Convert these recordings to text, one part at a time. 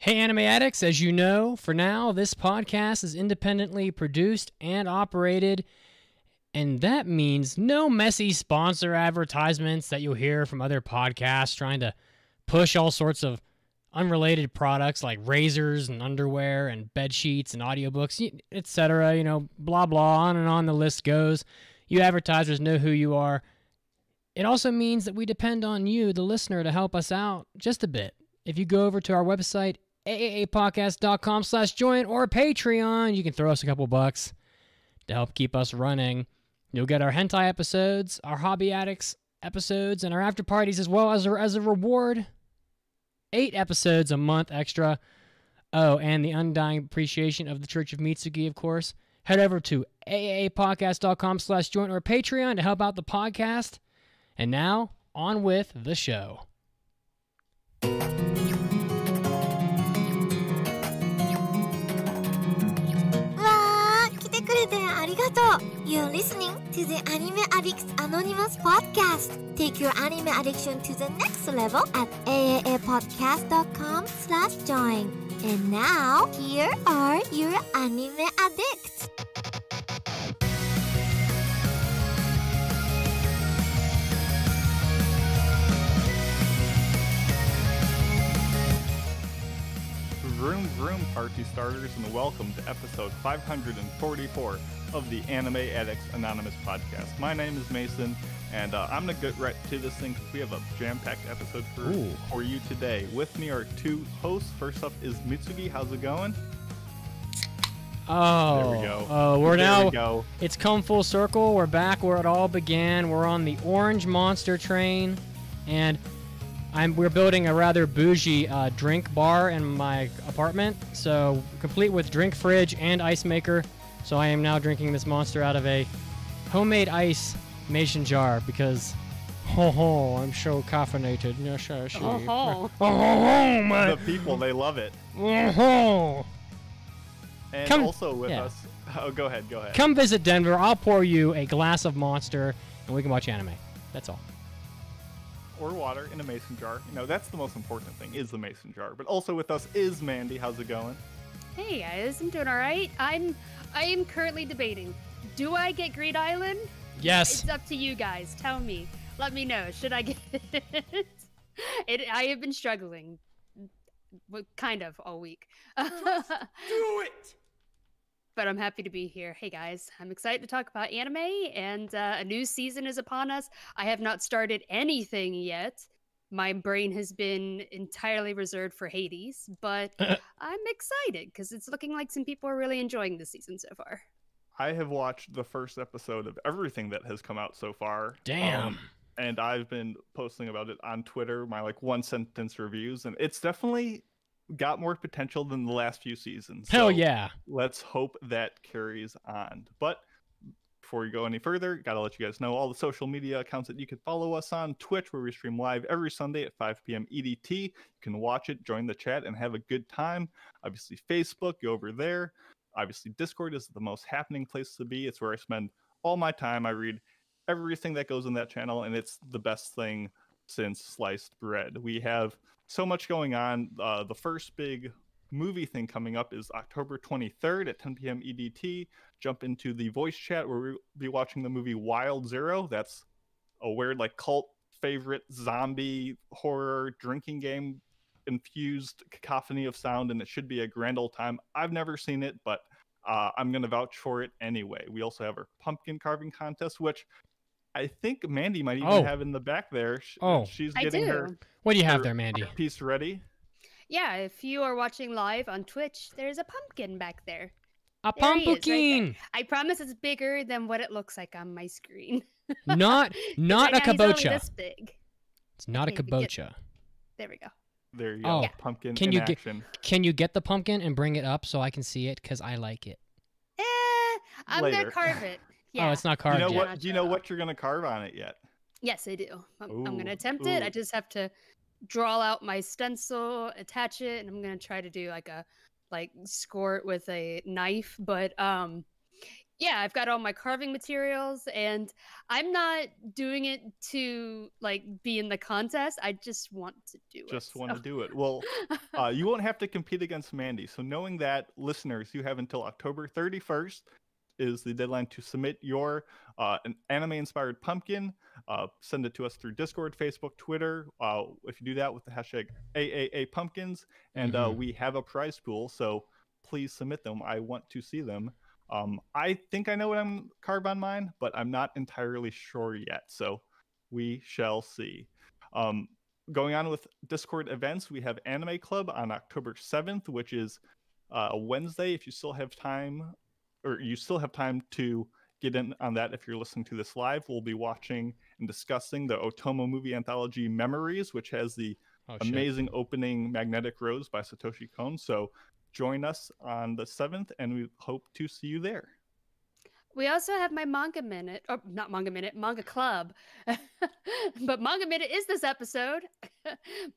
Hey, Anime Addicts, as you know, for now, this podcast is independently produced and operated, and that means no messy sponsor advertisements that you'll hear from other podcasts trying to push all sorts of unrelated products like razors and underwear and bed sheets and audiobooks, etc. You know, blah, blah, on and on the list goes. You advertisers know who you are. It also means that we depend on you, the listener, to help us out just a bit. If you go over to our website, aaapodcast.com/join or Patreon, you can throw us a couple bucks to help keep us running. You'll get our hentai episodes, our Hobby Addicts episodes, and our after parties as well as a reward. 8 episodes a month extra. Oh, and the undying appreciation of the Church of Mitsuki, of course. Head over to aaapodcast.com/join or Patreon to help out the podcast. And now, on with the show. You're listening to the Anime Addicts Anonymous podcast. Take your anime addiction to the next level at aaapodcast.com/join. And now, here are your anime addicts. Vroom vroom party starters, and welcome to episode 544 of the Anime Addicts Anonymous podcast. My name is Mason, and I'm going to get right to this thing because we have a jam-packed episode for you today. With me are 2 hosts. First up is Mitsugi. How's it going? Oh, there we go. We go. It's come full circle. We're back where it all began. We're on the Orange Monster train, and we're building a rather bougie drink bar in my apartment, so complete with drink fridge and ice maker. So I am now drinking this monster out of a homemade ice mason jar because, I'm so caffeinated. Yes, I see. The people, they love it. And also with us. Oh, go ahead. Come visit Denver. I'll pour you a glass of Monster, and we can watch anime. That's all. Or water in a mason jar. You know, that's the most important thing, is the mason jar. But also with us is Mandi. How's it going? Hey guys, I'm doing all right. I am currently debating. Do I get Greed Island? Yes. It's up to you guys. Tell me. Let me know. Should I get it? I have been struggling, kind of all week. Do it. But I'm happy to be here. Hey guys, I'm excited to talk about anime, and a new season is upon us. I have not started anything yet. My brain has been entirely reserved for Hades, but I'm excited because it's looking like some people are really enjoying this season so far. I have watched the first episode of everything that has come out so far. Damn. And I've been posting about it on Twitter, my 1-sentence reviews, and it's definitely got more potential than the last few seasons. Hell yeah. Let's hope that carries on. But before we go any further, gotta let you guys know all the social media accounts that you can follow us on. Twitch, where we stream live every Sunday at 5 p.m. EDT. You can watch it, join the chat, and have a good time. Obviously, Facebook, go over there. Obviously, Discord is the most happening place to be. It's where I spend all my time. I read everything that goes in that channel, and it's the best thing since sliced bread. We have so much going on. The first big movie thing coming up is October 23rd at 10 p.m. EDT. Jump into the voice chat where we'll be watching the movie Wild Zero. That's a weird, cult favorite zombie horror drinking game infused cacophony of sound, and it should be a grand old time. I've never seen it, but I'm going to vouch for it anyway. We also have our pumpkin carving contest, which I think Mandi might even have in the back there. She's getting her. What do you have there, Mandi? Piece ready. Yeah, if you are watching live on Twitch, there's a pumpkin back there. A There he is, right pumpkin. there. I promise it's bigger than what it looks like on my screen. Not Right a now, he's only kabocha. this big. It's not a Okay, we get- kabocha. There we go. There you go. Oh, Pumpkin can in you action. Can you get the pumpkin and bring it up so I can see it? Because I like it. I'm Later. gonna carve it. Yeah. Oh, it's not Do carved you know yet. what? Do you know what you're gonna carve on it yet? Yes, I do. I'm Ooh, gonna attempt it. I ooh. just have to draw out my stencil, attach it, and I'm gonna try to do like score it with a knife. But Yeah, I've got all my carving materials, and I'm not doing it to like be in the contest. I just want to do Just it. want to So. do it. Well, you won't have to compete against Mandi. So knowing that, listeners, you have until October 31st is the deadline to submit your an anime-inspired pumpkin. Send it to us through Discord, Facebook, Twitter. If you do that with the hashtag AAAPumpkins, and we have a prize pool, so please submit them. I want to see them. I think I know what I'm carve on mine, but I'm not entirely sure yet. So we shall see. Going on with Discord events, we have Anime Club on October 7th, which is a Wednesday. If you still have time, or you still have time to get in on that if you're listening to this live, we'll be watching and discussing the Otome movie anthology Memories, which has the amazing opening Magnetic Rose by Satoshi Kon. So join us on the 7th, and we hope to see you there. We also have my Manga Minute, or not Manga Minute, Manga Club. But Manga Minute is this episode.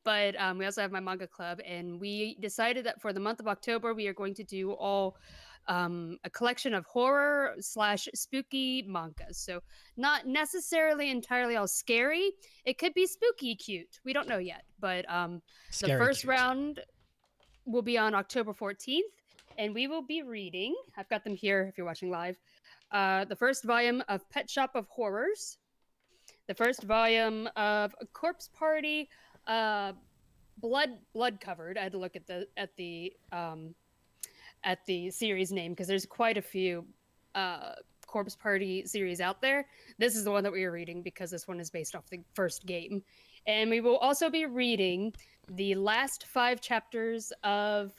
But we also have my Manga Club, and we decided that for the month of October, we are going to do all a collection of horror / spooky mangas. So not necessarily entirely all scary. It could be spooky cute. We don't know yet. But the first round will be on October 14th, and we will be reading, I've got them here if you're watching live, the first volume of Pet Shop of Horrors, the first volume of Corpse Party, blood covered. I had to look at the series name because there's quite a few Corpse Party series out there. This is the one that we are reading because this one is based off the first game. And we will also be reading the last 5 chapters of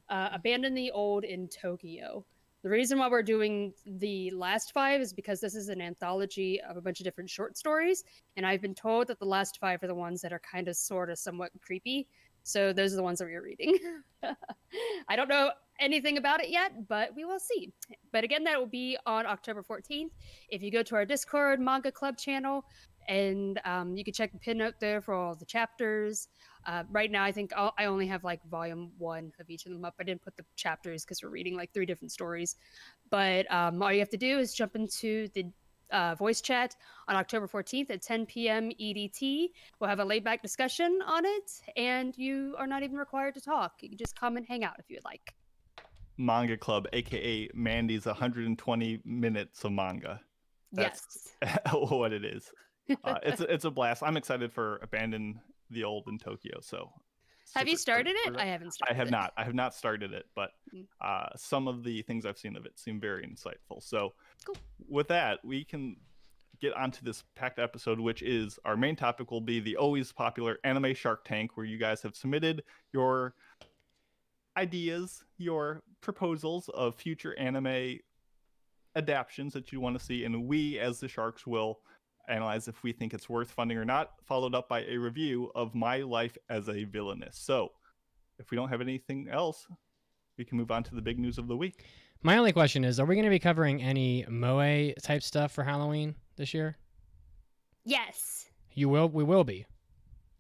Abandon the Old in Tokyo. The reason why we're doing the last 5 is because this is an anthology of a bunch of different short stories, and I've been told that the last 5 are the ones that are kind of sort of somewhat creepy. So those are the ones that we're reading. I don't know anything about it yet, but we will see. But again, that will be on October 14th. If you go to our Discord Manga Club channel, and you can check the pin note there for all the chapters. Right now, I think I only have like volume 1 of each of them up. I didn't put the chapters because we're reading like 3 different stories. But all you have to do is jump into the voice chat on October 14th at 10 p.m. EDT. We'll have a laid-back discussion on it, and you are not even required to talk. You can just come and hang out if you would like. Manga Club, aka Mandi's 120 minutes of manga. That's what it is. It's a blast. I'm excited for Abandon the Old in Tokyo. So, have you started it? I haven't started. I have not started it, but some of the things I've seen of it seem very insightful. So, cool. With that, we can get onto this packed episode, which is our main topic will be the always popular anime Shark Tank, where you guys have submitted your ideas, your proposals of future anime adaptions that you want to see, and we, as the Sharks, will analyze if we think it's worth funding or not, followed up by a review of My Life as a Villainess. So, if we don't have anything else, we can move on to the big news of the week. My only question is, are we going to be covering any Moe type stuff for Halloween this year? Yes. You will? We will be.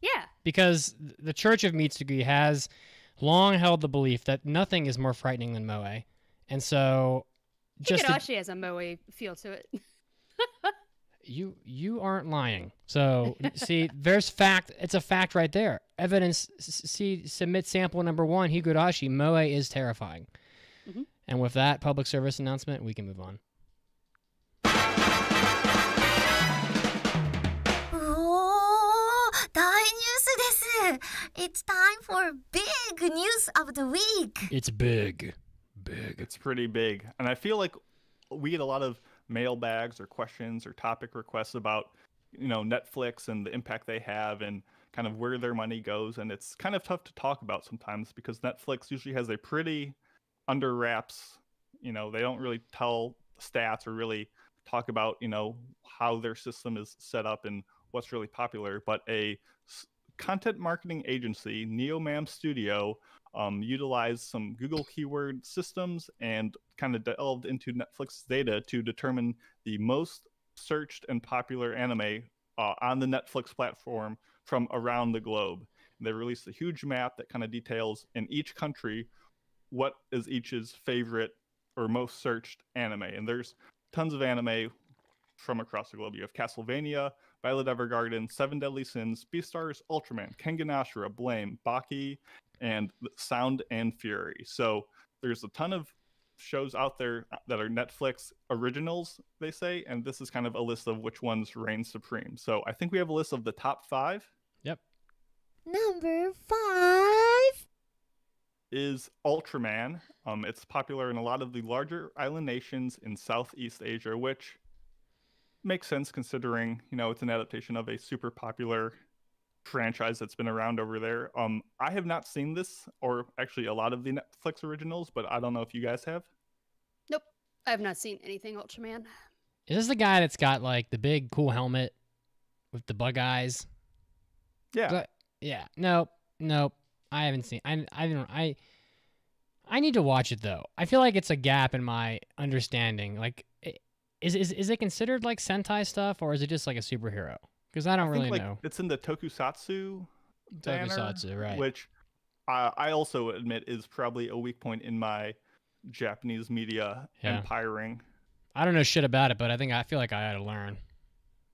Yeah. Because the Church of Mitsugi has long held the belief that nothing is more frightening than Moe. And so... Higurashi has a Moe feel to it. You aren't lying. So, see, there's fact. It's a fact right there. Evidence. See, submit sample number 1, Higurashi. Moe is terrifying. Mm-hmm. And with that public service announcement, we can move on. Oh, 大ニュースです. It's time for big news of the week. It's big. Big. It's pretty big. And I feel like we get a lot of mailbags or questions or topic requests about, Netflix and the impact they have and kind of where their money goes. And it's kind of tough to talk about sometimes because Netflix usually has a pretty under wraps, they don't really tell stats or really talk about, how their system is set up and what's really popular. But a content marketing agency, NeoMam Studio, utilized some Google keyword systems and kind of delved into Netflix's data to determine the most searched and popular anime on the Netflix platform from around the globe. And they released a huge map that kind of details in each country what is each's favorite or most searched anime. And there's tons of anime from across the globe. You have Castlevania, Violet Evergarden, Seven Deadly Sins, Beastars, Ultraman, Kengan Ashura, Blame, Baki, and Sound and Fury. So there's a ton of shows out there that are Netflix originals, they say, and this is kind of a list of which ones reign supreme. So I think we have a list of the top 5. Yep. Number 5 is Ultraman. It's popular in a lot of the larger island nations in Southeast Asia, which makes sense considering, it's an adaptation of a super popular franchise that's been around over there. I have not seen this, or actually a lot of the Netflix originals, but I don't know if you guys have. Nope. I have not seen anything Ultraman. Is this the guy that's got like the big cool helmet with the bug eyes? Yeah. Yeah. Nope. I haven't seen. I need to watch it though. I feel like it's a gap in my understanding. Like, is it considered like Sentai stuff, or is it just like a superhero? Because I don't really know. It's in the Tokusatsu banner, Tokusatsu, right? Which I also admit is probably a weak point in my Japanese media empiring. I don't know shit about it, but I feel like I ought to learn.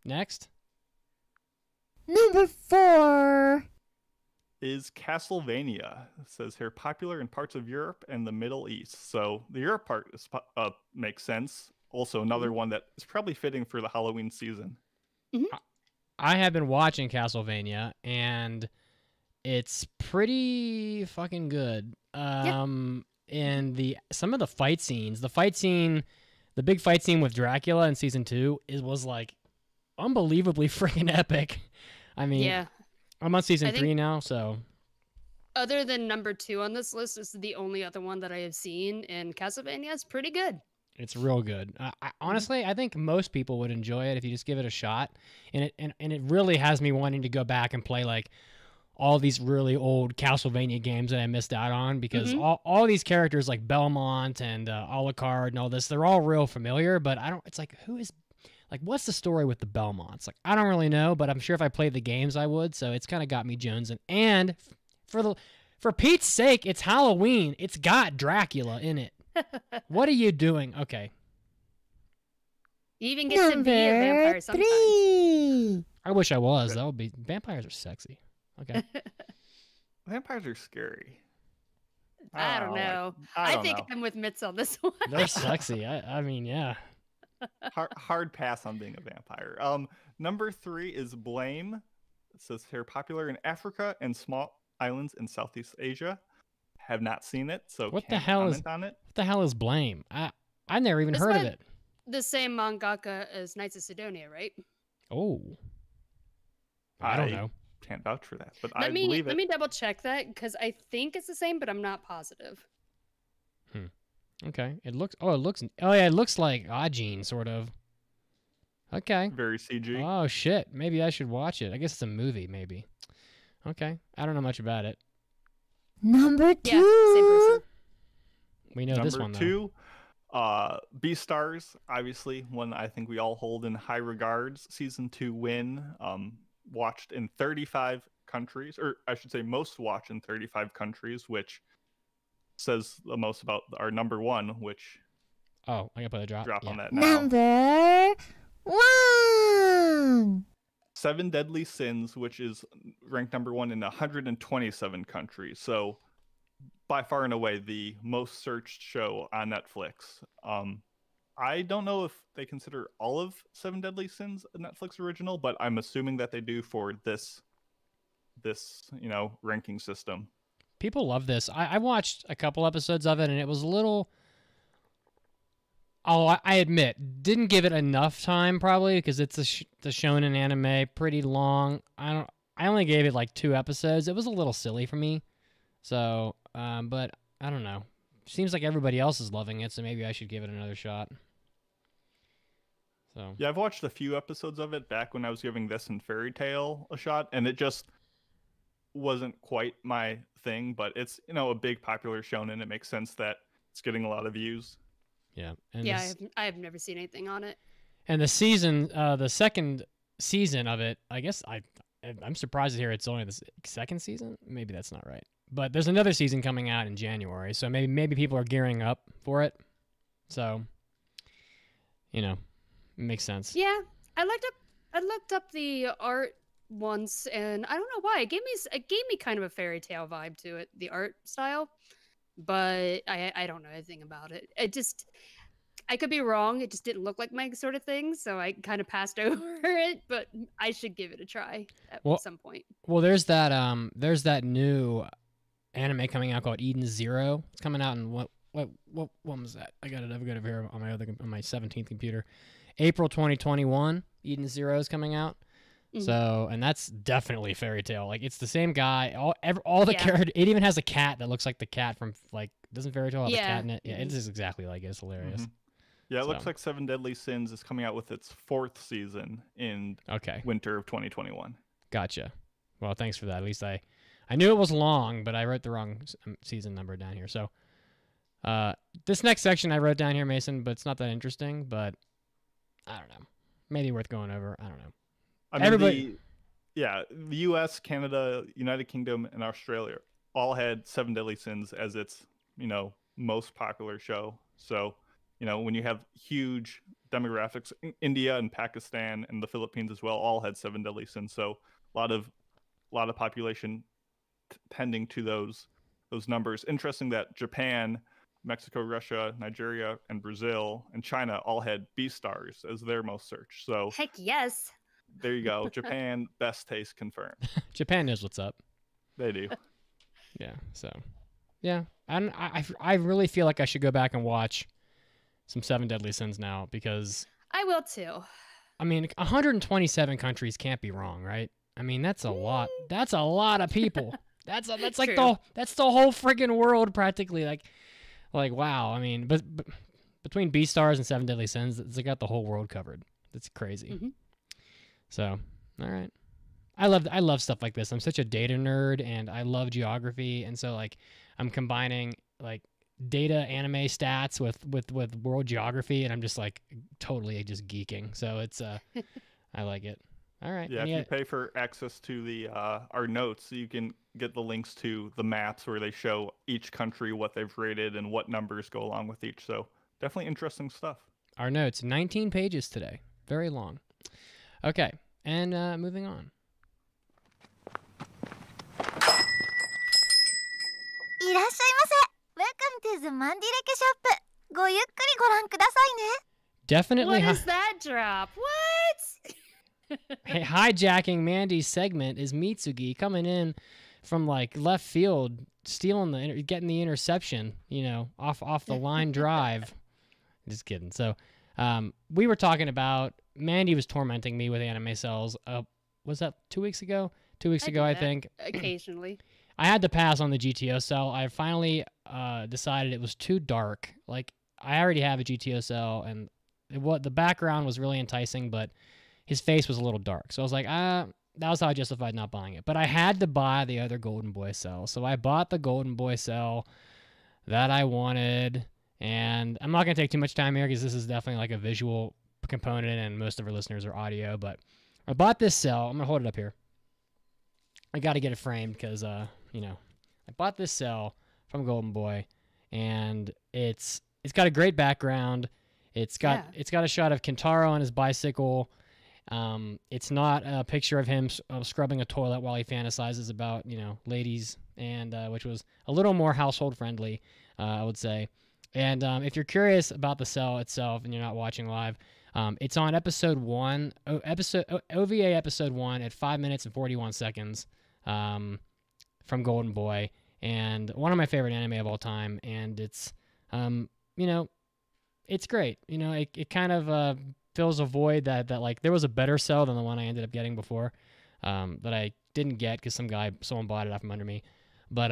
Next. Number 4 is Castlevania. It says here popular in parts of Europe and the Middle East. So the Europe part makes sense. Also another one that is probably fitting for the Halloween season. Mm-hmm. I have been watching Castlevania, and it's pretty fucking good. And some of the fight scenes, the big fight scene with Dracula in season 2 was like unbelievably freaking epic. I mean, yeah. I'm on season 3 now, so. Other than number 2 on this list, this is the only other one that I have seen, and Castlevania is pretty good. It's real good. Honestly, I think most people would enjoy it if you just give it a shot. And it really has me wanting to go back and play like all these really old Castlevania games that I missed out on, because all these characters like Belmont and Alucard and all this, they're all real familiar, but it's like, what's the story with the Belmonts? Like, I don't really know, but I'm sure if I played the games I would. So it's kind of got me jonesing. And for Pete's sake, it's Halloween. It's got Dracula in it. What are you doing? Okay. You even get to be a vampire sometimes. 3 I wish I was. That would be. Vampires are sexy. Okay. Vampires are scary. I don't know. I think I'm with Mitz on this one. They're sexy. I mean, yeah. Hard pass on being a vampire. Number 3 is Blame. It says here popular in Africa and small islands in Southeast Asia. Have not seen it, so what the hell is Blame? I never even heard of it. The same mangaka as Knights of Sidonia, right? Oh, I don't know. Can't vouch for that, but let believe it. Let me double check that, because I think it's the same, but I'm not positive. Okay, it looks like Ajin sort of. Okay. Very CG. Oh shit, maybe I should watch it. I guess it's a movie, maybe. Okay, I don't know much about it. Number 2 Yeah, same person. We know this one, though. Number 2, Beastars, obviously one I think we all hold in high regards. Season 2 win, watched in 35 countries, or I should say most watched in 35 countries, which says the most about our number 1, which... Oh, I gotta put a drop on that now. Number 1 Seven Deadly Sins, which is ranked number 1 in 127 countries. So by far and away the most searched show on Netflix. I don't know if they consider all of Seven Deadly Sins a Netflix original, but I'm assuming that they do for this ranking system. People love this. I watched a couple episodes of it, and it was a little... Oh, I admit, didn't give it enough time probably, because it's the shonen anime, pretty long. I only gave it like 2 episodes. It was a little silly for me. So, but I don't know. Seems like everybody else is loving it, so maybe I should give it another shot. So yeah, I've watched a few episodes of it back when I was giving this and Fairy Tail a shot, and it just wasn't quite my thing. But it's a big popular shonen. It makes sense that it's getting a lot of views. Yeah. I have never seen anything on it. And the second season of it, I guess I'm surprised to hear it's only the second season. Maybe that's not right. But there's another season coming out in January, so maybe people are gearing up for it. So you know, it makes sense. Yeah, I looked up the art once, and I don't know why it gave me kind of a fairy tale vibe to it, the art style. But I don't know anything about it. I could be wrong. It just didn't look like my sort of thing, so I kind of passed over it. But I should give it a try at some point. Well, there's that new anime coming out called Eden Zero. It's coming out in what was that? I've got it over here on my 17th computer. April 2021. Eden Zero is coming out. Mm-hmm. So, and that's definitely fairy tale. Like, it's the same guy. All the characters. It even has a cat that looks like the cat from, like, doesn't fairy tale have a cat in it? Yeah, it is exactly like it. It's hilarious. Mm-hmm. Yeah, it looks like Seven Deadly Sins is coming out with its 4th season in winter of 2021. Gotcha. Well, thanks for that. At least I knew it was long, but I wrote the wrong season number down here. So, this next section I wrote down here, Mason, but it's not that interesting. But I don't know. Maybe worth going over. I don't know. I mean, the U.S., Canada, United Kingdom, and Australia all had Seven Deadly Sins as its, most popular show. So, when you have huge demographics, India and Pakistan and the Philippines as well all had Seven Deadly Sins. So a lot of population tending to those numbers. Interesting that Japan, Mexico, Russia, Nigeria, and Brazil and China all had Beastars as their most searched. So heck yes. There you go. Japan, best taste confirmed. Japan knows what's up. They do. Yeah. So, yeah. I really feel like I should go back and watch some Seven Deadly Sins now because I will too. I mean, 127 countries can't be wrong, right? I mean, that's a lot. That's a lot of people. That's like that's the whole friggin' world practically. Like wow. I mean, but between Beastars and Seven Deadly Sins, it's got the whole world covered. That's crazy. Mm-hmm. So, all right. I love stuff like this. I'm such a data nerd and I love geography, and so like I'm combining like data anime stats with world geography, and I'm just like totally just geeking. So it's I like it. All right. Yeah, if you pay for access to the our notes, you can get the links to the maps where they show each country what they've rated and what numbers go along with each. So definitely interesting stuff. Our notes, 19 pages today. Very long. Okay, and moving on. いらっしゃいませ。Welcome to the Mandirake shop. ごゆっくりご覧くださいね。Definitely. What is that drop? What? Hey, hijacking Mandi's segment is Mitsugi coming in from like left field, getting the interception, off the line drive. Just kidding. So, we were talking about Mandi was tormenting me with anime cells. Was that 2 weeks ago? 2 weeks ago, I think. Occasionally. I had to pass on the GTO cell. I finally decided it was too dark. Like, I already have a GTO cell, and the background was really enticing, but his face was a little dark. So I was like, that was how I justified not buying it. But I had to buy the other Golden Boy cell. So I bought the Golden Boy cell that I wanted. And I'm not going to take too much time here because this is definitely like a visual component and most of our listeners are audio. But I bought this cell. I'm going to hold it up here. I got to get it framed because, I bought this cell from Golden Boy. And it's got a great background. It's got a shot of Kentaro on his bicycle. It's not a picture of him scrubbing a toilet while he fantasizes about, ladies, and which was a little more household friendly, I would say. And if you're curious about the cell itself and you're not watching live, it's on episode 1, OVA episode 1 at 5 minutes and 41 seconds from Golden Boy, and one of my favorite anime of all time. And it's, it's great. It kind of fills a void that like there was a better cell than the one I ended up getting before that I didn't get because someone bought it out from under me. But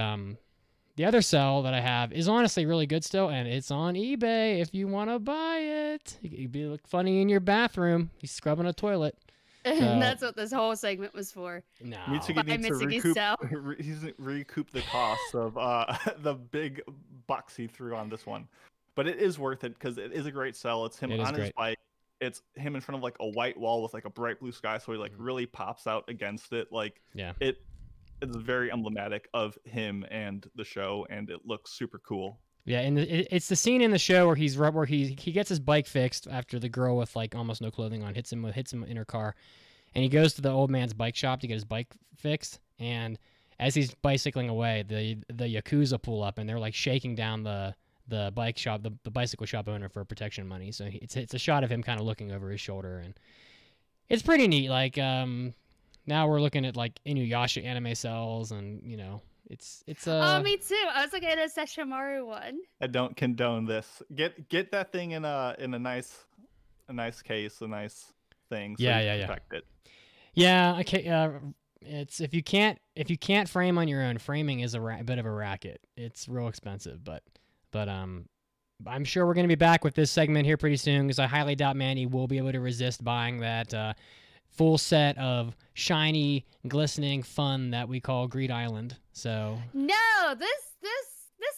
the other cell that I have is honestly really good still, and it's on eBay if you want to buy it. It'd look funny in your bathroom. He's scrubbing a toilet. And that's what this whole segment was for. No. Mitsugi needs to recoup the cost of the big bucks he threw on this one. But it is worth it because it is a great cell. It's him on his bike. It's him in front of like a white wall with like a bright blue sky, so he like really pops out against it. Like it's very emblematic of him and the show, and it looks super cool. Yeah, and it's the scene in the show where he gets his bike fixed after the girl with like almost no clothing on hits him in her car, and he goes to the old man's bike shop to get his bike fixed. And as he's bicycling away, the Yakuza pull up and they're like shaking down the bike shop, the bicycle shop owner for protection money. So it's a shot of him kind of looking over his shoulder, and it's pretty neat. Like now we're looking at like Inuyasha anime cells, and you know. It's Oh, me too. I was looking at a Sesshomaru one. I don't condone this. Get that thing in a nice case, a nice thing. So Yeah, you yeah, can yeah. protect it. Yeah, okay. It's if you can't frame on your own, framing is a bit of a racket. It's real expensive, but I'm sure we're gonna be back with this segment here pretty soon because I highly doubt Mandy will be able to resist buying that full set of shiny, glistening fun that we call Greed Island. So No, this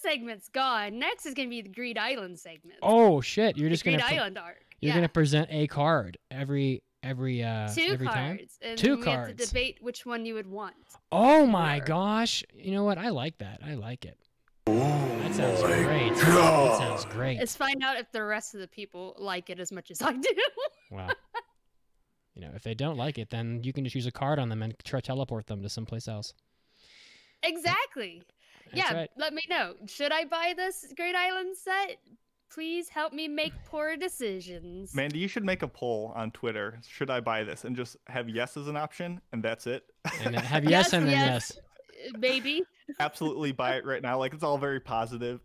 segment's gone. Next is gonna be the Greed Island segment. oh shit, you're just Greed gonna Island arc. you're gonna present a card every Two every time. cards. And Two then we have cards. to debate which one you would want. Oh my Sure. gosh! You know what? I like that. I like it. That sounds great. That sounds great. Let's find out if the rest of the people like it as much as I do. Wow. You know, if they don't like it, then you can just use a card on them and try to teleport them to someplace else. Exactly. That's Yeah, right. let me know. Should I buy this Great Island set? Please help me make poor decisions. Mandy, you should make a poll on Twitter. Should I buy this? And just have yes as an option, and that's it. And then have yes, and then yes. Maybe. Absolutely buy it right now. Like it's all very positive.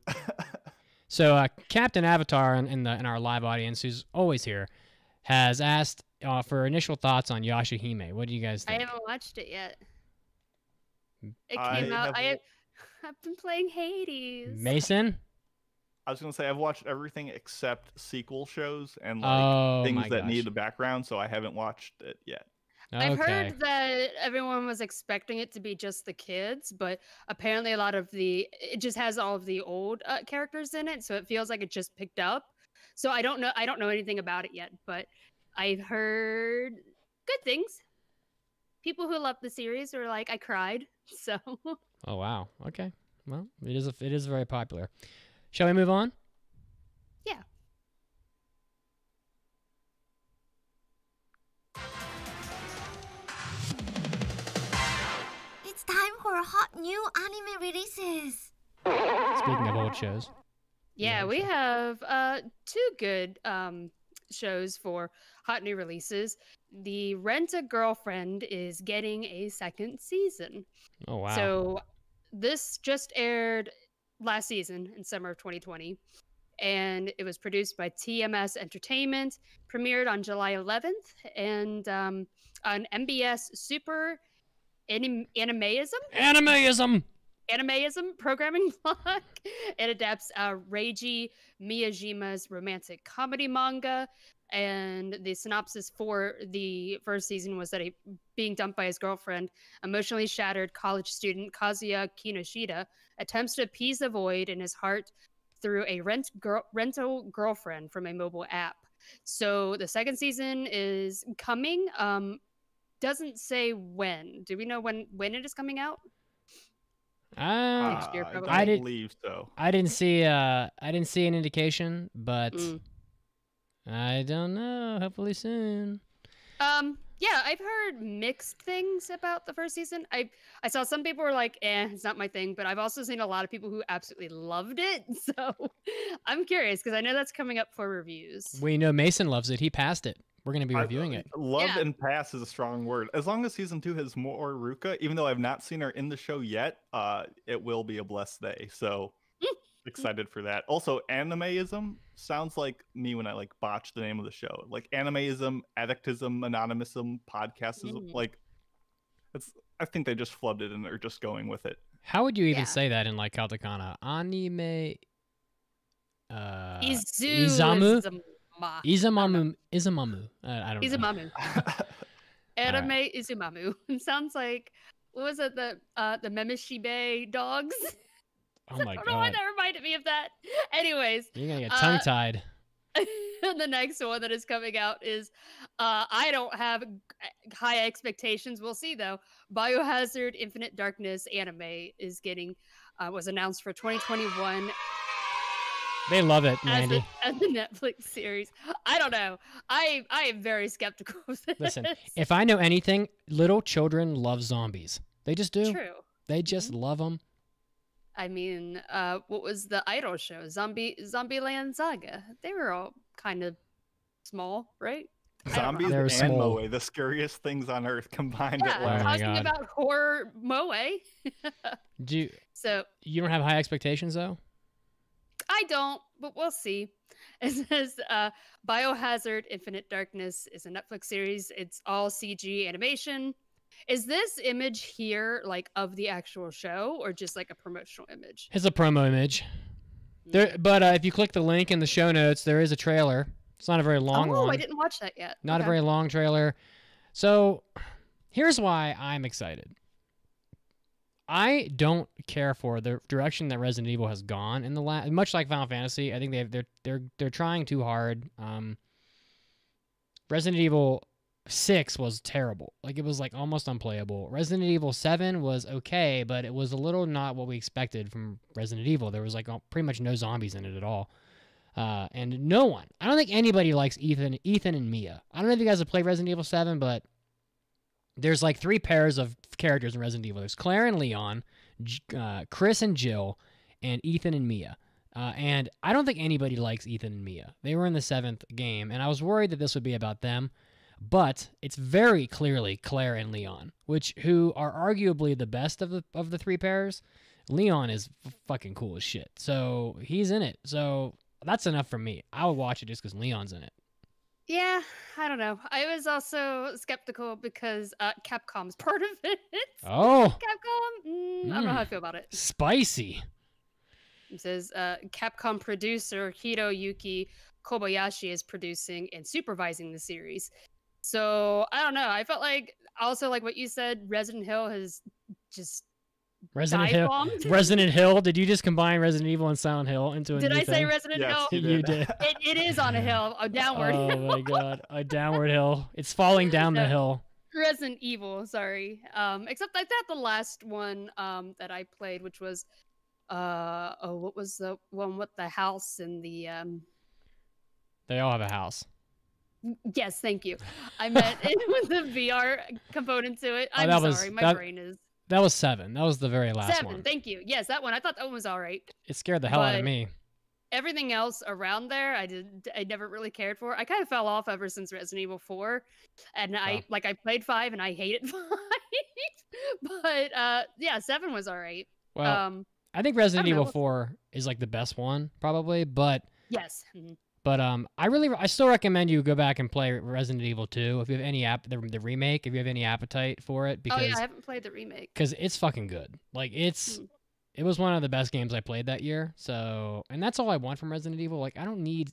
So Captain Avatar in our live audience, who's always here, has asked for initial thoughts on Yashahime. What do you guys I think? haven't watched it yet. It I came out. have- I've been playing Hades. Mason? I was gonna say I've watched everything except sequel shows and like Oh things my that gosh. need a background, so I haven't watched it yet. I've Okay. heard that everyone was expecting it to be just the kids, but apparently a lot of it just has all of the old characters in it, so it feels like it just picked up. So I don't know anything about it yet, but I've heard good things. People who love the series are like, I cried. So Oh wow. Okay. Well, it is very popular. Shall we move on? yeah. It's time for hot new anime releases. Speaking of old shows. Yeah, Yeah, we sure. have two good shows for hot new releases. The Rent a Girlfriend is getting a second season. Oh wow. So this just aired last season in summer of 2020, and it was produced by TMS Entertainment, premiered on July 11th, and on MBS Super Animeism. Animeism programming block. It adapts Reiji Miyajima's romantic comedy manga. And the synopsis for the first season was that being dumped by his girlfriend, emotionally shattered college student Kazuya Kinoshita attempts to appease the void in his heart through a rental girlfriend from a mobile app. So the second season is coming. Doesn't say when. Do we know when it is coming out? Next year, probably. I did- believe so. I didn't see an indication, but Mm. I don't know. Hopefully soon. Yeah, I've heard mixed things about the first season. I saw some people were like, it's not my thing, but I've also seen a lot of people who absolutely loved it. So I'm curious because I know that's coming up for reviews. We know Mason loves it. He passed it. We're going to be reviewing it. Love Yeah. and pass is a strong word. As long as season 2 has more Ruka, even though I've not seen her in the show yet, it will be a blessed day. So excited for that. Also, animeism sounds like me when I like botch the name of the show. Like animeism, addictism, anonymousm, podcastism. Like it's. I think they just flubbed it and they're just going with it. How would you even Yeah. say that in like katakana? Anime. Izumu. Izamamu. I don't know. Izumamu. Anime Izumamu. It sounds like, what was it? The Memishibe dogs? Oh my I don't know why god. that reminded me of that. Anyways, You're going to get tongue tied. the next one that is coming out is I don't have high expectations. We'll see though. They love it, as Mandy. a Netflix series. I don't know. I am very skeptical of this. Listen, if I know anything, little children love zombies. They just do. True. They just love them. I mean, what was the Idol show? Zombieland Saga. They were all kind of small, right? Zombies They're and small. moe, the scariest things on earth combined Yeah, at Oh last. my talking God. about horror moe. So You don't have high expectations though? I don't, but we'll see. It says Biohazard Infinite Darkness is a Netflix series. It's all CG animation. Is this image here like of the actual show or just like a promotional image? It's a promo image. There, but if you click the link in the show notes, there is a trailer. It's not a very long Oh, one. I didn't watch that yet. Not a Okay. very long trailer. So here's why I'm excited. I don't care for the direction that Resident Evil has gone in the last, much like Final Fantasy. I think they're trying too hard. Resident Evil 6 was terrible. Like, it was like almost unplayable. Resident Evil 7 was okay, but it was a little not what we expected from Resident Evil. There was like pretty much no zombies in it at all. And no one, I don't think anybody likes Ethan and Mia. I don't know if you guys have played Resident Evil 7, but there's like 3 pairs of characters in Resident Evil. There's Claire and Leon, Chris and Jill, and Ethan and Mia. And I don't think anybody likes Ethan and Mia. They were in the 7th game, and I was worried that this would be about them. But it's very clearly Claire and Leon, who are arguably the best of the 3 pairs. Leon is fucking cool as shit. So he's in it. So that's enough for me. I would watch it just because Leon's in it. Yeah, I don't know. I was also skeptical because Capcom's part of it. Oh, Capcom? I don't know how I feel about it. spicy. It says Capcom producer Hiroyuki Kobayashi is producing and supervising the series. So I don't know. I felt like also like what you said, Resident Hill has just Resident dive Hill. bombed. Resident Hill. Did you just combine Resident Evil and Silent Hill into a Did new I say thing? Resident Yes, Hill? you You did. It is on a hill, a downward Oh hill. my god, a downward hill. It's falling down the No. hill. Resident Evil, sorry. Except I thought the last one that I played, which was what was the one with the house and the They all have a house. yes, thank you. I meant it was a VR component to it. I'm that was- sorry, my that- brain is That was 7. That was the very last 7. one. Thank you. Yes, that one. I thought that one was all right. It scared the hell out of But- me. Everything else around there, I never really cared for. I kind of fell off ever since Resident Evil 4, and I played 5 and I hated 5. But yeah, 7 was all right. Well, I think Resident I don't know. Evil 4 is like the best one probably, but Yes. Mhm. I still recommend you go back and play Resident Evil 2 if you have any the remake, if you have any appetite for it, Oh because yeah, I haven't played the remake. it's fucking good. Like it was one of the best games I played that year. So, and that's all I want from Resident Evil. Like, I don't need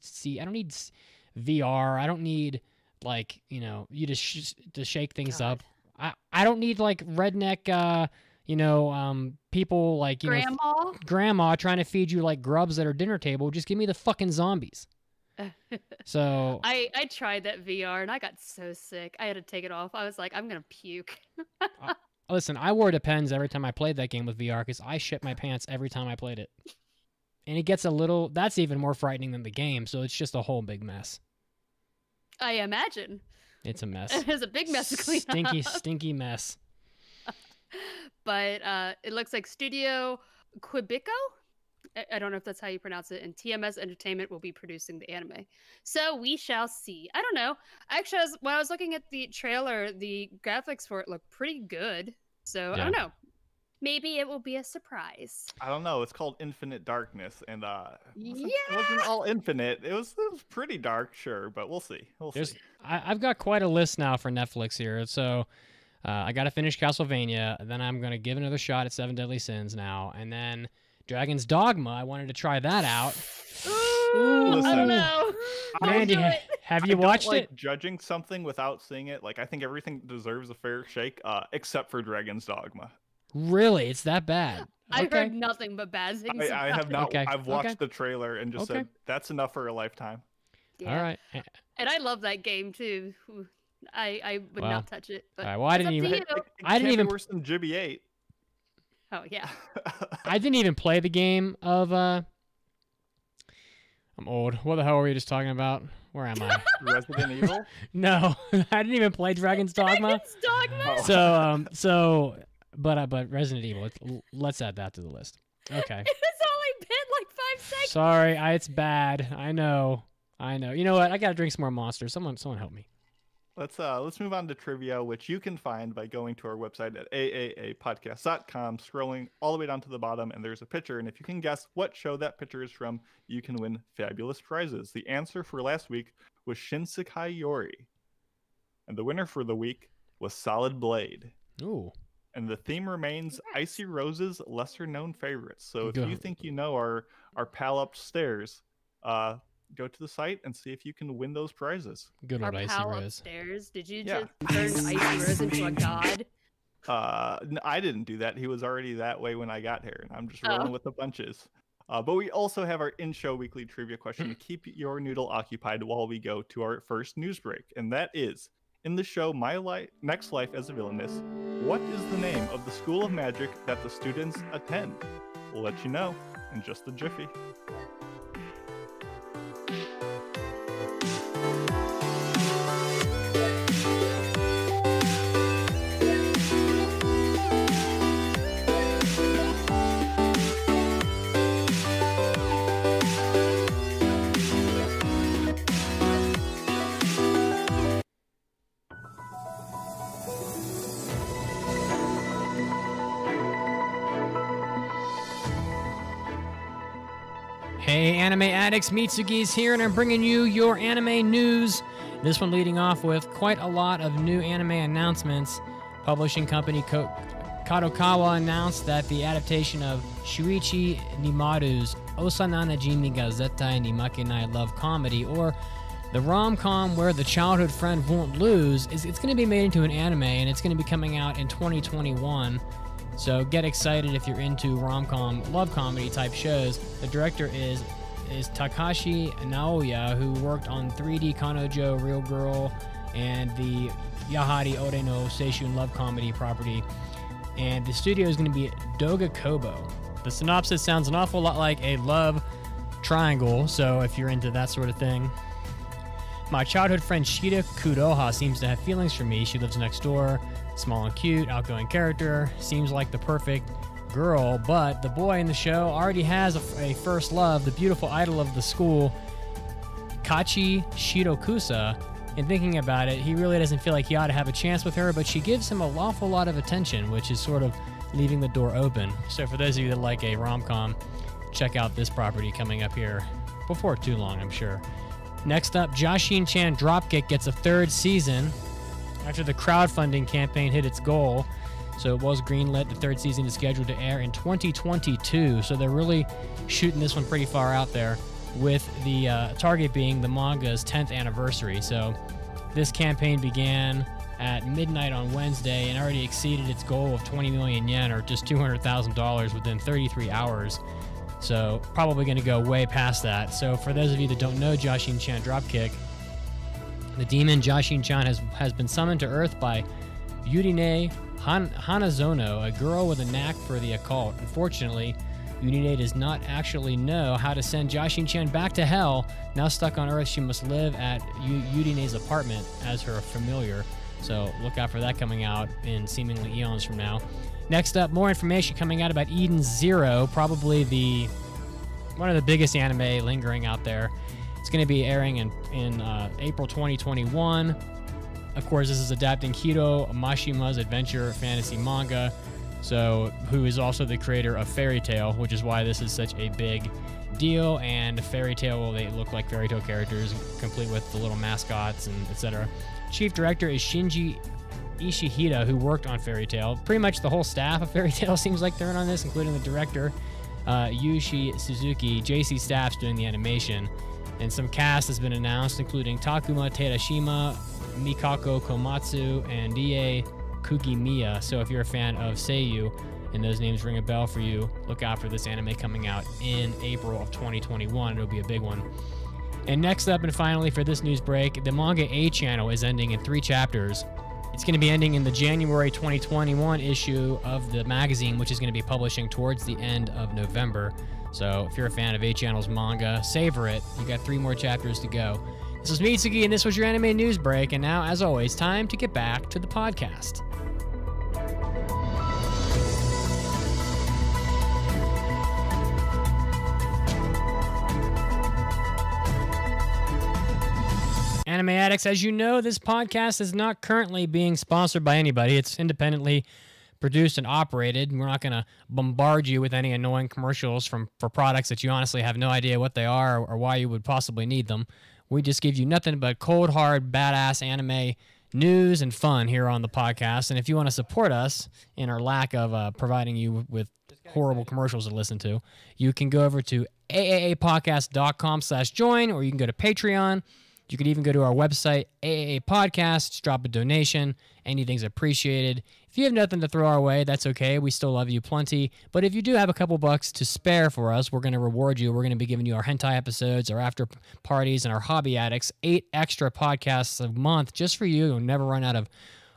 VR. I don't need you to shake things God. up. I don't need like redneck people like Grandma. grandma trying to feed you like grubs at her dinner table. Just give me the fucking zombies. So I tried that VR and I got so sick. I had to take it off. I was like, I'm gonna puke. listen, I wore Depends every time I played that game with VR because I shit my pants every time I played it. And it gets that's even more frightening than the game, so it's just a whole big mess. I imagine. It's a mess. It was a big mess to clean Stinky, up. stinky mess. But it looks like Studio Quibico. I don't know if that's how you pronounce it. And TMS Entertainment will be producing the anime. So we shall see. I don't know. Actually, when I was looking at the trailer, the graphics for it looked pretty good. So I don't know. Maybe it will be a surprise. I don't know. It's called Infinite Darkness, and it Yeah. wasn't all infinite. It was pretty dark, sure, but we'll see. We'll see. I've got quite a list now for Netflix here. So I got to finish Castlevania. Then I'm going to give another shot at Seven Deadly Sins now. And then Dragon's Dogma. I wanted to try that out. Ooh, I Listen, don't know. Mandy, I'll do it. have you I don't watched like it? judging something without seeing it. Like, I think everything deserves a fair shake, except for Dragon's Dogma. Really? It's that bad? I've Okay. heard nothing but bad things. I about have it. not. Okay, I've watched okay. the trailer and just Okay. said that's enough for a lifetime. Yeah. All right. And I love that game too. Ooh, I would Well, not touch it. But all right, well, I it's didn't up to even- you. It I didn't can't be even- worse than Jibby 8. Oh yeah. I didn't even play the game of I'm old. What the hell were we just talking about? Where am I? Resident Evil? No, I didn't even play Dragon's Dogma. Dragon's Dogma. Oh. But Resident Evil. Let's add that to the list. Okay. It's only been like 5 seconds. Sorry, it's bad. I know. You know what? I gotta drink some more Monster. Someone help me. Let's move on to trivia, which you can find by going to our website at aaapodcast.com, scrolling all the way down to the bottom, and there's a picture. And if you can guess what show that picture is from, you can win fabulous prizes. The answer for last week was Shinsekai Yori, and the winner for the week was Solid Blade. Ooh. And the theme remains Icy Rose's lesser-known favorites. So if you think you know our pal upstairs, go to the site and see if you can win those prizes. Good old Our Icy pal Rose. upstairs. Did you just turn Icy Rose into a god? I didn't do that. He was already that way when I got here, and I'm just rolling with the bunches. But we also have our in-show weekly trivia question to keep your noodle occupied while we go to our first news break. And that is, in the show My Next Life as a Villainess, what is the name of the school of magic that the students attend? We'll let you know in just a jiffy. Hey, anime addicts, Mitsugi's here, and I'm bringing you your anime news. This one leading off with quite a lot of new anime announcements. Publishing company Kadokawa announced that the adaptation of Shuichi Nimaru's Osana Najimi ga Zettai ni Makenai love comedy, or the rom-com where the childhood friend won't lose, it's going to be made into an anime, and it's going to be coming out in 2021. So get excited if you're into rom-com, love comedy type shows. The director is Takashi Naoya, who worked on 3D Kanojo, Real Girl, and the Yahari Ore no Seishun love comedy property. And the studio is going to be Doga Kobo. The synopsis sounds an awful lot like a love triangle, so if you're into that sort of thing. My childhood friend Shida Kuroha seems to have feelings for me. She lives next door. Small and cute, outgoing character, seems like the perfect girl, but the boy in the show already has a first love, the beautiful idol of the school, Kachi Shirokusa. And thinking about it, he really doesn't feel like he ought to have a chance with her, but she gives him an awful lot of attention, which is sort of leaving the door open. So for those of you that like a rom-com, check out this property coming up here before too long, I'm sure. Next up, Jashin-chan Dropkick gets a 3rd season. After the crowdfunding campaign hit its goal, so it was greenlit. The 3rd season is scheduled to air in 2022, so they're really shooting this one pretty far out there, with the target being the manga's 10th anniversary. So this campaign began at midnight on Wednesday and already exceeded its goal of 20 million yen, or just $200,000, within 33 hours. So probably going to go way past that. So for those of you that don't know Jashin-chan Dropkick, the demon Jashin-chan has been summoned to Earth by Yurine Hanazono, a girl with a knack for the occult. Unfortunately, Yurine does not actually know how to send Jashin-chan back to hell. Now stuck on Earth, she must live at Yurine's apartment as her familiar. So look out for that coming out in seemingly eons from now. Next up, more information coming out about Eden Zero, probably one of the biggest anime lingering out there. It's going to be airing in April 2021. Of course, this is adapting Hiro Mashima's adventure fantasy manga, who is also the creator of Fairy Tail, which is why this is such a big deal. And Fairy Tail, they look like Fairy Tail characters, complete with the little mascots and etc. Chief director is Shinji Ishihira, who worked on Fairy Tail. Pretty much the whole staff of Fairy Tail seems like they're in on this, including the director, Yushi Suzuki. JC Staff's doing the animation. And some cast has been announced, including Takuma Terashima, Mikako Komatsu, and Die Kugimiya. So if you're a fan of Seiyu and those names ring a bell for you, look out for this anime coming out in April of 2021. It'll be a big one. And next up and finally for this news break, the Manga A channel is ending in 3 chapters. It's going to be ending in the January 2021 issue of the magazine, which is going to be publishing towards the end of November. So if you're a fan of 8 Channel's manga, savor it. You got 3 more chapters to go. This was Mitsuki, and this was your anime news break. And now, as always, time to get back to the podcast. Anime Addicts, as you know, this podcast is not currently being sponsored by anybody. It's independently produced and operated. We're not going to bombard you with any annoying commercials for products that you honestly have no idea what they are or why you would possibly need them. We just give you nothing but cold, hard, badass anime news and fun here on the podcast. And if you want to support us in our lack of providing you with horrible commercials to listen to, you can go over to aaapodcast.com/join, or you can go to Patreon. You can even go to our website, AAA Podcast, drop a donation. Anything's appreciated. If you have nothing to throw our way, that's okay. We still love you plenty. But if you do have a couple bucks to spare for us, we're going to reward you. We're going to be giving you our hentai episodes, our after parties, and our hobby addicts. 8 extra podcasts a month just for you. You'll never run out of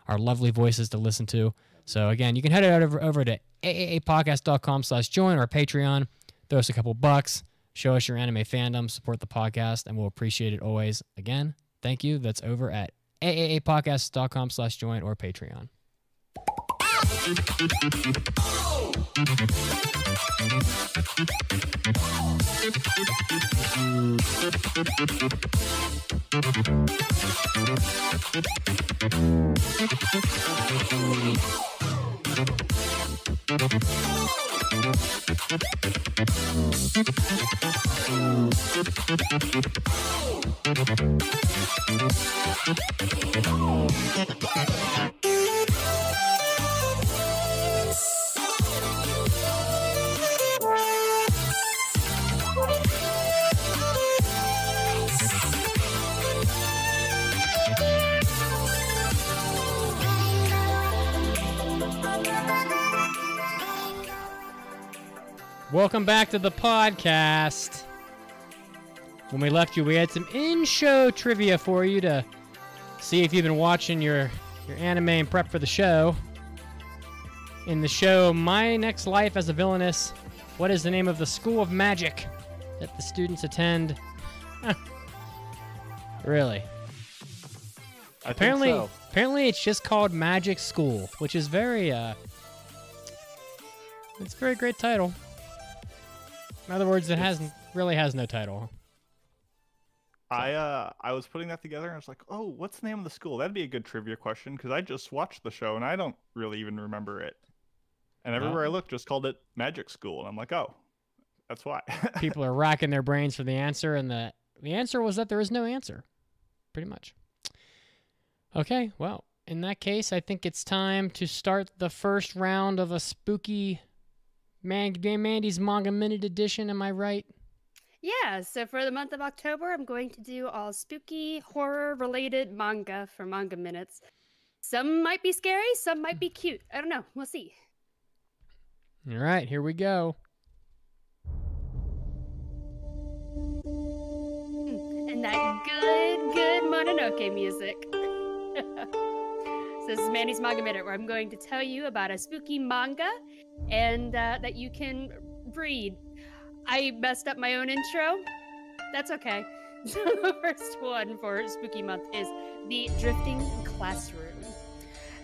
our lovely voices to listen to. So again, you can head over to aaapodcast.com/join or Patreon. Throw us a couple bucks. Show us your anime fandom, support the podcast, and we'll appreciate it always. Again, thank you. That's over at aaapodcast.com/join or Patreon. Welcome back to the podcast. When we left you, we had some in-show trivia for you to see if you've been watching your anime and prep for the show. In the show, My Next Life as a Villainess, what is the name of the School of Magic that the students attend? Really? Apparently it's just called Magic School, which is very, it's a very great title. In other words, it really has no title. I was putting that together and I was like, oh, what's the name of the school? That'd be a good trivia question because I just watched the show and I don't really even remember it. And everywhere I looked just called it Magic School. And I'm like, oh, that's why. People are racking their brains for the answer, and the answer was that there is no answer. Pretty much. Okay, well, in that case, I think it's time to start the first round of a spooky Mandi's Manga Minute Edition, am I right? Yeah, so for the month of October, I'm going to do all spooky, horror-related manga for Manga Minutes. Some might be scary, some might be cute. I don't know. We'll see. All right, here we go. And that good Mononoke music. So this is Mandi's Manga Minute, where I'm going to tell you about a spooky manga and that you can read. I messed up my own intro. That's okay. So the first one for Spooky Month is The Drifting Classroom.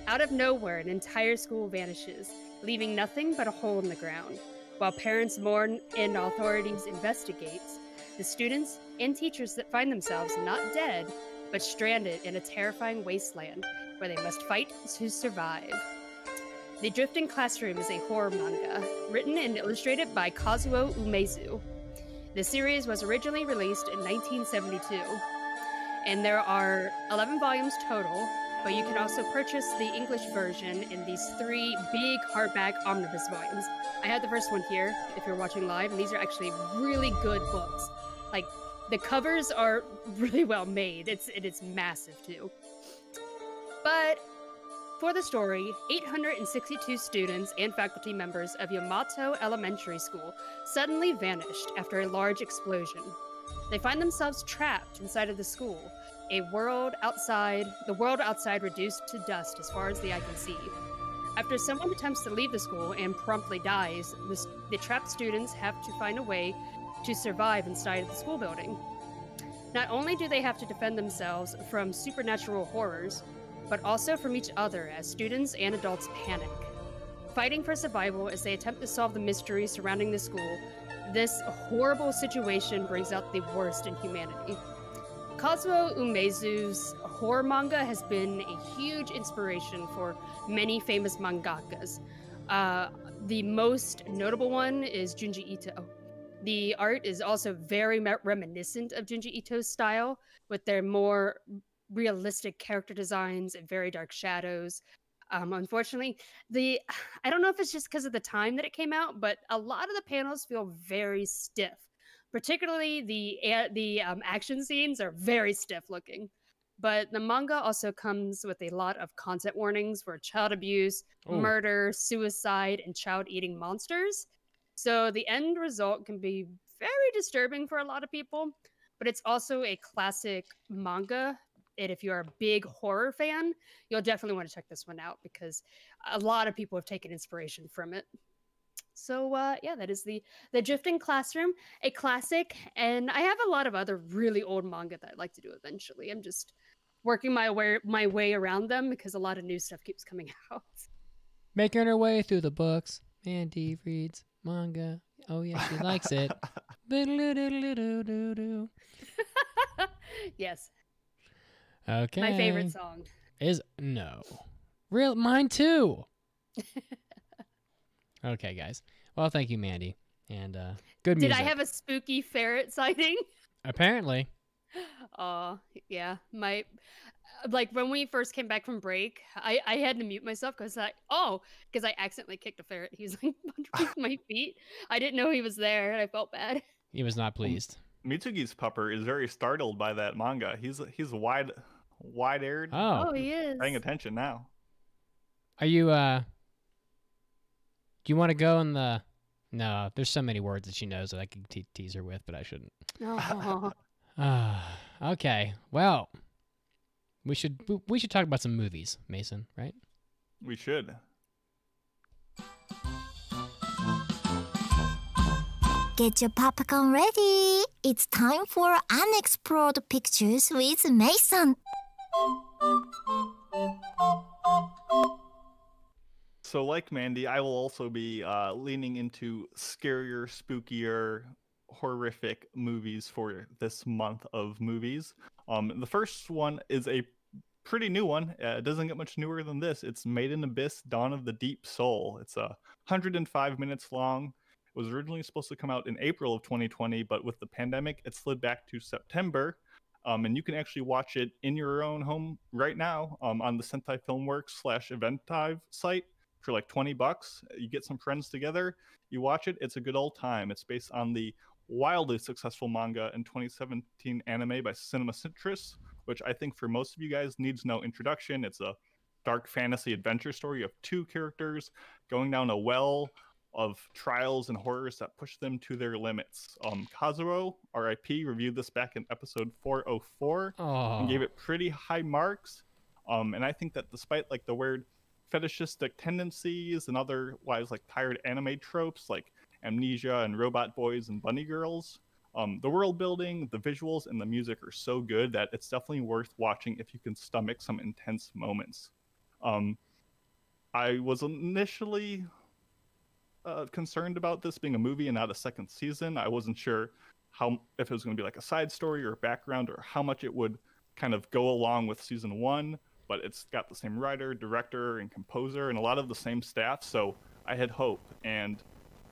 Out of nowhere, an entire school vanishes, leaving nothing but a hole in the ground. While parents mourn and authorities investigate, the students and teachers that find themselves not dead, but stranded in a terrifying wasteland where they must fight to survive. The Drifting Classroom is a horror manga, written and illustrated by Kazuo Umezu. The series was originally released in 1972, and there are 11 volumes total, but you can also purchase the English version in these 3 big hardback omnibus volumes. I had the first one here, if you're watching live, and these are actually really good books. Like, the covers are really well made. It is massive, too. But for the story, 862 students and faculty members of Yamato Elementary School suddenly vanished after a large explosion. They find themselves trapped inside of the school, the world outside reduced to dust as far as the eye can see. After someone attempts to leave the school and promptly dies, the trapped students have to find a way to survive inside of the school building. Not only do they have to defend themselves from supernatural horrors, but also from each other as students and adults panic. Fighting for survival as they attempt to solve the mystery surrounding the school, this horrible situation brings out the worst in humanity. Kazuo Umezu's horror manga has been a huge inspiration for many famous mangakas. The most notable one is Junji Ito. The art is also very reminiscent of Junji Ito's style, with their more realistic character designs and very dark shadows. Unfortunately, I don't know if it's just because of the time that it came out, but a lot of the panels feel very stiff. Particularly the action scenes are very stiff looking. But the manga also comes with a lot of content warnings for child abuse, murder, suicide, and child-eating monsters. So the end result can be very disturbing for a lot of people, but it's also a classic manga. And if you're a big horror fan, you'll definitely want to check this one out because a lot of people have taken inspiration from it. So yeah, that is the Drifting Classroom, a classic, and I have a lot of other really old manga that I'd like to do eventually. I'm just working my way around them because a lot of new stuff keeps coming out. Making her way through the books. Mandy reads manga. Oh yeah, she likes it. Yes. Okay. My favorite song is mine too. Okay, guys. Well, thank you, Mandy, and good music. Did I have a spooky ferret sighting? Apparently. Oh yeah, when we first came back from break, I had to mute myself because I accidentally kicked a ferret. He was like underneath my feet. I didn't know he was there, and I felt bad. He was not pleased. Mitsugi's pupper is very startled by that manga. He's wide-eared. Oh, he is paying attention now. Are you do you want to go in the? No, there's so many words that she knows that I could tease her with, but I shouldn't. Oh. Okay. Well, we should talk about some movies, Mason, right? We should. Get your popcorn ready. It's time for Unexplored Pictures with Mason. So like Mandy, I will also be leaning into scarier, spookier, horrific movies for this month of movies. The first one is a pretty new one. It doesn't get much newer than this. It's Made in Abyss, Dawn of the Deep Soul. It's 105 minutes long. It was originally supposed to come out in April of 2020, but with the pandemic, it slid back to September. And you can actually watch it in your own home right now on the Sentai Filmworks /Eventive site for like $20. You get some friends together, you watch it. It's a good old time. It's based on the wildly successful manga in 2017 anime by Cinema Citrus, which I think for most of you guys needs no introduction. It's a dark fantasy adventure story of two characters going down a well of trials and horrors that push them to their limits. Kazuo, RIP, reviewed this back in episode 404 and gave it pretty high marks. And I think that despite like the weird fetishistic tendencies and otherwise like tired anime tropes like amnesia and robot boys and bunny girls, the world building, the visuals, and the music are so good that it's definitely worth watching if you can stomach some intense moments. I was initially concerned about this being a movie and not a second season. I wasn't sure if it was going to be like a side story or a background or how much it would kind of go along with season one, but it's got the same writer, director, and composer and a lot of the same staff, so I had hope. And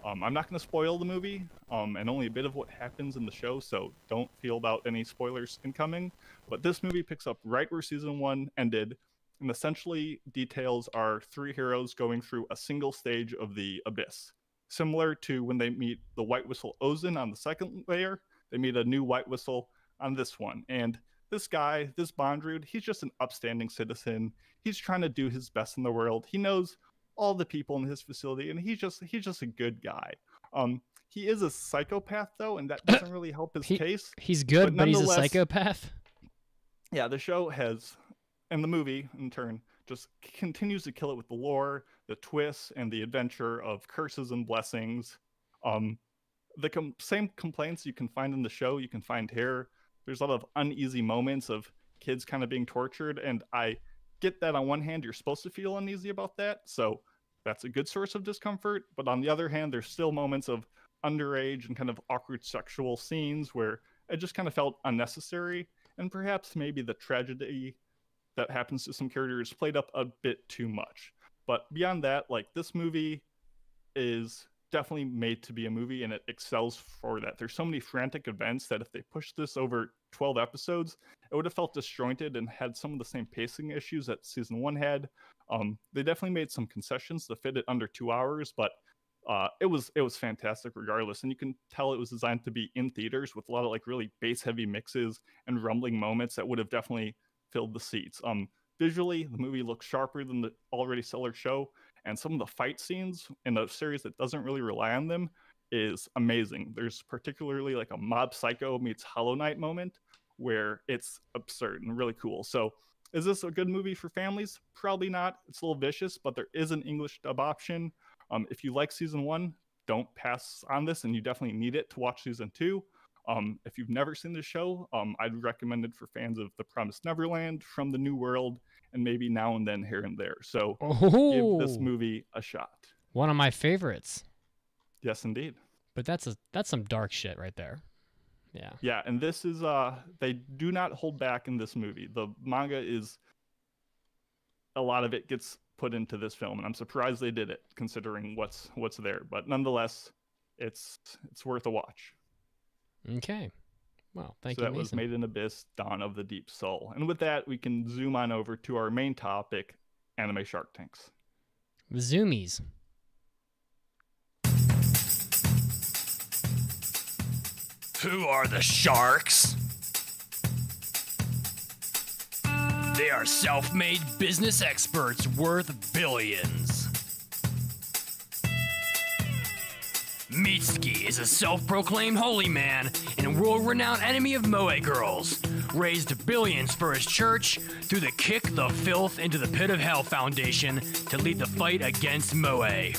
I'm not going to spoil the movie and only a bit of what happens in the show, so don't feel about any spoilers incoming. But this movie picks up right where season one ended, and essentially details our three heroes going through a single stage of the abyss. Similar to when they meet the White Whistle Ozen on the second layer, they meet a new White Whistle on this one. And this guy, this Bondrude, he's just an upstanding citizen. He's trying to do his best in the world. He knows all the people in his facility, and he's just a good guy. He is a psychopath though, and that doesn't really help his case. He's good, but he's a psychopath. Yeah, the show has, and the movie in turn, just continues to kill it with the lore, the twists, and the adventure of curses and blessings. The same complaints you can find in the show, you can find here. There's a lot of uneasy moments of kids kind of being tortured, and I get that on one hand, you're supposed to feel uneasy about that, so that's a good source of discomfort. But on the other hand, there's still moments of underage and kind of awkward sexual scenes where it just kind of felt unnecessary, and perhaps maybe the tragedy that happens to some characters played up a bit too much. But beyond that, like, this movie is definitely made to be a movie, and it excels for that. There's so many frantic events that if they pushed this over 12 episodes, it would have felt disjointed and had some of the same pacing issues that season 1 had. They definitely made some concessions to fit it under 2 hours, but it was fantastic regardless. And you can tell it was designed to be in theaters with a lot of like really bass heavy mixes and rumbling moments that would have definitely filled the seats. Visually, the movie looks sharper than the already stellar show, and some of the fight scenes in a series that doesn't really rely on them is amazing. There's particularly like a Mob Psycho meets Hollow Knight moment where it's absurd and really cool. So is this a good movie for families? Probably not. It's a little vicious, but there is an English dub option. If you like season 1, don't pass on this, and you definitely need it to watch season 2. If you've never seen the show, I'd recommend it for fans of The Promised Neverland, From the New World, and maybe Now and Then here and there. So give this movie a shot. One of my favorites. Yes, indeed. But that's some dark shit right there. Yeah. Yeah, and this is they do not hold back in this movie. The manga is, a lot of it gets put into this film, and I'm surprised they did it considering what's there. But nonetheless, it's worth a watch. Okay. Well, thank you. So that Mason. was Made in Abyss, Dawn of the Deep Soul. And with that, we can zoom on over to our main topic, anime Shark Tanks. The Zoomies. Who are the sharks? They are self-made business experts worth billions. Mitsuki is a self-proclaimed holy man and world-renowned enemy of moe girls. Raised billions for his church through the Kick the Filth into the Pit of Hell Foundation to lead the fight against moe.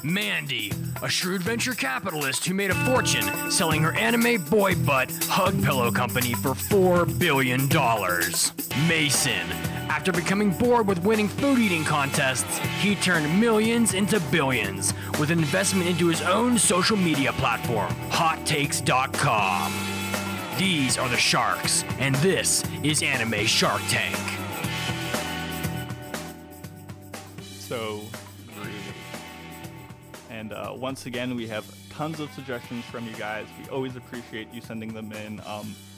Mandi, a shrewd venture capitalist who made a fortune selling her anime boy butt hug pillow company for $4 billion. Mason, after becoming bored with winning food eating contests, he turned millions into billions with an investment into his own social media platform, HotTakes.com. These are the sharks, and this is Anime Shark Tank. So groovy. And once again, we have tons of suggestions from you guys. We always appreciate you sending them in.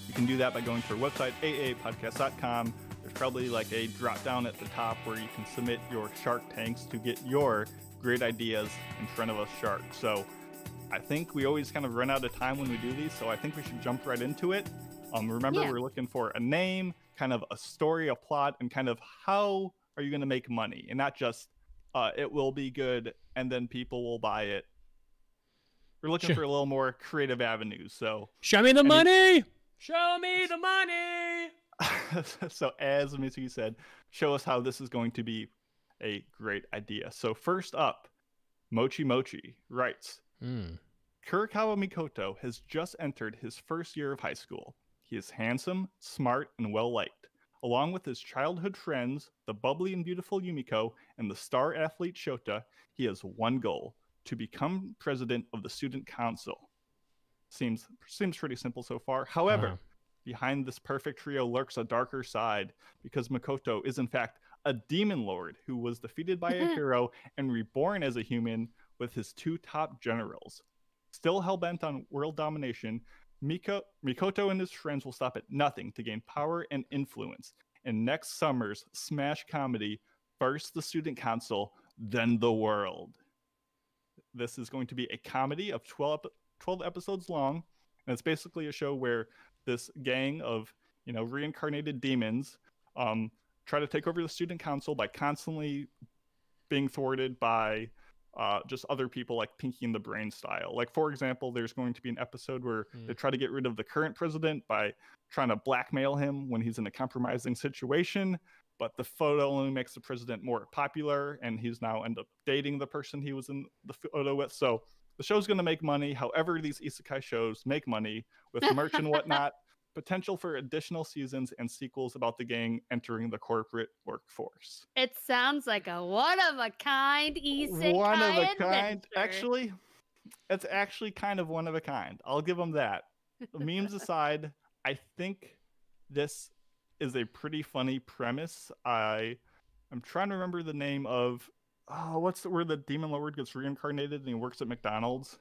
You can do that by going to our website, aapodcast.com. There's probably like a drop down at the top where you can submit your Shark Tanks to get your great ideas in front of us sharks. So I think we always kind of run out of time when we do these, so I think we should jump right into it. Remember, we're looking for a name, kind of a story, a plot, and kind of how are you going to make money, and not just it will be good and then people will buy it. We're looking for a little more creative avenues. So show me the money. Show me the money. So as Mitsuki said, show us how this is going to be a great idea. So first up, Mochi Mochi writes, Kurikawa Mikoto has just entered his first year of high school. He is handsome, smart, and well-liked. Along with his childhood friends, the bubbly and beautiful Yumiko and the star athlete Shota, he has one goal: to become president of the student council. Seems pretty simple so far. However, behind this perfect trio lurks a darker side, because Mikoto is in fact a demon lord who was defeated by a hero and reborn as a human with his two top generals. Still hell-bent on world domination, Mikoto and his friends will stop at nothing to gain power and influence. In next summer's smash comedy, first the student council, then the world. This is going to be a comedy of 12 episodes long, and it's basically a show where this gang of reincarnated demons try to take over the student council by constantly being thwarted by just other people, like Pinky and the Brain style. Like, for example, there's going to be an episode where they try to get rid of the current president by trying to blackmail him when he's in a compromising situation. but the photo only makes the president more popular, and he's now end up dating the person he was in the photo with. So the show's going to make money. However, these isekai shows make money with merch and whatnot. Potential for additional seasons and sequels about the gang entering the corporate workforce. It sounds like a one-of-a-kind isekai One of a adventure. kind. Actually, it's actually kind of one of a kind. I'll give them that. Memes aside, I think this is a pretty funny premise. I'm trying to remember the name of what's where the demon lord gets reincarnated and he works at McDonald's.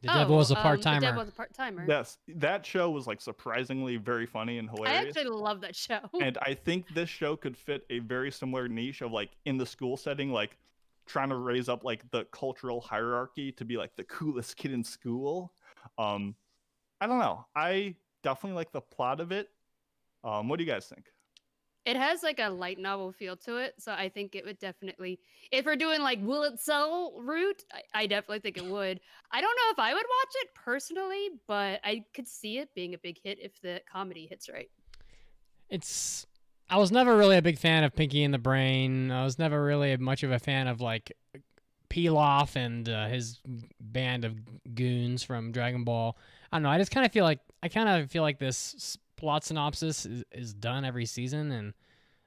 The devil was a part-timer. The devil was a part-timer. Yes, that show was like surprisingly very funny and hilarious. I actually love that show. And I think this show could fit a very similar niche of like in the school setting, like trying to raise up like the cultural hierarchy to be like the coolest kid in school. I don't know. I definitely like the plot of it. What do you guys think? It has like a light novel feel to it, so I think it would definitely, if we're doing like will it sell route, I definitely think it would. I don't know if I would watch it personally, but I could see it being a big hit if the comedy hits right. I was never really a big fan of Pinky and the Brain. I was never really much of a fan of like Pilaf and his band of goons from Dragon Ball. I don't know. I kind of feel like this plot synopsis is done every season, and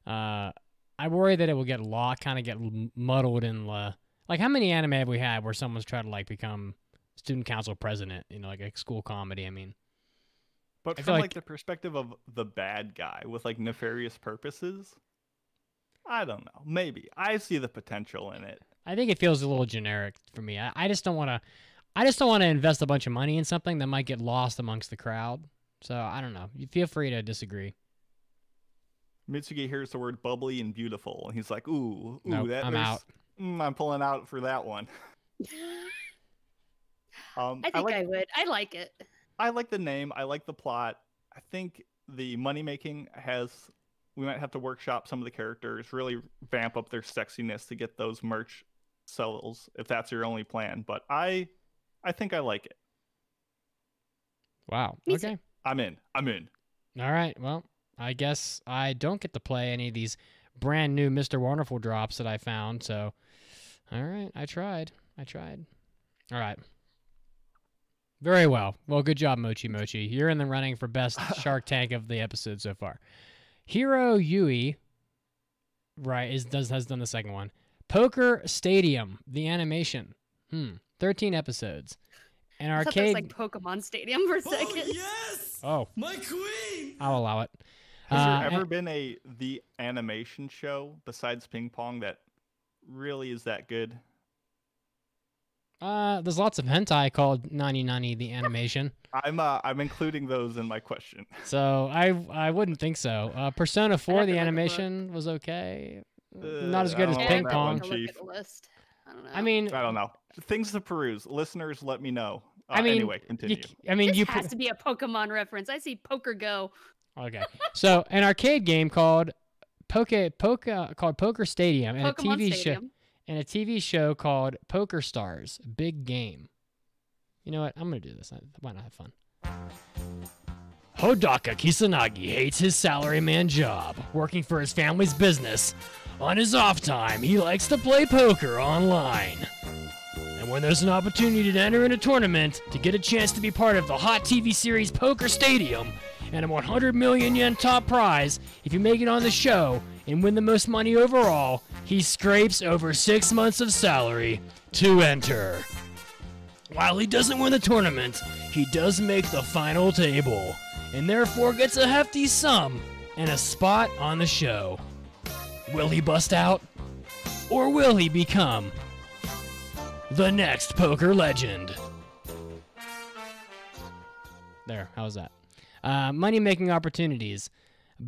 I worry that it will get muddled in like how many anime have we had where someone's tried to like become student council president, like a school comedy. I mean, but from like the perspective of the bad guy with like nefarious purposes, I don't know. Maybe I see the potential in it. I think it feels a little generic for me. I just don't want to invest a bunch of money in something that might get lost amongst the crowd. So, I don't know. You feel free to disagree. Mitsuki hears the word bubbly and beautiful, and he's like, ooh, nope, I'm out. I'm pulling out for that one. I think I would. I like it. I like the name. I like the plot. I think the money-making we might have to workshop some of the characters, really vamp up their sexiness to get those merch sales, if that's your only plan. But I think I like it. Wow. Me okay. too. I'm in. All right. Well, I guess I don't get to play any of these brand new Mr. Wonderful drops that I found. So, all right. I tried. All right. Very well. Well, good job, Mochi Mochi. You're in the running for best Shark Tank of the episode so far. Hiro Yui, right, has done the second one. Poker Stadium, the animation. 13 episodes. An I arcade. thought that was like Pokemon Stadium for a second. Oh, yes! Oh. My queen! I'll allow it. Has there ever been the animation show besides Ping Pong that really is that good? There's lots of hentai called Nani Nani the animation. I'm including those in my question. So I wouldn't think so. Persona 4 the animation was okay. Not as good as Ping Pong. Look at the list. I don't know. I don't know. Things to peruse. Listeners, let me know. Anyway, continue. This has to be a Pokemon reference. I see Poker Go. Okay. So an arcade game called Poker Stadium and Pokemon a TV show called Poker Stars Big Game. You know what? I'm gonna do this. Why not have fun? Hodaka Kisanagi hates his salaryman job, working for his family's business. On his off time, he likes to play poker online. And when there's an opportunity to enter in a tournament to get a chance to be part of the hot TV series Poker Stadium and a 100 million yen top prize if you make it on the show and win the most money overall, he scrapes over 6 months of salary to enter. While he doesn't win the tournament, he does make the final table and therefore gets a hefty sum and a spot on the show. Will he bust out? Or will he become the next poker legend? There, how's that? Money-making opportunities.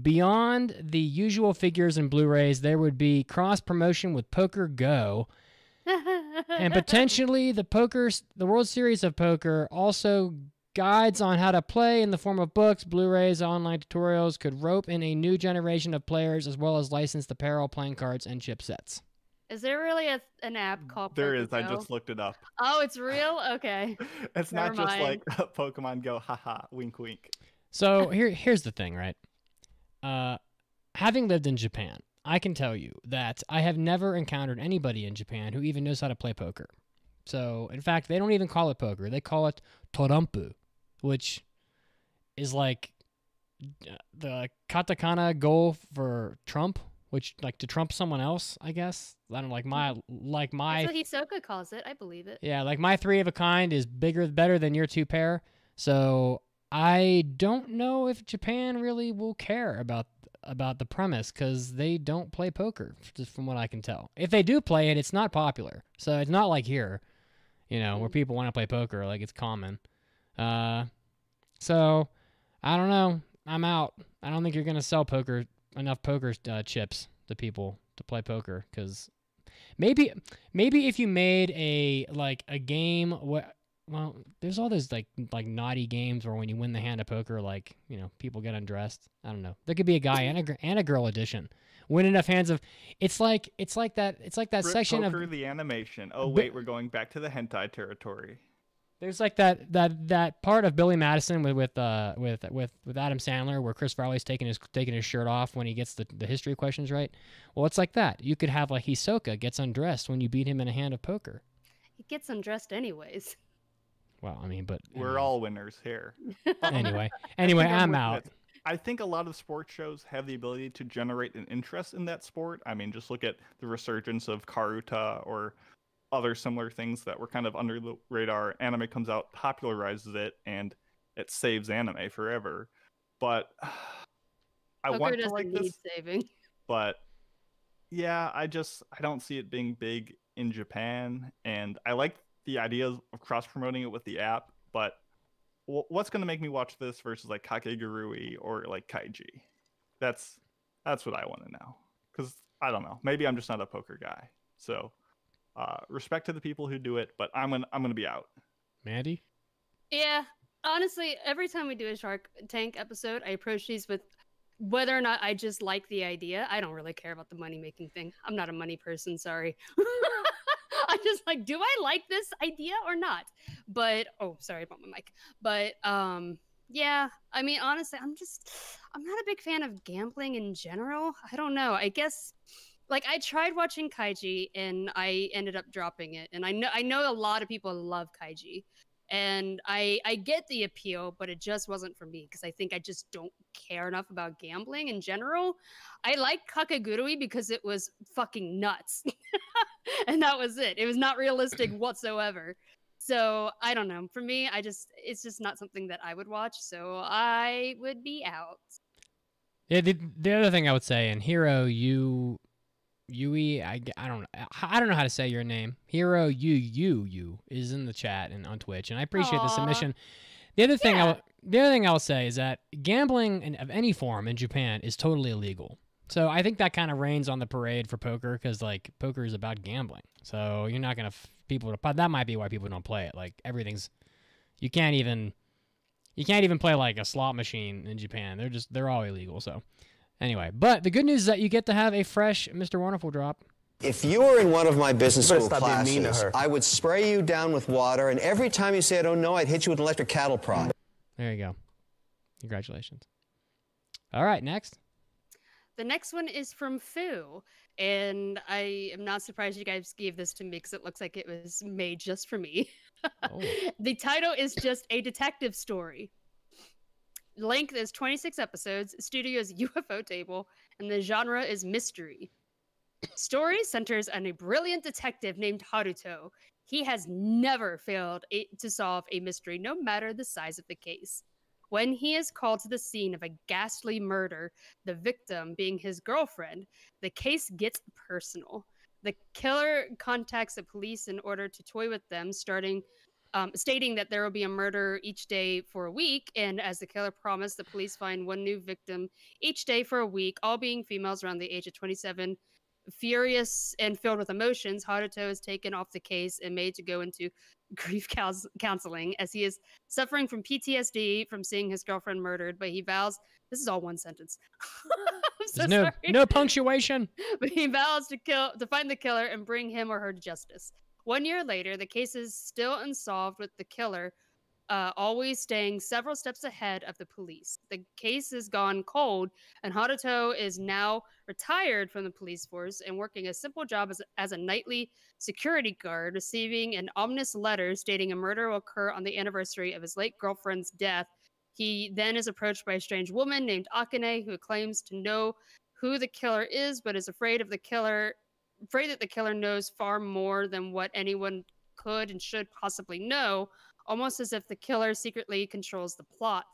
Beyond the usual figures and Blu-rays, there would be cross-promotion with Poker Go. And potentially the World Series of Poker, also guides on how to play in the form of books, Blu-rays, online tutorials, could rope in a new generation of players as well as licensed apparel, playing cards, and chipsets. Is there really an app called There Poker is. Go? I just looked it up. Oh, it's real? Okay. It's Never not just mind. like Pokemon Go, haha, wink, wink. So here's the thing, right? having lived in Japan, I can tell you that I have never encountered anybody in Japan who even knows how to play poker. So, in fact, they don't even call it poker. They call it torampu, which is like the katakana go for trump, which like to trump someone else, I guess. I don't know, like my That's what Hisoka calls it. I believe it. yeah, like my 3 of a kind is better than your 2 pair. So I don't know if Japan really will care about the premise because they don't play poker, just from what I can tell. If they do play it, it's not popular. So it's not like here, where people want to play poker, like it's common. So I don't know. I'm out. I don't think you're gonna sell enough poker chips to people to play poker, because maybe if you made a game well, there's all those like naughty games where when you win the hand of poker, like, people get undressed. I don't know. There could be a guy and a girl edition. Win enough hands of. It's like that Strip section poker, of the animation. Oh wait, we're going back to the hentai territory. There's like that part of Billy Madison with Adam Sandler where Chris Farley's taking his shirt off when he gets the history questions right. Well, it's like that. You could have like Hisoka gets undressed when you beat him in a hand of poker. He gets undressed anyways. Well, I mean, but we're all winners here. Anyway, I'm out. I think a lot of sports shows have the ability to generate an interest in that sport. I mean, just look at the resurgence of Karuta or other similar things that were kind of under the radar. Anime comes out, popularizes it, and it saves anime forever. But I Poker want to doesn't like need this. saving. But yeah, I don't see it being big in Japan, and I like the idea of cross-promoting it with the app, but what's going to make me watch this versus like Kakegurui or like Kaiji? That's what I want to know, because I don't know, maybe I'm just not a poker guy. So respect to the people who do it, but I'm gonna be out. Mandy? Yeah, honestly, every time we do a Shark Tank episode, I approach these with whether or not I just like the idea. I don't really care about the money-making thing. I'm not a money person, sorry. I'm just like, do I like this idea or not? But, oh, sorry about my mic. But, yeah, I mean, honestly, I'm not a big fan of gambling in general. I don't know. I guess, like, I tried watching Kaiji and I ended up dropping it. And I know a lot of people love Kaiji. And I get the appeal, but it just wasn't for me because I think I just don't care enough about gambling in general. I like Kakegurui because it was fucking nuts. And that was it. It was not realistic whatsoever. So I don't know. For me, it's just not something that I would watch. So I would be out. Yeah, the other thing I would say, and Hiro, Yui, I don't know how to say your name. Hiro you is in the chat and on Twitch, and I appreciate the submission. The other thing I'll say is that gambling of any form in Japan is totally illegal. So I think that kind of rains on the parade for poker, because like poker is about gambling. So you're not gonna that might be why people don't play it. Like everything's, you can't even play like a slot machine in Japan. They're all illegal. So. Anyway, but the good news is that you get to have a fresh Mr. Wonderful drop. If you were in one of my business school classes, I would spray you down with water, and every time you say I don't know, I'd hit you with an electric cattle prod. There you go. Congratulations. All right, next. The next one is from Fu, and I am not surprised you guys gave this to me because it looks like it was made just for me. Oh. The title is just a detective story. Length is 26 episodes, studio is UFO Table, and the genre is mystery. Story centers on a brilliant detective named Haruto. He has never failed to solve a mystery, no matter the size of the case. When he is called to the scene of a ghastly murder, the victim being his girlfriend, the case gets personal. The killer contacts the police in order to toy with them, stating that there will be a murder each day for a week, and as the killer promised, the police find one new victim each day for a week, all being females around the age of 27. Furious and filled with emotions, Haruto is taken off the case and made to go into grief counseling as he is suffering from PTSD from seeing his girlfriend murdered, but he vows, this is all one sentence. I'm so sorry. No punctuation. But he vows to find the killer and bring him or her to justice. 1 year later, the case is still unsolved with the killer always staying several steps ahead of the police. The case has gone cold, and Haruto is now retired from the police force and working a simple job as a nightly security guard, receiving an ominous letter stating a murder will occur on the anniversary of his late girlfriend's death. He then is approached by a strange woman named Akane who claims to know who the killer is, but is afraid that the killer knows far more than what anyone could and should possibly know, almost as if the killer secretly controls the plot.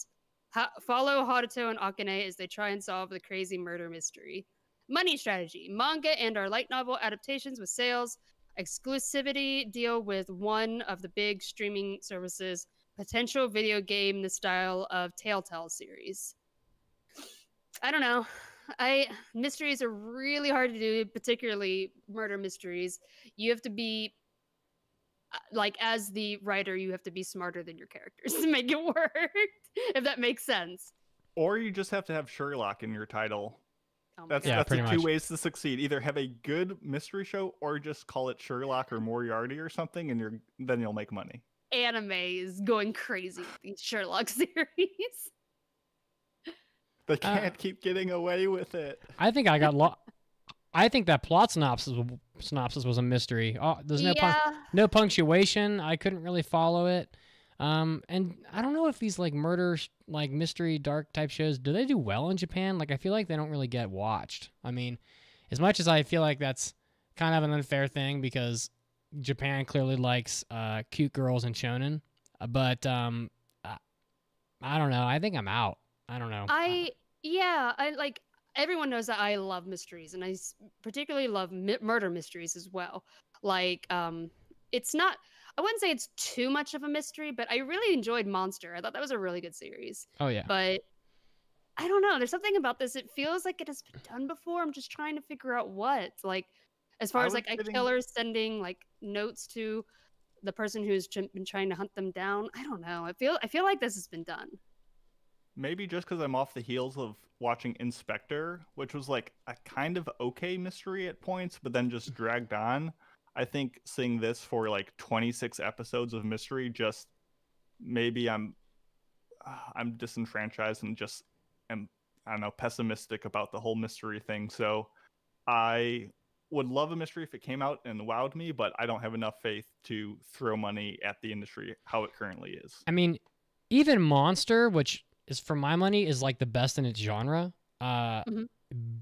Follow Haruto and Akane as they try and solve the crazy murder mystery. Money strategy. Manga and our light novel adaptations with sales. Exclusivity deal with one of the big streaming services. Potential video game in the style of Telltale series. I don't know. Mysteries are really hard to do, particularly murder mysteries. You have to be like, as the writer, you have to be smarter than your characters to make it work, if that makes sense. Or you just have to have Sherlock in your title. Oh That's the two ways to succeed. Either have a good mystery show or just call it Sherlock or Moriarty or something, and then you'll make money. Anime is going crazy with these Sherlock series. They can't keep getting away with it. I think I got I think that plot synopsis was a mystery. Oh, there's no punctuation. I couldn't really follow it. And I don't know if these like murder, like mystery, dark type shows, do they do well in Japan? Like, I feel like they don't really get watched. I mean, as much as I feel like that's kind of an unfair thing because Japan clearly likes cute girls and shonen, but I don't know. I think I'm out. I don't know. I like, everyone knows that I love mysteries, and I particularly love murder mysteries as well. Like, it's not, I wouldn't say it's too much of a mystery, but I really enjoyed Monster. I thought that was a really good series. Oh, yeah. But I don't know. There's something about this. It feels like it has been done before. I'm just trying to figure out what. Like, as far as like a killer sending like notes to the person who's been trying to hunt them down. I don't know. I feel like this has been done. Maybe just because I'm off the heels of watching Inspector, which was like a kind of okay mystery at points, but then just dragged on. I think seeing this for like 26 episodes of mystery, just maybe I'm disenfranchised and just am, I don't know, pessimistic about the whole mystery thing. So I would love a mystery if it came out and wowed me, but I don't have enough faith to throw money at the industry how it currently is. I mean, even Monster, which is for my money is like the best in its genre,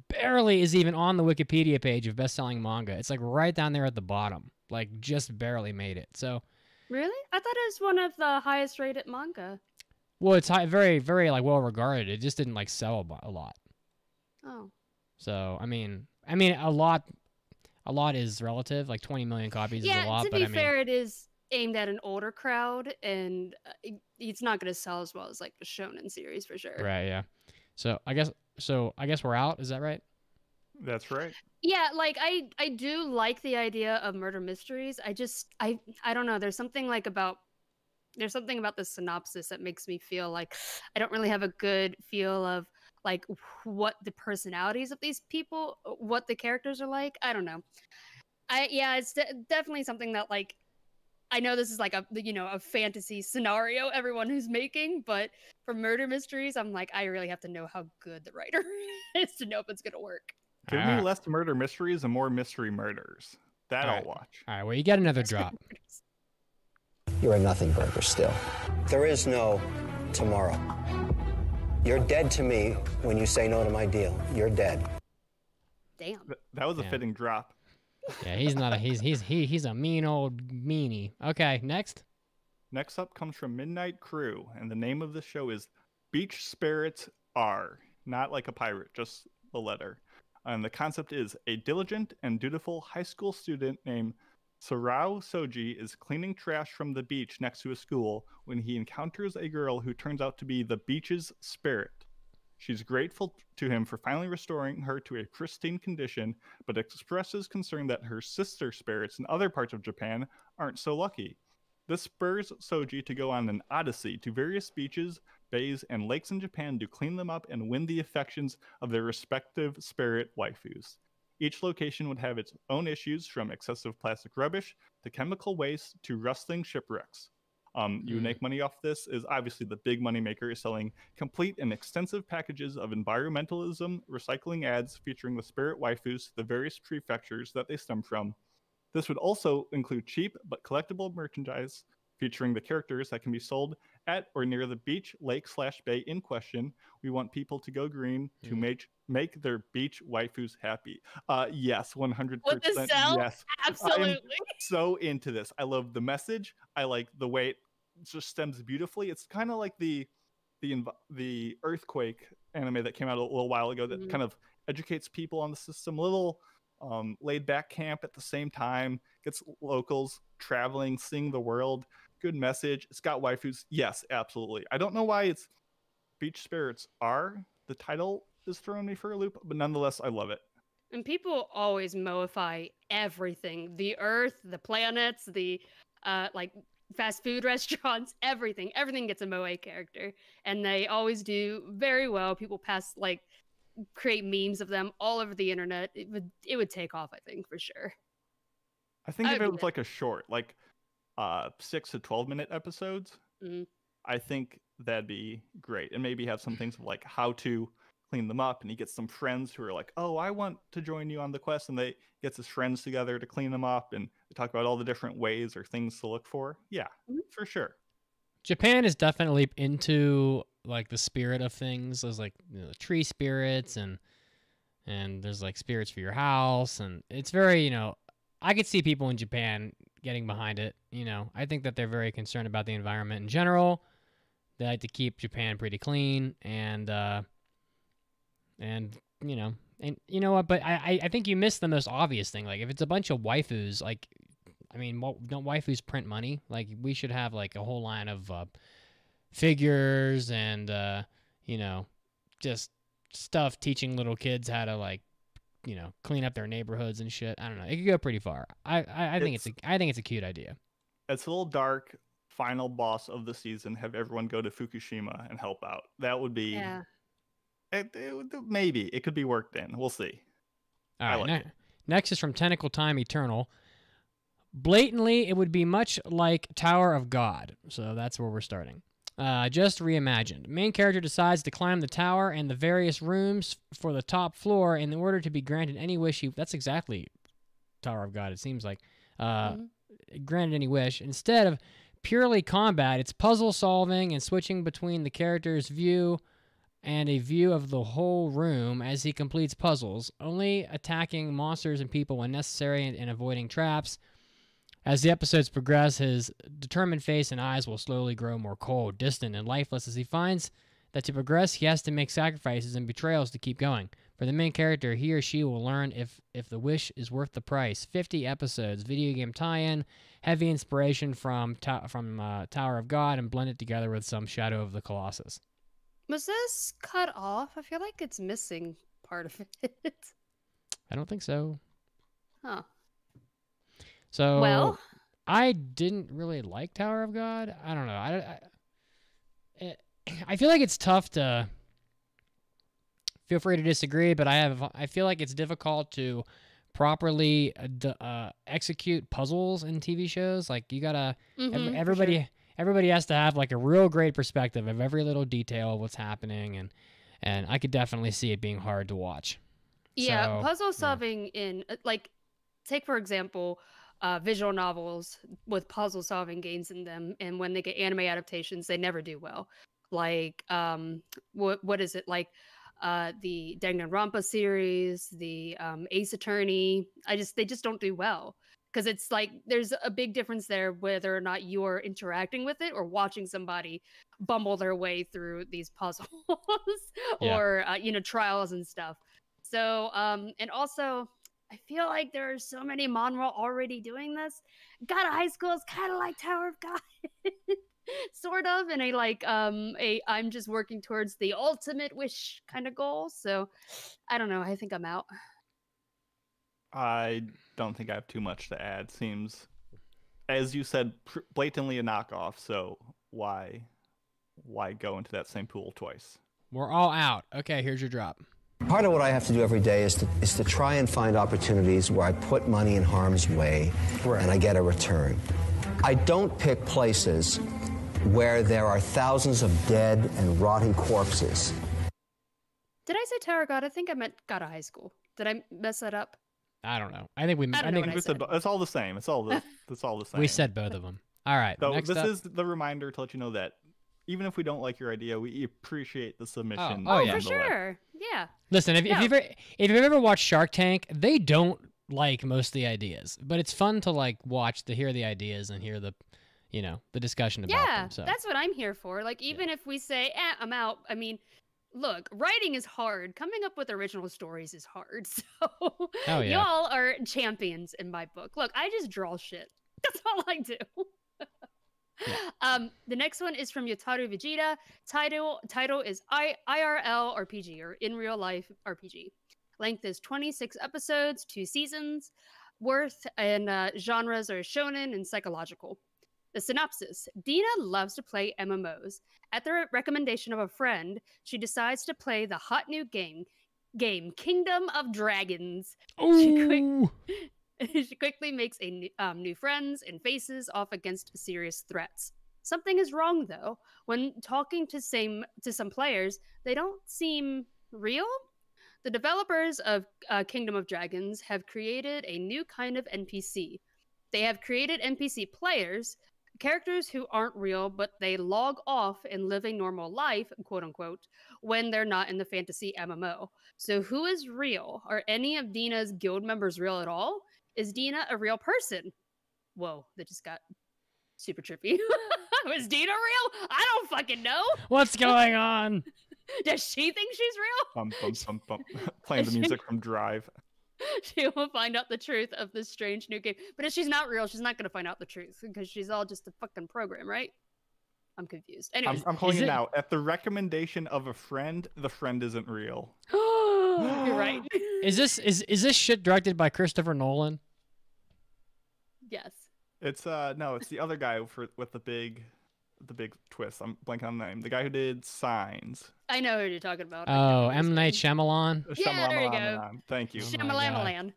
barely is even on the Wikipedia page of best-selling manga. It's like right down there at the bottom, like just barely made it. So really, I thought it was one of the highest rated manga. Well, it's very, very like well regarded. It just didn't like sell a lot. Oh. So I mean, a lot is relative. Like 20 million copies is a lot. To be fair, it is aimed at an older crowd, and it's not going to sell as well as like the shonen series for sure. Right. Yeah. So I guess we're out. Is that right? That's right. Yeah, like I do like the idea of murder mysteries. I don't know. There's something about the synopsis that makes me feel like I don't really have a good feel of like what the personalities of these people, what the characters are like. I don't know. It's definitely something that like, I know this is like a fantasy scenario everyone who's making, but for murder mysteries, I'm like, I really have to know how good the writer is to know if it's gonna work. Give me less murder mysteries and more mystery murders. That I'll watch. All right, well, you get another drop. You're a nothing burger still. There is no tomorrow. You're dead to me when you say no to my deal. You're dead. Damn. That was a fitting drop. Yeah, he's not he's a mean old meanie. Okay, next. Next up comes from Midnight Crew, and the name of the show is Beach Spirits Are. Not like a pirate, just the letter. And the concept is a diligent and dutiful high school student named Sarao Soji is cleaning trash from the beach next to a school when he encounters a girl who turns out to be the beach's spirit. She's grateful to him for finally restoring her to a pristine condition, but expresses concern that her sister spirits in other parts of Japan aren't so lucky. This spurs Soji to go on an odyssey to various beaches, bays, and lakes in Japan to clean them up and win the affections of their respective spirit waifus. Each location would have its own issues, from excessive plastic rubbish to chemical waste to rustling shipwrecks. You make money off this is obviously the big money maker is selling complete and extensive packages of environmentalism, recycling ads featuring the spirit waifus, the various prefectures that they stem from. This would also include cheap but collectible merchandise featuring the characters that can be sold at or near the beach, lake / bay in question. We want people to go green to make their beach waifus happy. Yes, 100%. What the sell? Yes, Absolutely. I'm so into this. I love the message. I like the way it just stems beautifully. It's kind of like the Earthquake anime that came out a little while ago that kind of educates people on the system. A little laid back camp at the same time, gets locals traveling, seeing the world. Good message. It's got waifus. Yes, absolutely. I don't know why it's Beach Spirits Are. The title is throwing me for a loop, but nonetheless, I love it. And people always moify everything. The earth, the planets, the like fast food restaurants, everything. Everything gets a moe character. And they always do very well. People create memes of them all over the internet. It would take off, I think, for sure. I think if it was like a short, like 6 to 12-minute episodes, I think that'd be great. And maybe have some things like how to clean them up, and he gets some friends who are like, oh, I want to join you on the quest, and they gets his friends together to clean them up, and they talk about all the different ways or things to look for. Yeah, for sure. Japan is definitely into like the spirit of things. There's like tree spirits and there's like spirits for your house, and it's very, I could see people in Japan getting behind it. I think that they're very concerned about the environment in general. They like to keep Japan pretty clean, and you know what? But I think you missed the most obvious thing. Like if it's a bunch of waifus, like don't waifus print money? Like we should have like a whole line of figures and just stuff teaching little kids how to clean up their neighborhoods and shit. I don't know. It could go pretty far. I think it's a cute idea. It's a little dark. Final boss of the season. Have everyone go to Fukushima and help out. That would be. Yeah. Maybe it could be worked in. We'll see. All right. Next is from Tentacle Time Eternal. Blatantly, it would be much like Tower of God. So that's where we're starting. Just reimagined. Main character decides to climb the tower and the various rooms for the top floor in order to be granted any wish. That's exactly Tower of God, it seems like. Granted any wish. Instead of purely combat, it's puzzle solving and switching between the character's view and a view of the whole room as he completes puzzles, only attacking monsters and people when necessary and avoiding traps. As the episodes progress, his determined face and eyes will slowly grow more cold, distant, and lifeless as he finds that to progress, he has to make sacrifices and betrayals to keep going. For the main character, he or she will learn if the wish is worth the price. 50 episodes, video game tie-in, heavy inspiration from Tower of God, and blend it together with some Shadow of the Colossus. Was this cut off? I feel like it's missing part of it. I don't think so. Huh. So, well, I didn't really like Tower of God. I don't know. I feel like it's tough to. Feel free to disagree, but I feel like it's difficult to properly execute puzzles in TV shows. Like you gotta everybody has to have like a real great perspective of every little detail of what's happening, and I could definitely see it being hard to watch. Yeah, so, puzzle solving in take for example. Visual novels with puzzle solving games in them, and when they get anime adaptations, they never do well. Like what is it like? The Danganronpa series, the Ace Attorney. They just don't do well because it's like there's a big difference there whether or not you're interacting with it or watching somebody bumble their way through these puzzles or trials and stuff. So and also. I feel like there are so many manhwa already doing this. God of High School is kind of like Tower of God, sort of, and I'm just working towards the ultimate wish kind of goal. So I don't know. I think I'm out. I don't think I have too much to add. Seems, as you said, blatantly a knockoff. So why go into that same pool twice? We're all out. Okay, here's your drop. Part of what I have to do every day is to try and find opportunities where I put money in harm's way and I get a return. I don't pick places where there are thousands of dead and rotting corpses. Did I say Tower God? I think I meant God of High School. Did I mess that up? I don't know. I think we. I don't know what I We said it's all the same. It's all the same. We said both of them. All right. So next this up. is the reminder to let you know that even if we don't like your idea, we appreciate the submission. Oh, yeah. For nonetheless. sure. Yeah. Listen, if you've ever watched Shark Tank, they don't like most of the ideas, but it's fun to like hear the ideas and hear the discussion about Yeah, them. So that's what I'm here for. Like, even if we say, I'm out, I mean, look, writing is hard. Coming up with original stories is hard. So y'all are champions in my book. Look, I just draw shit. That's all I do. The next one is from Yotaru Vegeta. Title is IRL RPG, or in real life RPG. Length is 26 episodes, 2 seasons worth, and genres are shonen and psychological. The synopsis: Dina loves to play MMOs. At the recommendation of a friend, she decides to play the hot new game Kingdom of Dragons. She quickly makes new friends and faces off against serious threats. Something is wrong, though. When talking to some players, they don't seem real. The developers of Kingdom of Dragons have created a new kind of NPC. They have created NPC players, characters who aren't real, but they log off and live a normal life, quote unquote, when they're not in the fantasy MMO. So who is real? Are any of Dina's guild members real at all? Is Dina a real person? Whoa, that just got super trippy. Was Dina real? I don't fucking know. What's going on? Does she think she's real? Playing the music from Drive. She will find out the truth of this strange new game. But if she's not real, she's not going to find out the truth because she's all just a fucking program, right? I'm confused. Anyways, I'm calling it now. At the recommendation of a friend, the friend isn't real. You're right. Is this shit directed by Christopher Nolan? Yes. It's no, it's the other guy with the big twist. I'm blanking on the name. The guy who did Signs. I know who you're talking about. Oh, M. Night Shyamalan. Yeah, there you go. Thank you. Shyamalan.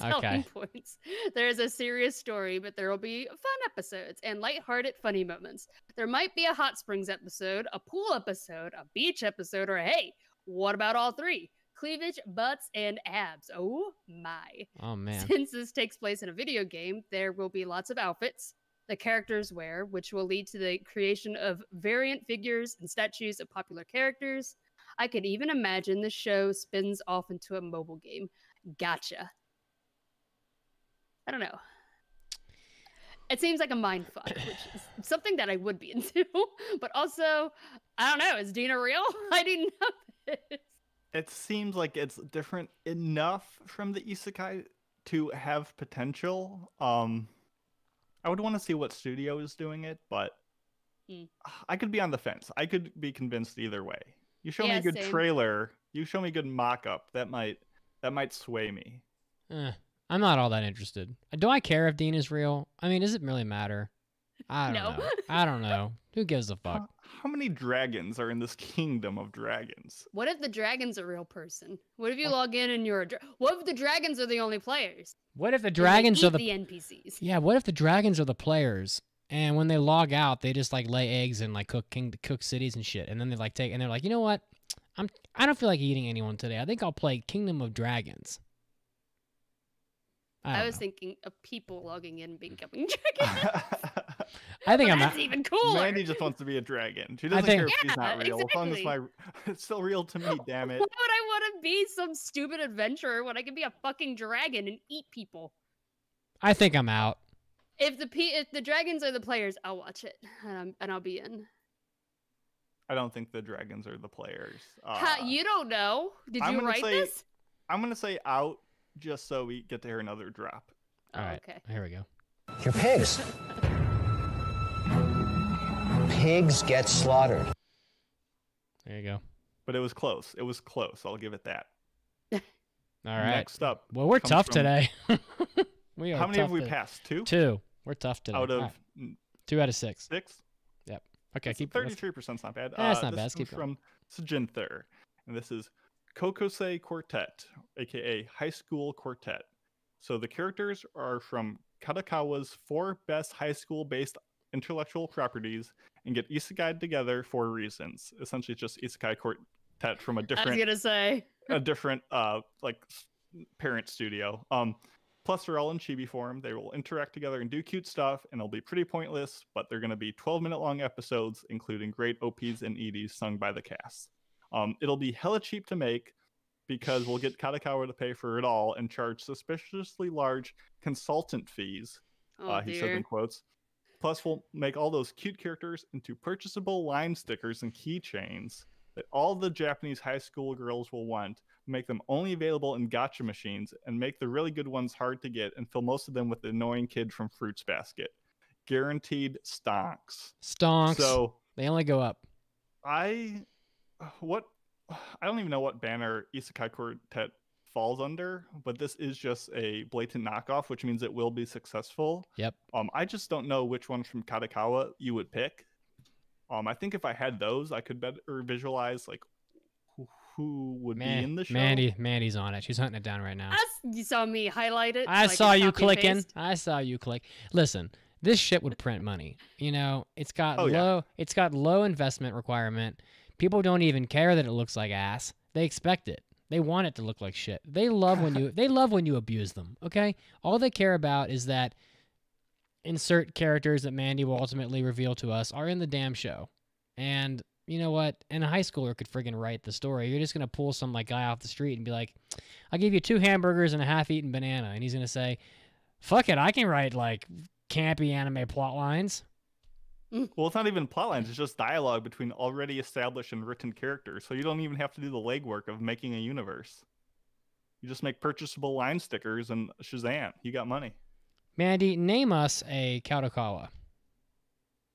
Okay. Points. There is a serious story, but there will be fun episodes and lighthearted, funny moments. There might be a hot springs episode, a pool episode, a beach episode, or hey, what about all three? Cleavage, butts, and abs. Oh my. Oh man. Since this takes place in a video game, there will be lots of outfits the characters wear, which will lead to the creation of variant figures and statues of popular characters. I could even imagine the show spins off into a mobile game. Gotcha. I don't know. It seems like a mindfuck, which is something that I would be into. But also, I don't know, is Dina real? I didn't know this. It seems like it's different enough from the isekai to have potential. I would want to see what studio is doing it, but I could be on the fence. I could be convinced either way. You show me a good trailer, you show me a good mock-up, that might sway me. I'm not all that interested. Do I care if Dean is real? I mean, does it really matter? I don't know. I don't know. Who gives a fuck? How many dragons are in this Kingdom of Dragons? What if the dragon's a real person? What if you log in and you're what if the dragons are the only players? What if the dragons are the NPCs? Yeah, what if the dragons are the players? And when they log out, they just like lay eggs and like cook cities and shit. And then they like they're like, you know what? I don't feel like eating anyone today. I think I'll play Kingdom of Dragons. I was thinking of people logging in and becoming dragons. I think that's even cooler. Mandy just wants to be a dragon. She doesn't care if she's not real. Exactly. As long as it's still real to me, damn it. Why would I want to be some stupid adventurer when I can be a fucking dragon and eat people? I think I'm out. If the dragons are the players, I'll watch it and I'll be in. I don't think the dragons are the players. You don't know. Did you write this? I'm gonna say out just so we get to hear another drop. All right. Okay. Here we go. You're pigs. Pigs get slaughtered. There you go. But it was close. It was close. I'll give it that. All right. Next up. Well, we're tough today. We are. How many have we passed? Two? We're tough today. Out of 2 out of 6. 6? Yep. Okay, keep 33%'s not bad. That's not bad. This comes from Sujinther. And this is Kokosei Quartet, aka High School Quartet. So the characters are from Kadokawa's 4 best high school based intellectual properties and get isekai together for reasons. Essentially, it's just isekai quartet from a I was different gonna say. like parent studio. Plus, they're all in chibi form. They will interact together and do cute stuff, and it'll be pretty pointless, but they're going to be 12-minute long episodes, including great OPs and EDs sung by the cast. It'll be hella cheap to make because we'll get Kadokawa to pay for it all and charge suspiciously large consultant fees, he said in quotes. Plus, we'll make all those cute characters into purchasable line stickers and keychains that all the Japanese high school girls will want, make them only available in gacha machines, and make the really good ones hard to get and fill most of them with the annoying kid from Fruits Basket. Guaranteed stonks. Stonks. So they only go up. I don't even know what banner Isekai Quartet falls under, but this is just a blatant knockoff, which means it will be successful. Yep. I just don't know which one from Kadokawa you would pick. I think if I had those, I could better visualize like who would be in the show. Mandy's on it. She's hunting it down right now. You saw me highlight it. I like saw it's you copy and clicking. paste. I saw you click. Listen, this shit would print money. You know, it's got low investment requirement. People don't even care that it looks like ass. They expect it. They want it to look like shit. They love when you abuse them. Okay? All they care about is that insert characters that Mandy will ultimately reveal to us are in the damn show. And you know what? And a high schooler could friggin' write the story. You're just gonna pull some like guy off the street and be like, "I'll give you 2 hamburgers and a half-eaten banana," and he's gonna say, "Fuck it, I can write like campy anime plot lines." Well, it's not even plot lines. It's just dialogue between already established and written characters. So you don't even have to do the legwork of making a universe. You just make purchasable line stickers and Shazam, you got money. Mandy, name us a Kadokawa.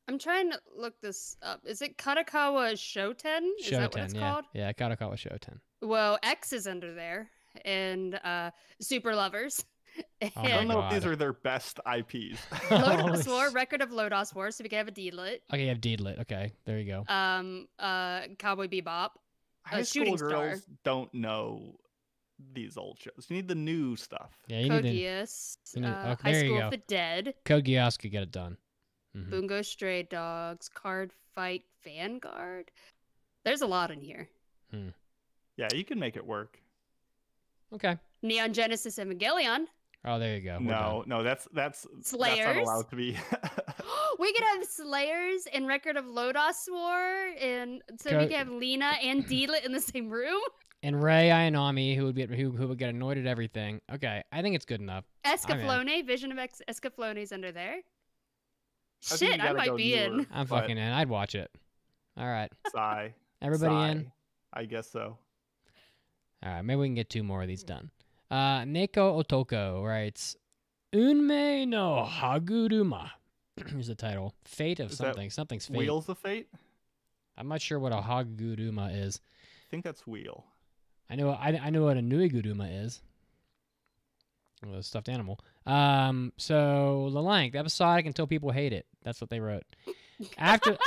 I'm trying to look this up. Is it Kadokawa Shoten? Is that what it's called? Yeah, Kadokawa Shoten. Well, X is under there, and Super Lovers. Oh I don't know God. if these are their best IPs. Lodos War, Record of Lodos War, so we can have a Deedlit. Okay, you have Deedlit. Okay, there you go. Cowboy Bebop. High school Shooting girls Star. don't know these old shows. You need the new stuff. Yeah, you Code need Geass. you need- okay, High there you School go. of the Dead. Code Geass could get it done. Mhm. Bungo Stray Dogs. Card Fight Vanguard. There's a lot in here. Yeah, you can make it work. Okay. Neon Genesis Evangelion. Oh, there you go. We're No, that's not Slayers. allowed to be. We could have Slayers and Record of Lodos War, and so we could have Lena and Deedlit in the same room. And Rei Ayanami, who would get annoyed at everything. Okay, I think it's good enough. Escaflowne, Vision of Escaflowne's under there. I think you Shit, I gotta might go be newer, in. I'm but fucking in. I'd watch it. All right. Sigh. Everybody in? Sigh. I guess so. All right, maybe we can get 2 more of these done. Neko Otoko writes, Unmei no Haguruma. Here's the title. Fate of Is that something. Something's fate. Wheels of Fate? I'm not sure what a Haguruma is. I think that's Wheel. I know what a Nuiguruma is. A stuffed animal. So the length, episodic until people hate it. That's what they wrote. After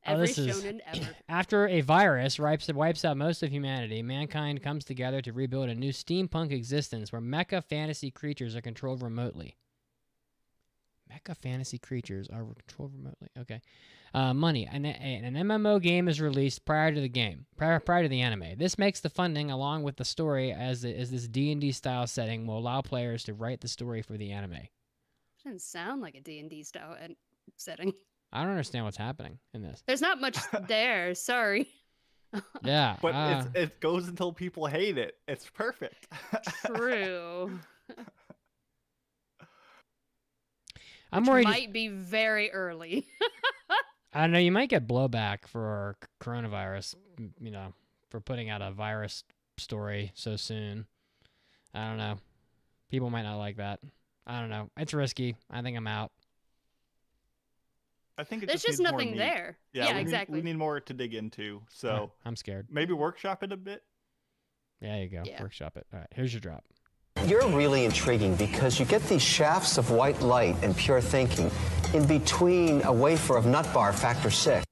Every this is- shonen ever. After a virus wipes out most of humanity, mankind comes together to rebuild a new steampunk existence where mecha fantasy creatures are controlled remotely. Mecha fantasy creatures are controlled remotely. Okay. Money. An MMO game is released prior to the game, prior to the anime. This makes the funding, along with the story, as this D&D style setting, will allow players to write the story for the anime. Doesn't sound like a D&D style setting. I don't understand what's happening in this. There's not much there. Sorry. Yeah. But it goes until people hate it. It's perfect. True. I'm Which worried. might be very early. I don't know. You might get blowback for coronavirus, you know, for putting out a virus story so soon. I don't know. People might not like that. I don't know. It's risky. I think I'm out. I think it There's just needs more nothing meat. there. Yeah, Exactly. We need more to dig into. So I'm scared. maybe workshop it a bit. Yeah, there you go. Yeah. Workshop it. All right. Here's your drop. You're really intriguing because you get these shafts of white light and pure thinking in between a wafer of nut bar factor 6.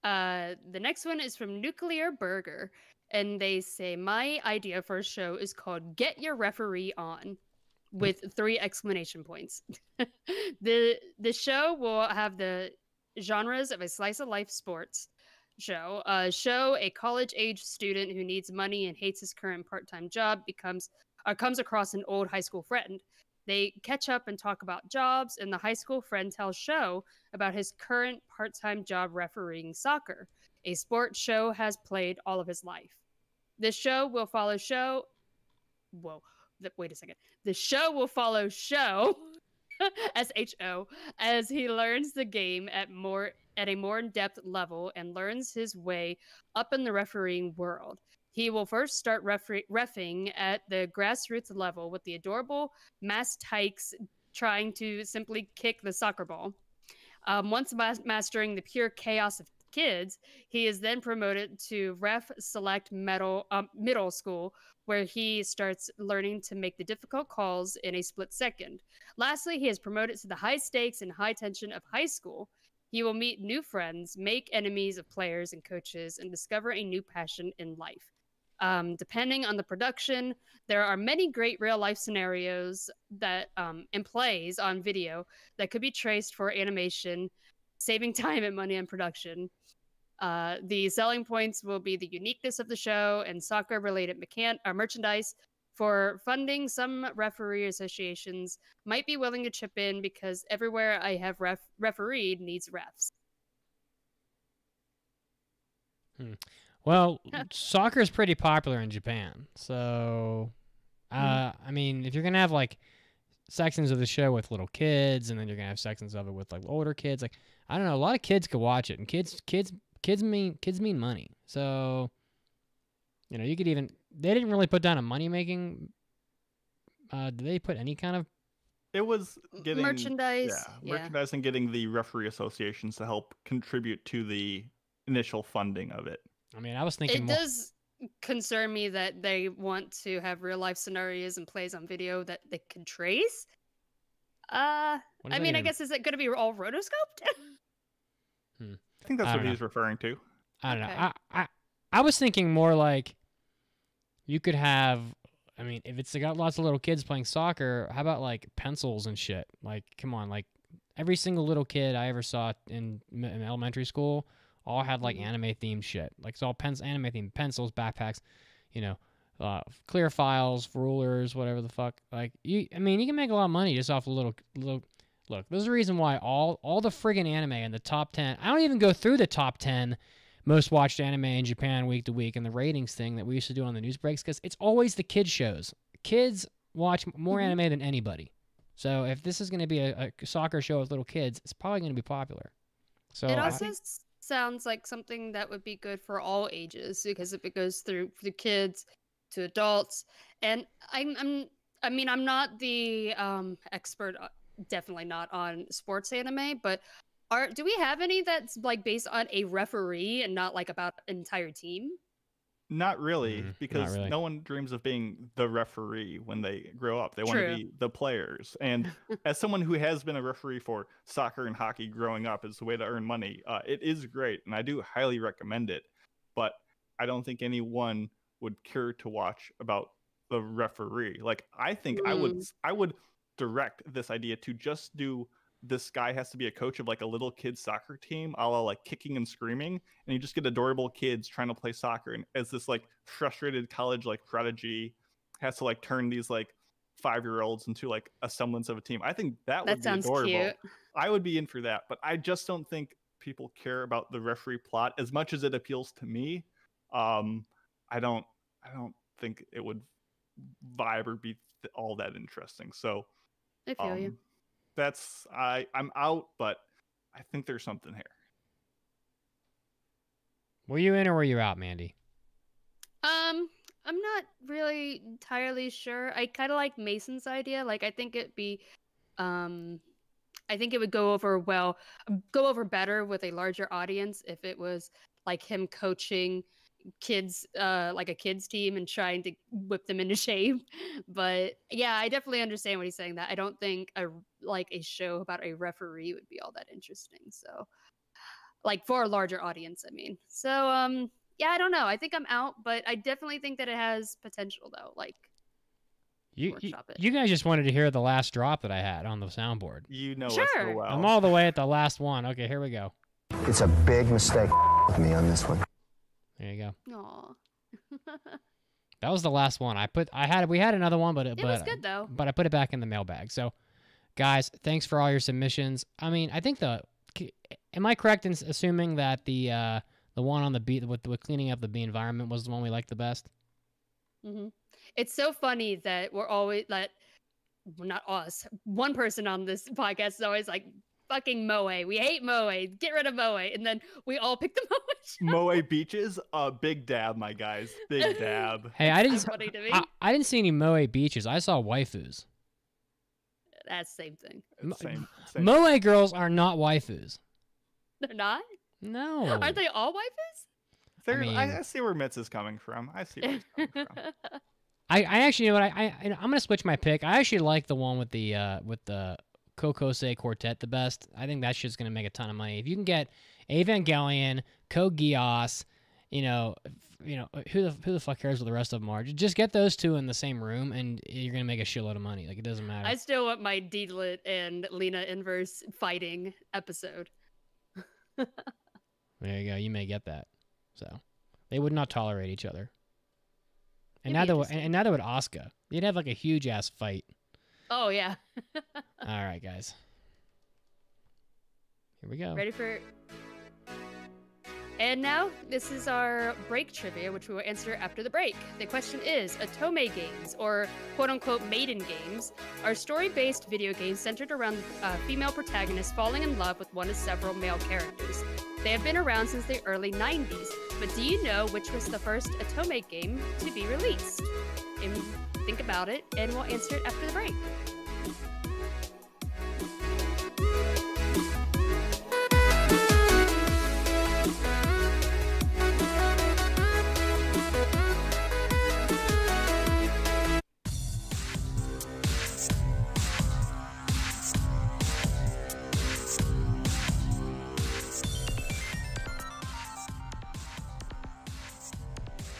The next one is from Nuclear Burger, and they say, my idea for a show is called Get Your Referee On. with 3 exclamation points. The show will have the genres of a slice of life sports show. A college-age student who needs money and hates his current part-time job comes across an old high school friend. They catch up and talk about jobs, and the high school friend tells Show about his current part-time job refereeing soccer, a sport Show has played all of his life. This show will follow Show. Whoa, wait a second. The show will follow Show, SHO, as he learns the game at a more in-depth level and learns his way up in the refereeing world. He will first start reffing at the grassroots level with the adorable Mass Tykes trying to simply kick the soccer ball. Once mastering the pure chaos of kids, he is then promoted to ref select middle school, where he starts learning to make the difficult calls in a split second. Lastly, he is promoted to the high stakes and high tension of high school. He will meet new friends, make enemies of players and coaches, and discover a new passion in life. Depending on the production, there are many great real-life scenarios that and plays on video that could be traced for animation, saving time and money on production. The selling points will be the uniqueness of the show and soccer-related merchandise. For funding, some referee associations might be willing to chip in because everywhere I have refereed needs refs. Well, soccer is pretty popular in Japan, so I mean, if you're gonna have like sections of the show with little kids, and then you're gonna have sections of it with like older kids, like I don't know, a lot of kids could watch it, and kids mean money, so you know, you could even they didn't really put down a money making. Did they put any kind of? It was getting merchandise, merchandise, and getting the referee associations to help contribute to the initial funding of it. I mean, I was thinking it does concern me that they want to have real life scenarios and plays on video that they can trace. I mean, I guess, is it going to be all rotoscoped? I think that's what he's referring to. I don't know. I was thinking more like you could have, I mean, if it's got lots of little kids playing soccer, how about like pencils and shit? Like, come on, like every single little kid I ever saw in elementary school all had like anime themed shit. Like it's all anime themed pencils, backpacks, you know, clear files, rulers, whatever the fuck. Like you can make a lot of money just off a little. Look, there's a reason why all the friggin' anime in the top 10. I don't even go through the top 10 most watched anime in Japan week to week and the ratings thing that we used to do on the news breaks, because it's always the kids shows. Kids watch more anime than anybody. So if this is going to be a soccer show with little kids, it's probably going to be popular. So it also sounds like something that would be good for all ages, because if it goes through the kids to adults, and I'm not the expert, definitely not on sports anime, but do we have any that's like based on a referee and not like about an entire team? Not really, because no one dreams of being the referee when they grow up. They want to be the players. And as someone who has been a referee for soccer and hockey growing up as a way to earn money, it is great, and I do highly recommend it. But I don't think anyone would care to watch about the referee. Like, I think I would direct this idea to just do, this guy has to be a coach of like a little kid soccer team, a la like Kicking and Screaming, and you just get adorable kids trying to play soccer, and as this like frustrated college like prodigy has to like turn these like 5-year-olds into like a semblance of a team. I think that would be adorable. Cute. I would be in for that, but I just don't think people care about the referee plot as much as it appeals to me. I don't think it would vibe or be all that interesting. So I feel you. I'm out, but I think there's something here. Were you in or were you out, Mandy? I'm not really entirely sure. I kind of like Mason's idea. Like, I think it'd be, I think it would go over better with a larger audience if it was like him coaching kids, like a kids team, and trying to whip them into shape. But yeah, I definitely understand what he's saying, that I don't think a show about a referee would be all that interesting. So like for a larger audience, I mean. So yeah, I don't know. I think I'm out, but I definitely think that it has potential though. Like, workshop it. You guys just wanted to hear the last drop that I had on the soundboard. You know us Sure. so well. I'm all the way at the last one. Okay, here we go. It's a big mistake with me on this one. There you go. Aw. That was the last one. We had another one, but It was good though. But I put it back in the mailbag. So, guys, thanks for all your submissions. I mean, I think am I correct in assuming that the one on the beat with cleaning up the environment was the one we liked the best? Mm-hmm. It's so funny that we're always well, not us. One person on this podcast is always like, fucking Moe. We hate Moe. Get rid of Moe. And then we all pick the Moe show. Moe beaches, big dab, my guys. Big dab. Hey, I didn't. That's funny to me. I didn't see any Moe beaches. I saw waifus. That's the same thing. Same. Moe girls are not waifus. They're not? No. Aren't they all waifus? I see where Mitz is coming from. I see where he's coming from. I actually, you know what? I'm gonna switch my pick. I actually like the one with the Kokose Quartet the best. I think that shit's gonna make a ton of money. If you can get Evangelion, Code Geass, you know, who the fuck cares what the rest of them are? Just get those two in the same room, and you're gonna make a shitload of money. Like, it doesn't matter. I still want my Deedlit and Lena Inverse fighting episode. There you go. You may get that. So they would not tolerate each other. And It'd be neither would Asuka. You'd have like a huge ass fight. Oh yeah. All right, guys. Here we go. Ready for... And now, this is our break trivia, which we will answer after the break. The question is, otome games, or quote-unquote maiden games, are story-based video games centered around female protagonists falling in love with one of several male characters. They have been around since the early 90s, but do you know which was the first otome game to be released? And think about it, and we'll answer it after the break.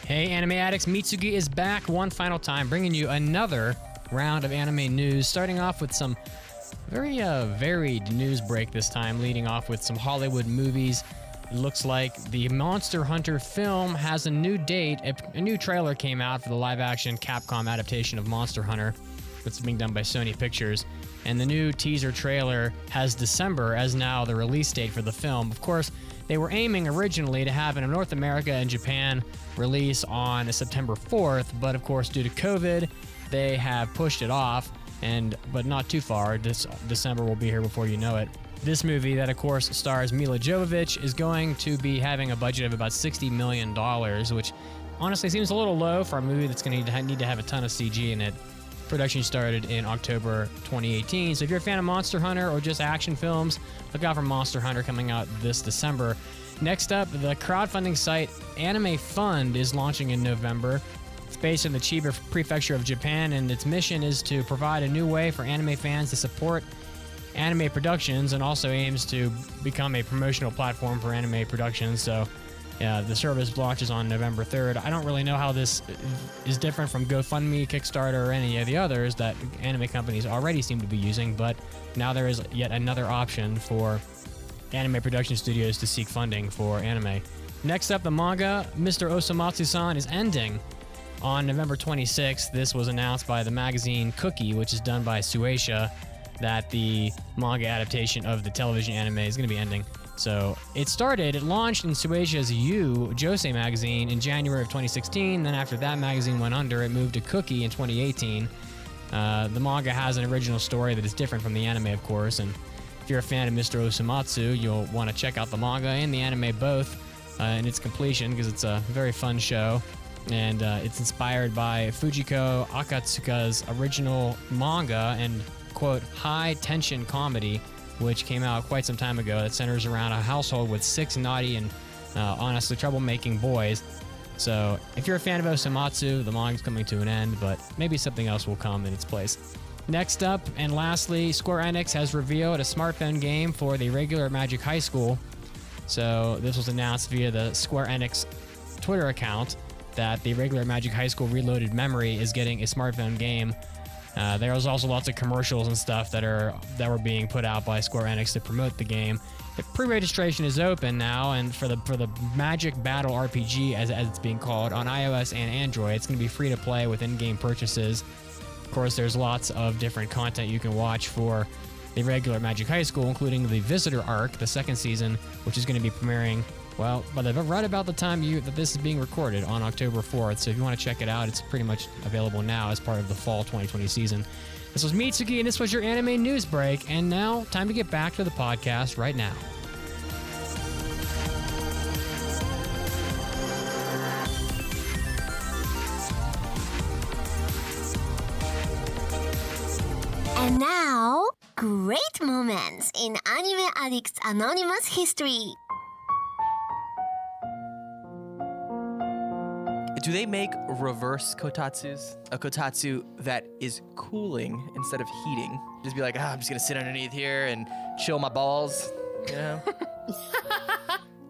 Hey, Anime Addicts, Mitsugi is back one final time, bringing you another round of anime news, starting off with some very varied news break this time, leading off with some Hollywood movies. It looks like the Monster Hunter film has a new date. A new trailer came out for the live-action Capcom adaptation of Monster Hunter that's being done by Sony Pictures, and the new teaser trailer has December as now the release date for the film. Of course, they were aiming originally to have a North America and Japan release on September 4th, but of course, due to COVID, they have pushed it off, but not too far. This December will be here before you know it. This movie, that of course stars Mila Jovovich, is going to be having a budget of about $60 million, which honestly seems a little low for a movie that's going to need to have a ton of CG in it. Production started in October 2018, so if you're a fan of Monster Hunter or just action films, look out for Monster Hunter coming out this December. Next up, the crowdfunding site Anime Fund is launching in November. It's based in the Chiba Prefecture of Japan, and its mission is to provide a new way for anime fans to support anime productions, and also aims to become a promotional platform for anime productions. So the service launches on November 3rd. I don't really know how this is different from GoFundMe, Kickstarter, or any of the others that anime companies already seem to be using, but now there is yet another option for anime production studios to seek funding for anime. Next up, the manga Mr. Osomatsu-san is ending on November 26th. This was announced by the magazine Cookie, which is done by Shueisha, that the manga adaptation of the television anime is going to be ending. So it launched in Shueisha's Josei magazine in January of 2016. Then after that magazine went under, it moved to Cookie in 2018. The manga has an original story that is different from the anime, of course, and if you're a fan of Mr. Osomatsu, you'll want to check out the manga and the anime both in its completion, because it's a very fun show, and it's inspired by Fujiko Akatsuka's original manga and, quote, high-tension comedy, which came out quite some time ago, that centers around a household with 6 naughty and honestly troublemaking boys. So if you're a fan of Osomatsu, the manga's coming to an end, but maybe something else will come in its place. Next up, and lastly, Square Enix has revealed a smartphone game for the regular Magic High School. So this was announced via the Square Enix Twitter account that the regular Magic High School Reloaded Memory is getting a smartphone game. There's also lots of commercials and stuff that were being put out by Square Enix to promote the game. The pre-registration is open now, and for the Magic Battle RPG, as it's being called, on iOS and Android, it's going to be free to play with in-game purchases. Of course, there's lots of different content you can watch for the regular Magic High School, including the Visitor Arc, the second season, which is going to be premiering, well, right about the time that this is being recorded on October 4th. So if you want to check it out, it's pretty much available now as part of the fall 2020 season. This was Mitsuki, and this was your anime news break. And now, time to get back to the podcast right now. And now, great moments in Anime Addicts Anonymous history. Do they make reverse kotatsus? A kotatsu that is cooling instead of heating. Just be like, I'm just gonna sit underneath here and chill my balls, you know?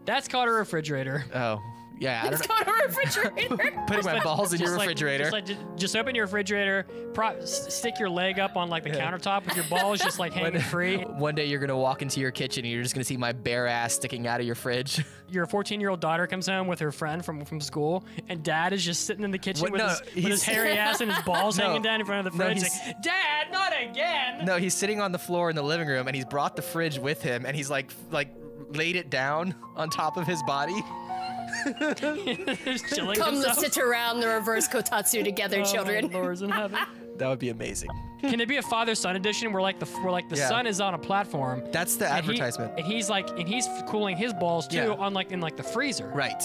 That's called a refrigerator. Oh, yeah. I don't It's know. called a refrigerator. Putting my balls in your refrigerator. Just open your refrigerator, stick your leg up on like the countertop with your balls just like hanging free. One day you're gonna walk into your kitchen and you're just gonna see my bare ass sticking out of your fridge. Your 14-year-old daughter comes home with her friend from school, and Dad is just sitting in the kitchen with his hairy ass and his balls hanging down in front of the fridge. Like, Dad, not again! No, he's sitting on the floor in the living room, and he's brought the fridge with him, and he's like laid it down on top of his body. Just chilling Come, himself. let's sit around the reverse kotatsu together, children. Oh, Lord's in heaven. That would be amazing. Can it be a father-son edition where the Yeah. son is on a platform? That's the advertisement. And he's cooling his balls too in the freezer. Right.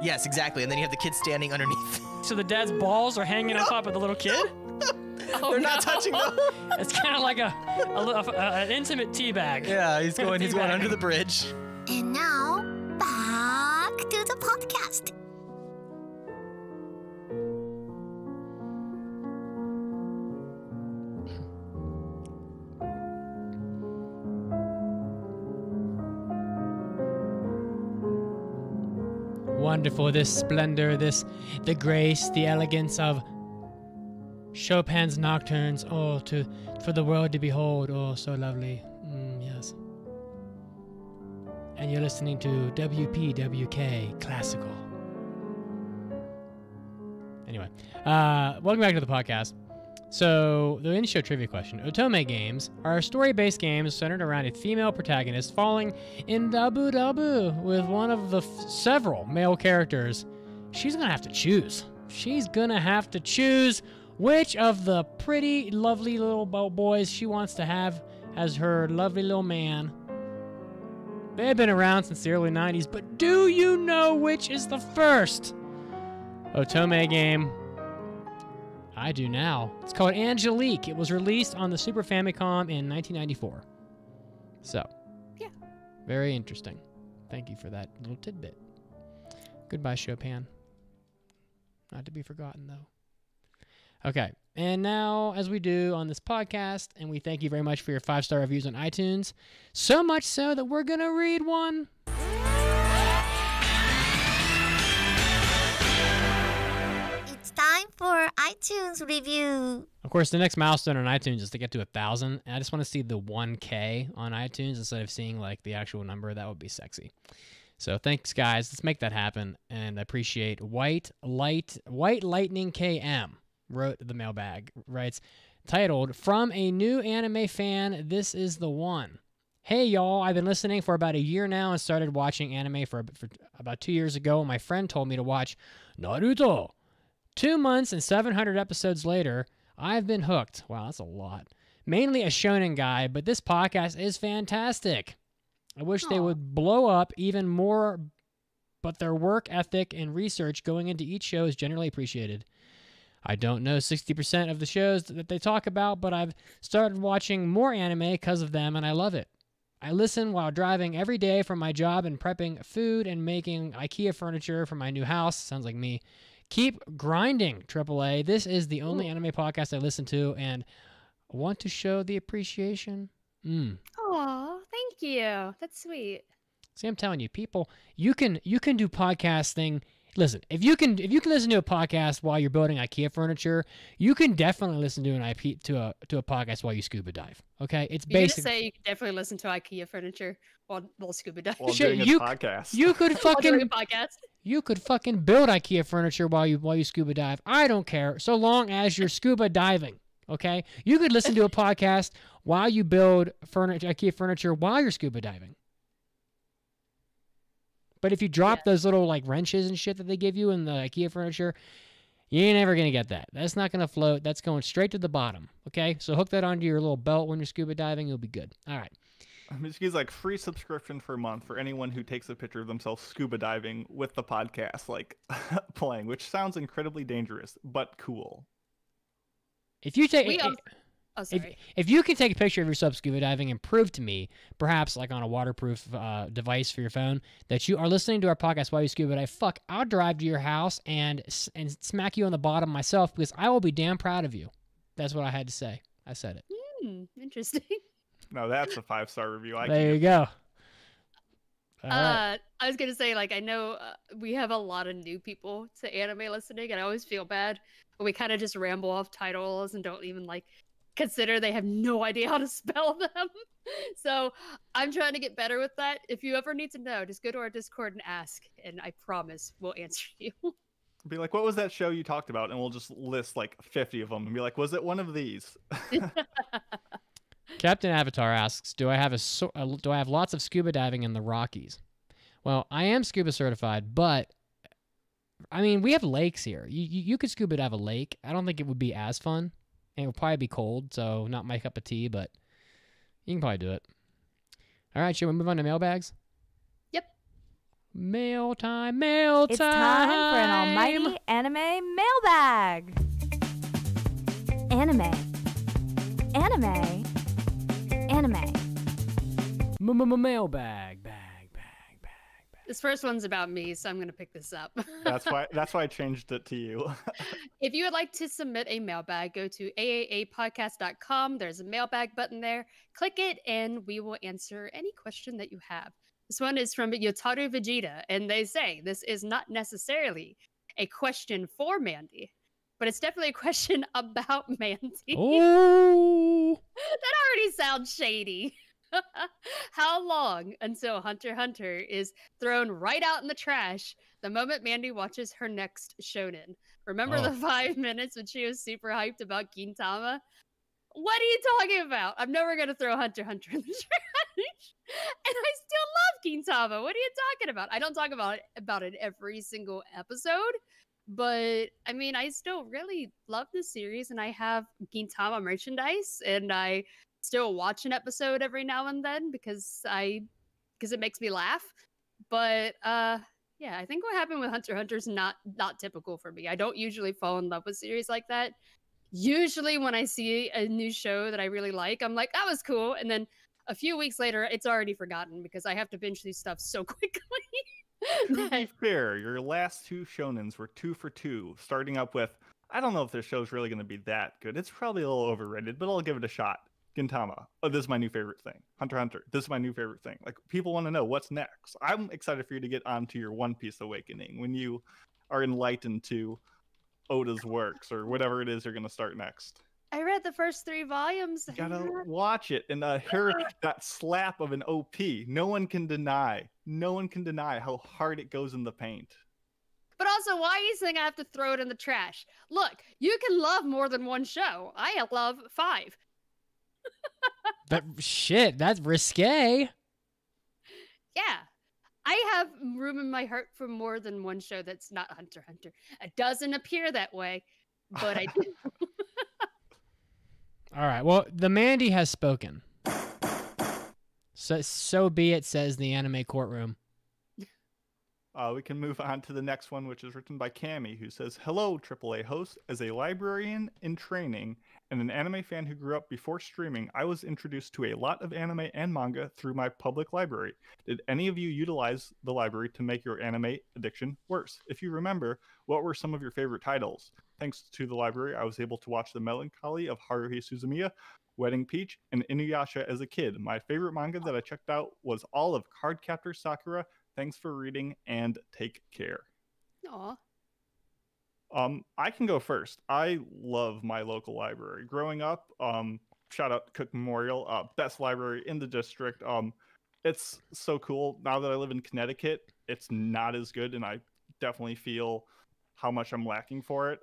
Yes, exactly. And then you have the kid standing underneath. So the dad's balls are hanging on top of the little kid. They're not touching them. It's kind of like an intimate tea bag. Yeah, he's going Teabag. under the bridge. And now, back to the podcast. Wonderful, this splendor, the grace, the elegance of Chopin's nocturnes. Oh, for the world to behold. Oh, so lovely. Yes. And you're listening to WPWK Classical. Anyway, welcome back to the podcast. So, the in-show trivia question. Otome games are story-based games centered around a female protagonist falling in dabu with one of the several male characters. She's gonna have to choose. She's gonna have to choose which of the pretty, lovely little boys she wants to have as her lovely little man. They've been around since the early 90s, but do you know which is the first Otome game? I do now. It's called Angelique. It was released on the Super Famicom in 1994. So, Yeah. Very interesting. Thank you for that little tidbit. Goodbye, Chopin. Not to be forgotten, though. Okay, and now, as we do on this podcast, and we thank you very much for your 5-star reviews on iTunes, so much so that we're going to read one. It's time for iTunes review. Of course, the next milestone on iTunes is to get to 1,000, and I just want to see the 1K on iTunes instead of seeing like the actual number. That would be sexy. So thanks, guys. Let's make that happen, and I appreciate White Lightning KM wrote the mailbag, writes, titled, "From a new anime fan, this is the one. Hey, y'all, I've been listening for about a year now and started watching anime for about 2 years ago. My friend told me to watch Naruto. 2 months and 700 episodes later, I've been hooked." Wow, that's a lot. "Mainly a shonen guy, but this podcast is fantastic. I wish they would blow up even more, but their work ethic and research going into each show is generally appreciated. I don't know 60% of the shows that they talk about, but I've started watching more anime because of them, and I love it. I listen while driving every day from my job and prepping food and making IKEA furniture for my new house." Sounds like me. "Keep grinding, AAA. This is the only anime podcast I listen to, and I want to show the appreciation." Aw, thank you. That's sweet. See, I'm telling you, people, you can do podcasting Listen, if you can listen to a podcast while you're building IKEA furniture, you can definitely listen to an IP to a podcast while you scuba dive. Okay, it's You're gonna basic. say you can definitely listen to IKEA furniture while scuba diving. While Shit, doing a you podcast. You could While doing a fucking podcast. you could fucking build IKEA furniture while you scuba dive. I don't care, so long as you're scuba diving. Okay, you could listen to a podcast while you build IKEA furniture while you're scuba diving. But if you drop those little like wrenches and shit that they give you in the IKEA furniture, you ain't ever gonna get that. That's not gonna float. That's going straight to the bottom. Okay, so hook that onto your little belt when you're scuba diving. You'll be good. All right. He's like free subscription for a month for anyone who takes a picture of themselves scuba diving with the podcast like playing, which sounds incredibly dangerous but cool. If you take Oh, sorry. if you can take a picture of yourself scuba diving and prove to me, perhaps like on a waterproof device for your phone, that you are listening to our podcast while you scuba dive, fuck, I'll drive to your house and smack you on the bottom myself because I will be damn proud of you. That's what I had to say. I said it. Interesting. No, that's a 5-star review. There you go. All right. I was gonna say, like, I know we have a lot of new people to anime listening, and I always feel bad when we kind of just ramble off titles and don't even like consider they have no idea how to spell them. So I'm trying to get better with that. If you ever need to know, just go to our Discord and ask, and I promise we'll answer you. Be like, what was that show you talked about? And we'll just list like 50 of them and be like, was it one of these? Captain Avatar asks, do I have lots of scuba diving in the Rockies? Well, I am scuba certified, but I mean, we have lakes here. You could scuba dive a lake. I don't think it would be as fun. And it would probably be cold, so not my cup of tea, but you can probably do it. All right, should we move on to mailbags? Yep. Mail time. It's time for an almighty anime mailbag. Anime. Mailbag. This first one's about me, so I'm gonna pick this up. That's why I changed it to you. If you would like to submit a mailbag, go to aaapodcast.com. There's a mailbag button there. Click it, and we will answer any question that you have. This one is from Yotaru Vegeta, and they say this is not necessarily a question for Mandi, but it's definitely a question about Mandi. Oh! That already sounds shady. How long until Hunter x Hunter is thrown right out in the trash the moment Mandi watches her next shonen? Remember the 5 minutes when she was super hyped about Gintama? What are you talking about? I'm never going to throw Hunter x Hunter in the trash. And I still love Gintama. What are you talking about? I don't talk about it every single episode. But, I mean, I still really love this series. And I have Gintama merchandise. And I still watch an episode every now and then because it makes me laugh. But yeah, I think what happened with Hunter x Hunter is not typical for me. I don't usually fall in love with series like that. Usually when I see a new show that I really like, I'm like, that was cool. And then a few weeks later, it's already forgotten because I have to binge these stuff so quickly. To be fair, your last 2 shonens were 2 for 2, starting up with, I don't know if this show's really going to be that good. It's probably a little overrated, but I'll give it a shot. Gintama, oh, this is my new favorite thing. Hunter x Hunter, this is my new favorite thing. Like, people want to know what's next. I'm excited for you to get onto your One Piece awakening when you are enlightened to Oda's works or whatever it is you're going to start next. I read the first 3 volumes. You gotta watch it. And that slap of an OP, no one can deny how hard it goes in the paint. But also, why are you saying I have to throw it in the trash? Look, you can love more than one show. I love 5. But shit, that's risque. Yeah. I have room in my heart for more than one show that's not Hunter x Hunter. It doesn't appear that way, but I do. All right, well, the Mandi has spoken. So be it, says the anime courtroom. We can move on to the next one, which is written by Cami, who says, hello, AAA host. As a librarian in training and an anime fan who grew up before streaming, I was introduced to a lot of anime and manga through my public library. Did any of you utilize the library to make your anime addiction worse? If you remember, what were some of your favorite titles? Thanks to the library, I was able to watch The Melancholy of Haruhi Suzumiya, Wedding Peach, and Inuyasha as a kid. My favorite manga that I checked out was all of Cardcaptor Sakura. Thanks for reading and take care. Aw. I can go first. I love my local library. Growing up, shout out Cook Memorial, best library in the district. It's so cool. Now that I live in Connecticut, it's not as good, and I definitely feel how much I'm lacking for it.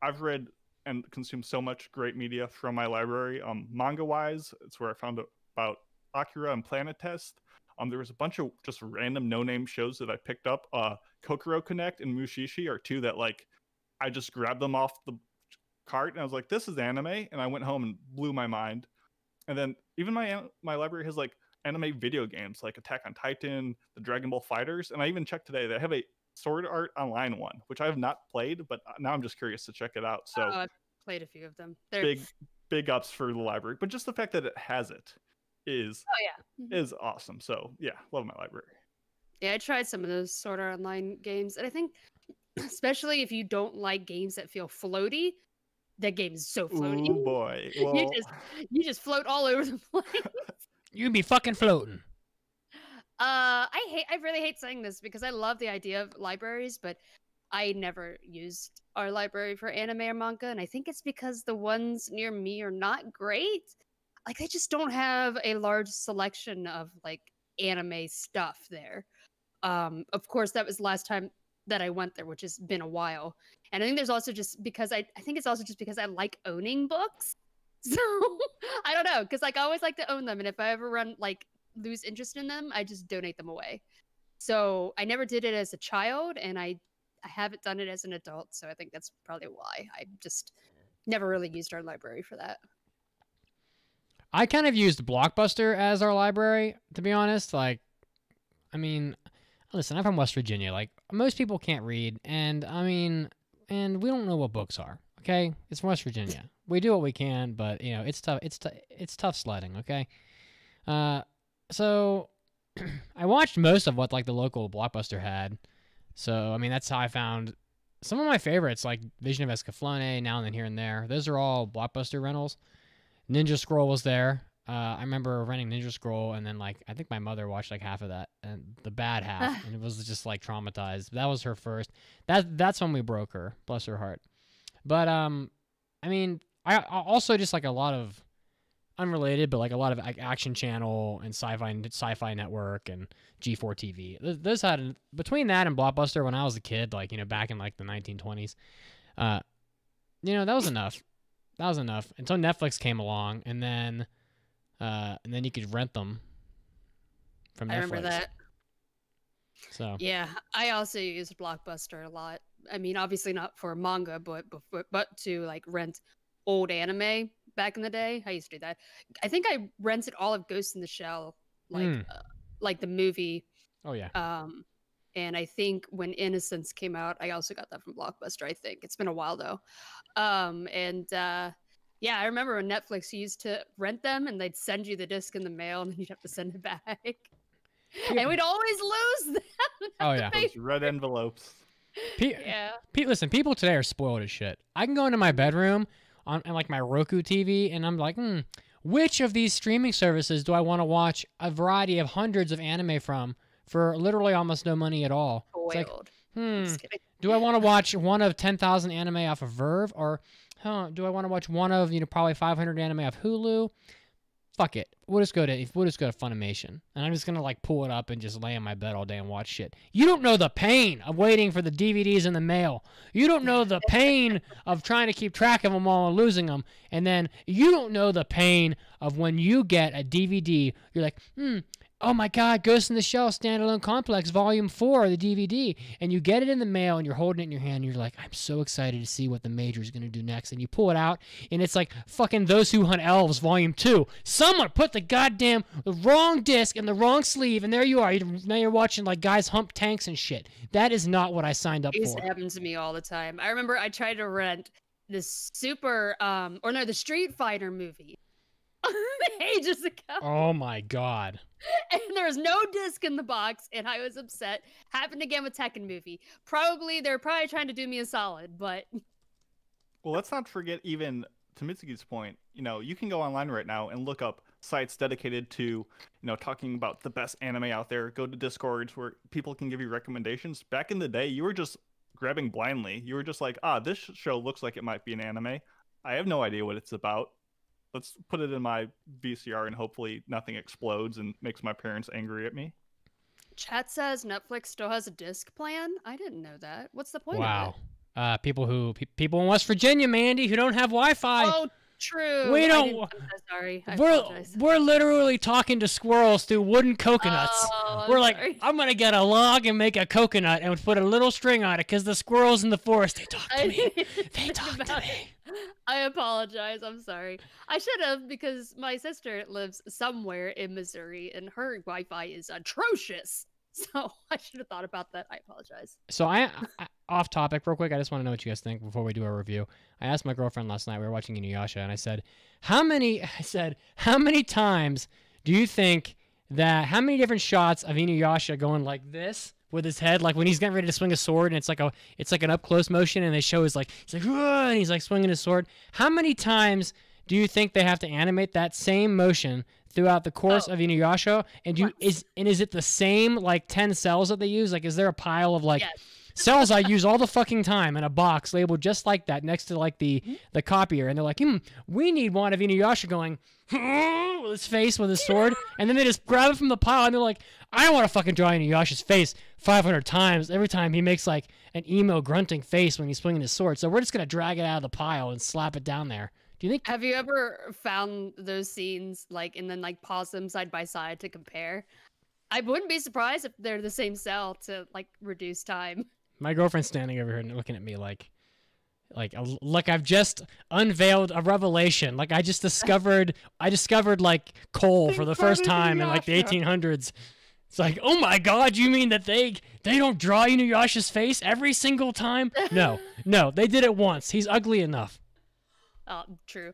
I've read and consumed so much great media from my library. Manga wise, it's where I found about Akira and Planet Test. There was a bunch of just random no-name shows that I picked up. Kokoro Connect and Mushishi are two that like I just grabbed them off the cart and I was like, this is anime, and I went home and blew my mind. And then even my library has like anime video games like Attack on Titan, the Dragon Ball Fighters, and I even checked today they have a Sword Art Online one, which I have not played, but now I'm just curious to check it out. So I've played a few of them. They're big ups for the library, but just the fact that it has it is is awesome. So yeah, love my library. Yeah, I tried some of those Sword Art Online games, and I think especially if you don't like games that feel floaty, that game is so floaty. Oh boy. Well, you just float all over the place. You'd be fucking floating. I really hate saying this because I love the idea of libraries, but I never used our library for anime or manga, and I think it's because the ones near me are not great. Like, they just don't have a large selection of like anime stuff there. Of course, that was the last time that I went there, which has been a while. And I think there's also just because I think it's also just because I like owning books. So I don't know, because like I always like to own them, and if I ever lose interest in them, I just donate them away. So I never did it as a child, and I haven't done it as an adult. So I think that's probably why I just never really used our library for that. I kind of used Blockbuster as our library, to be honest. Like, I mean, listen, I'm from West Virginia. Like, most people can't read, and I mean, and we don't know what books are. Okay, it's from West Virginia. We do what we can, but you know, it's tough. It's tough sledding. Okay, so I watched most of what like the local Blockbuster had. So I mean, that's how I found some of my favorites, like Vision of Escaflowne, Now and Then Here and There. Those are all Blockbuster rentals. Ninja Scroll was there. I remember renting Ninja Scroll, and then like I think my mother watched like half of that, and the bad half, and it was just like traumatized. That was her first. That's when we broke her. Bless her heart. But I mean, I also just like a lot of unrelated, but like a lot of Action Channel and Sci-Fi Network and G4 TV. Those had, between that and Blockbuster when I was a kid, like, you know, back in like the 1920s. You know, that was enough. That was enough until Netflix came along, and then you could rent them from Netflix. I remember that. So yeah, I also used Blockbuster a lot. I mean, obviously not for manga, but to like rent old anime back in the day. I used to do that. I think I rented all of Ghost in the Shell, like the movie. Oh yeah. And I think when Innocence came out, I also got that from Blockbuster. I think it's been a while though. Yeah, I remember when Netflix used to rent them, and they'd send you the disc in the mail, and then you'd have to send it back. And we'd always lose them. Oh yeah. Those red envelopes. Listen, people today are spoiled as shit. I can go into my bedroom on like my Roku TV, and I'm like, which of these streaming services do I want to watch a variety of hundreds of anime from for literally almost no money at all? Spoiled. It's like, do I want to watch one of 10,000 anime off of Verve, or do I want to watch one of, you know, probably 500 anime off Hulu? Fuck it. We'll just go to Funimation, and I'm just gonna like pull it up and just lay in my bed all day and watch shit. You don't know the pain of waiting for the DVDs in the mail. You don't know the pain of trying to keep track of them all and losing them. And then you don't know the pain of when you get a DVD. You're like, oh my God, Ghost in the Shell Standalone Complex Volume 4, the DVD. And you get it in the mail, and you're holding it in your hand, and you're like, I'm so excited to see what the Major's going to do next. And you pull it out, and it's like fucking Those Who Hunt Elves Volume 2. Someone put the wrong disc in the wrong sleeve, and there you are. Now you're watching like guys hump tanks and shit. That is not what I signed up for. This happens to me all the time. I remember I tried to rent the the Street Fighter movie ages ago. Oh my God. And there was no disc in the box, and I was upset. Happened again with Tekken movie. They're probably trying to do me a solid, but well, let's not forget, even to Mitsuki's point, you know, you can go online right now and look up sites dedicated to, you know, talking about the best anime out there. Go to Discords where people can give you recommendations. Back in the day, you were just grabbing blindly. You were just like, this show looks like it might be an anime. I have no idea what it's about. Let's put it in my VCR and hopefully nothing explodes and makes my parents angry at me. Chat says Netflix still has a disc plan. I didn't know that. What's the point of it? Wow. People in West Virginia, Mandy, who don't have Wi-Fi. Oh, true. We don't. I'm so sorry. I apologize. We're literally talking to squirrels through wooden coconuts. We're like, sorry. I'm gonna get a log and make a coconut and put a little string on it because the squirrels in the forest, they talk to me. They talk to me. I apologize. I'm sorry. I should have, because my sister lives somewhere in Missouri and her Wi-Fi is atrocious. So I should have thought about that. I apologize. So I off topic real quick. I just want to know what you guys think before we do our review. I asked my girlfriend last night. We were watching Inuyasha, and I said, how many times do you think that? How many different shots of Inuyasha going like this with his head, like when he's getting ready to swing a sword, and it's like an up close motion, and they show he's like and he's like swinging his sword. How many times do you think they have to animate that same motion throughout the course of Inuyasha? And is it the same like 10 cells that they use? Like, is there a pile of like cells I use all the fucking time in a box labeled just like that next to like the copier? And they're like, we need one of Inuyasha going with his face with his sword, and then they just grab it from the pile, and they're like, I don't want to fucking draw Inuyasha's face 500 times every time he makes like an emo grunting face when he's swinging his sword. So we're just gonna drag it out of the pile and slap it down there. Do you think? Have you ever found those scenes and then pause them side by side to compare? I wouldn't be surprised if they're the same cell to reduce time. My girlfriend's standing over here and looking at me like I've just unveiled a revelation. Like I discovered like coal for the first time in like the 1800s. It's like, oh my God, you mean that they don't draw Inuyasha's face every single time? No, they did it once. He's ugly enough. Oh, true.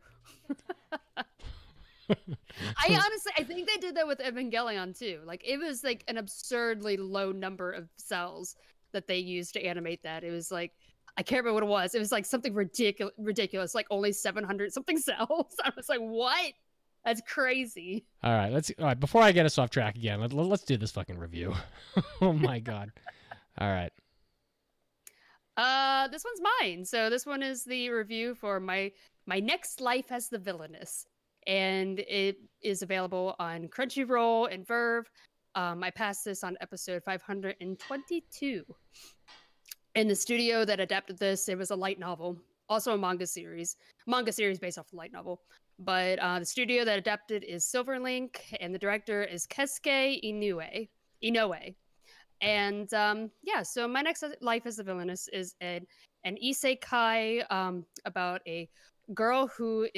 I think they did that with Evangelion too. It was an absurdly low number of cells that they used to animate that. It was I can't remember what it was. It was something ridiculous, only 700 something cells. I was like, what? That's crazy. All right, before I get us off track again, let's do this fucking review. Oh my God. All right. This one's mine. So this one is the review for my next life as the Villainess, and it is available on Crunchyroll and Verve. I passed this on episode 522. And the studio that adapted this, it was a light novel, also a manga series based off the light novel. But the studio that adapted is Silverlink, and the director is Keisuke Inoue. And so my next life as the Villainess is an isekai about a girl who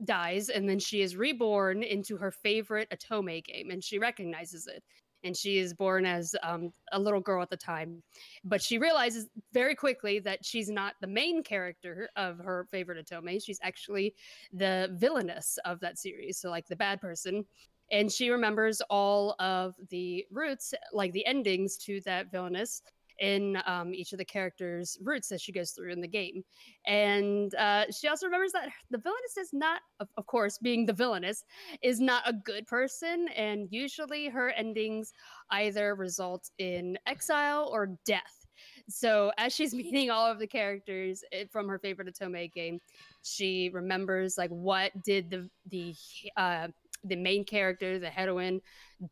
dies, and then she is reborn into her favorite otome game, and she recognizes it. And she is born as a little girl at the time. But she realizes very quickly that she's not the main character of her favorite otome. She's actually the villainess of that series, so the bad person. And she remembers all of the roots, the endings to that villainess in each of the characters' roots that she goes through in the game. And she also remembers that the villainess is not, of course, being the villainess, is not a good person. And usually her endings either result in exile or death. So as she's meeting all of the characters from her favorite otome game, she remembers what did the main character, the heroine,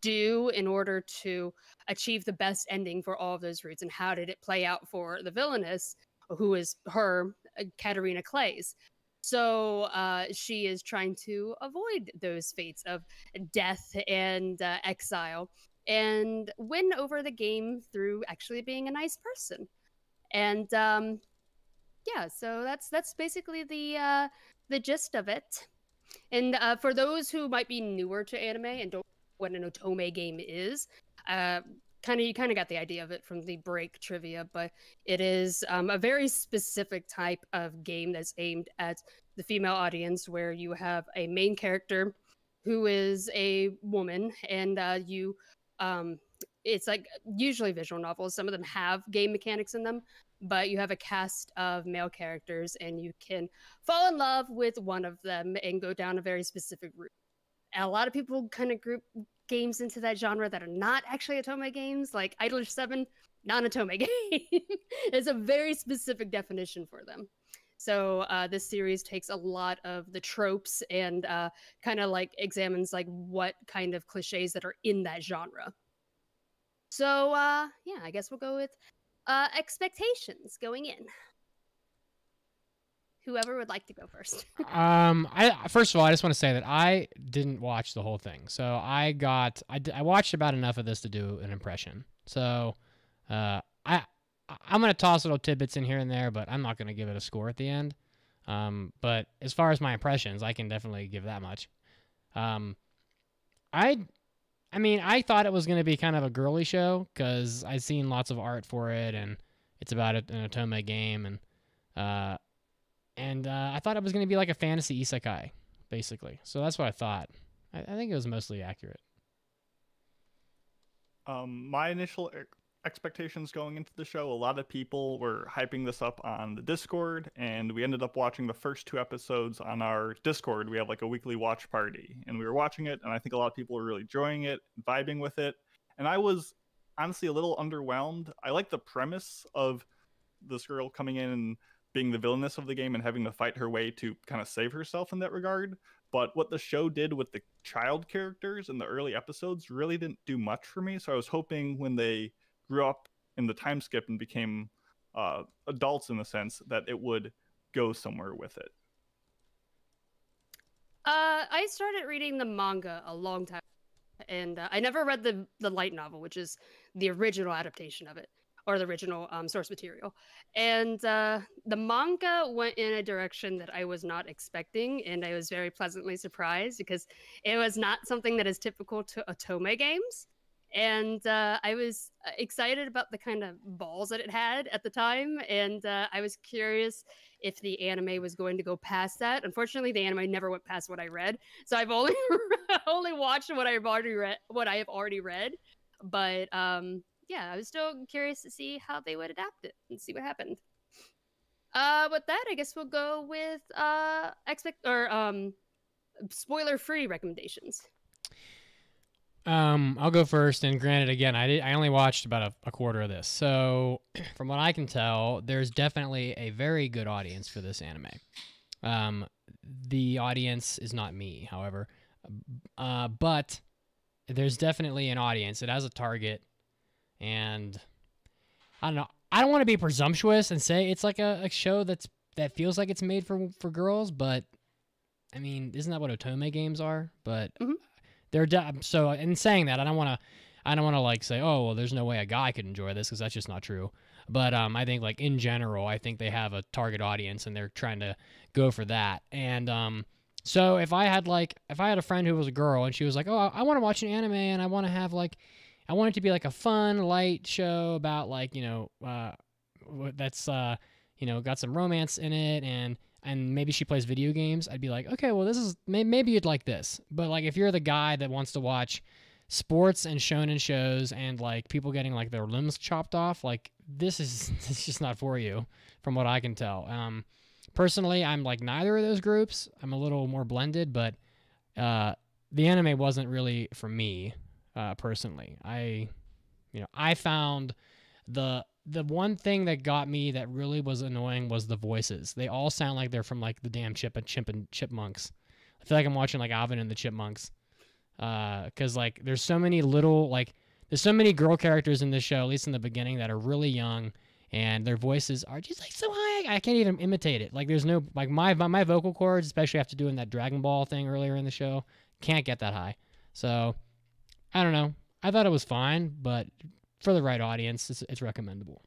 do in order to achieve the best ending for all of those roots, and how did it play out for the villainess, who is her, Katarina Clays. So she is trying to avoid those fates of death and exile, and win over the game through actually being a nice person. And so that's basically the gist of it. And for those who might be newer to anime and don't know what an otome game is, you kind of got the idea of it from the break trivia, but it is a very specific type of game that's aimed at the female audience, where you have a main character who is a woman, and it's usually visual novels. Some of them have game mechanics in them, but you have a cast of male characters, and you can fall in love with one of them and go down a very specific route. And a lot of people kind of group games into that genre that are not actually otome games, like Idler 7 non-otome game. It's a very specific definition for them. So this series takes a lot of the tropes and kind of like examines like what kind of cliches that are in that genre. So yeah, I guess we'll go with expectations going in. Whoever would like to go first. First of all, I just want to say that I didn't watch the whole thing, so I watched about enough of this to do an impression. So I'm gonna toss little tidbits in here and there, but I'm not gonna give it a score at the end. But as far as my impressions, I can definitely give that much. I mean, I thought it was gonna be kind of a girly show because I'd seen lots of art for it, and it's about an otome game, and I thought it was going to be like a fantasy isekai, basically. So that's what I thought. I think it was mostly accurate. My initial expectations going into the show, a lot of people were hyping this up on the Discord, and we ended up watching the first 2 episodes on our Discord. We have like a weekly watch party, and we were watching it, and I think a lot of people were really enjoying it, vibing with it. And I was honestly a little underwhelmed. I like the premise of this girl coming in and being the villainess of the game and having to fight her way to kind of save herself in that regard. But what the show did with the child characters in the early episodes really didn't do much for me. So I was hoping when they grew up in the time skip and became adults in a sense that it would go somewhere with it. I started reading the manga a long time, and I never read the light novel, which is the original adaptation of it, or the original source material. And the manga went in a direction that I was not expecting, and I was very pleasantly surprised because it was not something that is typical to otome games. And I was excited about the kind of balls that it had at the time, and I was curious if the anime was going to go past that. Unfortunately, the anime never went past what I read, so I've only only watched what I have already read. But yeah, I was still curious to see how they would adapt it and see what happened. With that, I guess we'll go with spoiler-free recommendations. I'll go first, and granted, again, I only watched about a quarter of this, so from what I can tell, there's definitely a very good audience for this anime. The audience is not me, however, but there's definitely an audience. It has a target, and I don't know. I don't want to be presumptuous and say it's like a show that feels like it's made for girls, but I mean, isn't that what otome games are? But they're so in saying that, I don't want to like say, oh well, there's no way a guy could enjoy this, because that's just not true. But I think like in general, I think they have a target audience and they're trying to go for that. And so if I had a friend who was a girl and she was like, oh, I want to watch an anime and I want to have like, I want it to be like a fun, light show about like, that's got some romance in it, and maybe she plays video games, I'd be like, okay, well, this is maybe you'd like this. But like if you're the guy that wants to watch sports and shonen shows and like people getting like their limbs chopped off, like it's just not for you, from what I can tell. Personally, I'm like neither of those groups. I'm a little more blended, but the anime wasn't really for me. Personally, I found the one thing that got me that really was annoying was the voices. They all sound like they're from like the damn Chipmunks. I feel like I'm watching like Alvin and the Chipmunks, because like there's so many girl characters in this show, at least in the beginning, that are really young, and their voices are just like so high. I can't even imitate it. Like there's no like my vocal cords, especially after doing that Dragon Ball thing earlier in the show, can't get that high. So I don't know. I thought it was fine, but for the right audience, it's recommendable.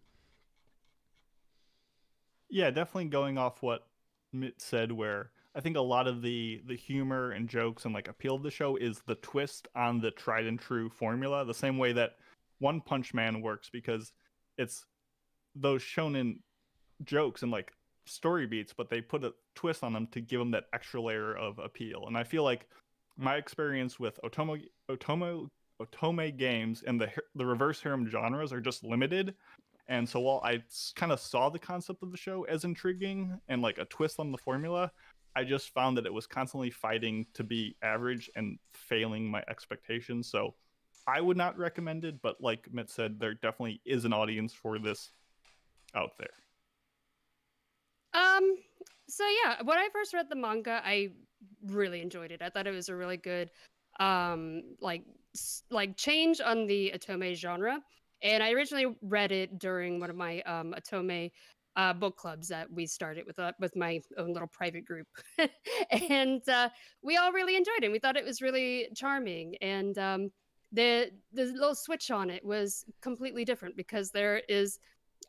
Yeah, definitely going off what Mitt said, where I think a lot of the humor and jokes and like appeal of the show is the twist on the tried and true formula, the same way that One Punch Man works, because it's those shonen jokes and like story beats, but they put a twist on them to give them that extra layer of appeal. And I feel like my experience with otome games and the reverse harem genres are just limited. And so while I kind of saw the concept of the show as intriguing and like a twist on the formula, I just found that it was constantly fighting to be average and failing my expectations. So I would not recommend it, but like Mitt said, there definitely is an audience for this out there. So yeah, when I first read the manga, I really enjoyed it. I thought it was a really good like change on the otome genre. And I originally read it during one of my otome book clubs that we started with my own little private group. And we all really enjoyed it. We thought it was really charming. And the little switch on it was completely different because there is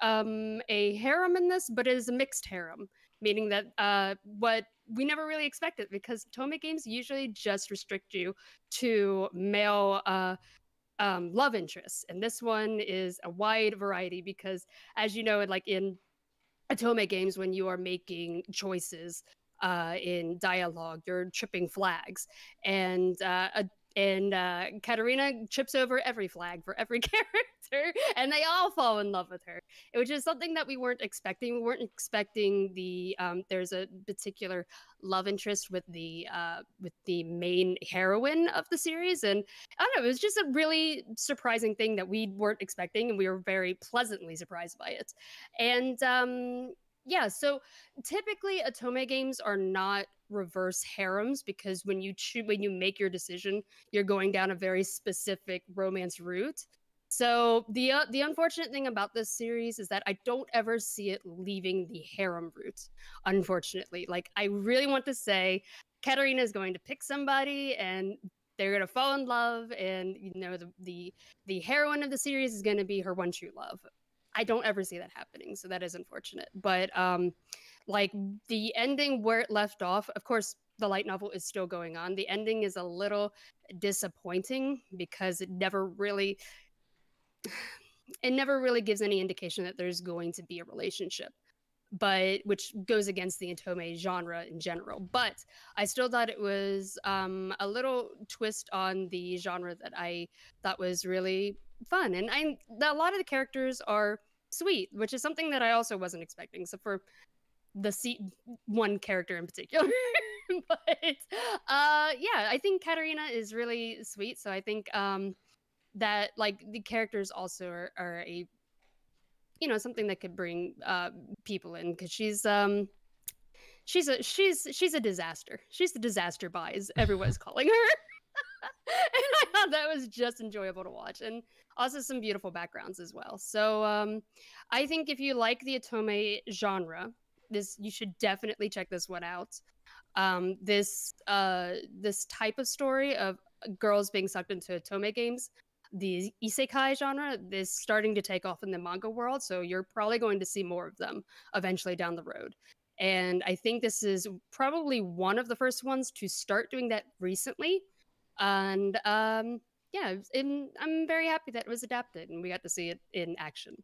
a harem in this, but it is a mixed harem, meaning that what we never really expected, because Tome games usually just restrict you to male love interests, and this one is a wide variety because, as you know, like in Otome games, when you are making choices in dialogue, you're tripping flags, and Katarina trips over every flag for every character, and they all fall in love with her, which is something that we weren't expecting. We weren't expecting the there's a particular love interest with the main heroine of the series, and I don't know, it was just a really surprising thing that we weren't expecting, and we were very pleasantly surprised by it. And yeah, so typically otome games are not reverse harems because when you make your decision, you're going down a very specific romance route. So the unfortunate thing about this series is that I don't ever see it leaving the harem route, unfortunately. Like, I really want to say Katarina is going to pick somebody and they're going to fall in love, and you know the heroine of the series is going to be her one true love. I don't ever see that happening, so that is unfortunate. But like the ending where it left off, of course, the light novel is still going on. The ending is a little disappointing because it never really gives any indication that there's going to be a relationship, but which goes against the otome genre in general. But I still thought it was a little twist on the genre that I thought was really fun, and a lot of the characters are sweet, which is something that I also wasn't expecting, except for the one character in particular. But yeah, I think Katarina is really sweet, so I think that like the characters also are a, you know, something that could bring people in, because she's a disaster. She's the disaster bi, as everyone's calling her. And I thought that was just enjoyable to watch, and also some beautiful backgrounds as well. So I think if you like the otome genre, you should definitely check this one out. This type of story of girls being sucked into otome games, the isekai genre, is starting to take off in the manga world, so you're probably going to see more of them eventually down the road. And I think this is probably one of the first ones to start doing that recently. And yeah, I'm very happy that it was adapted and we got to see it in action.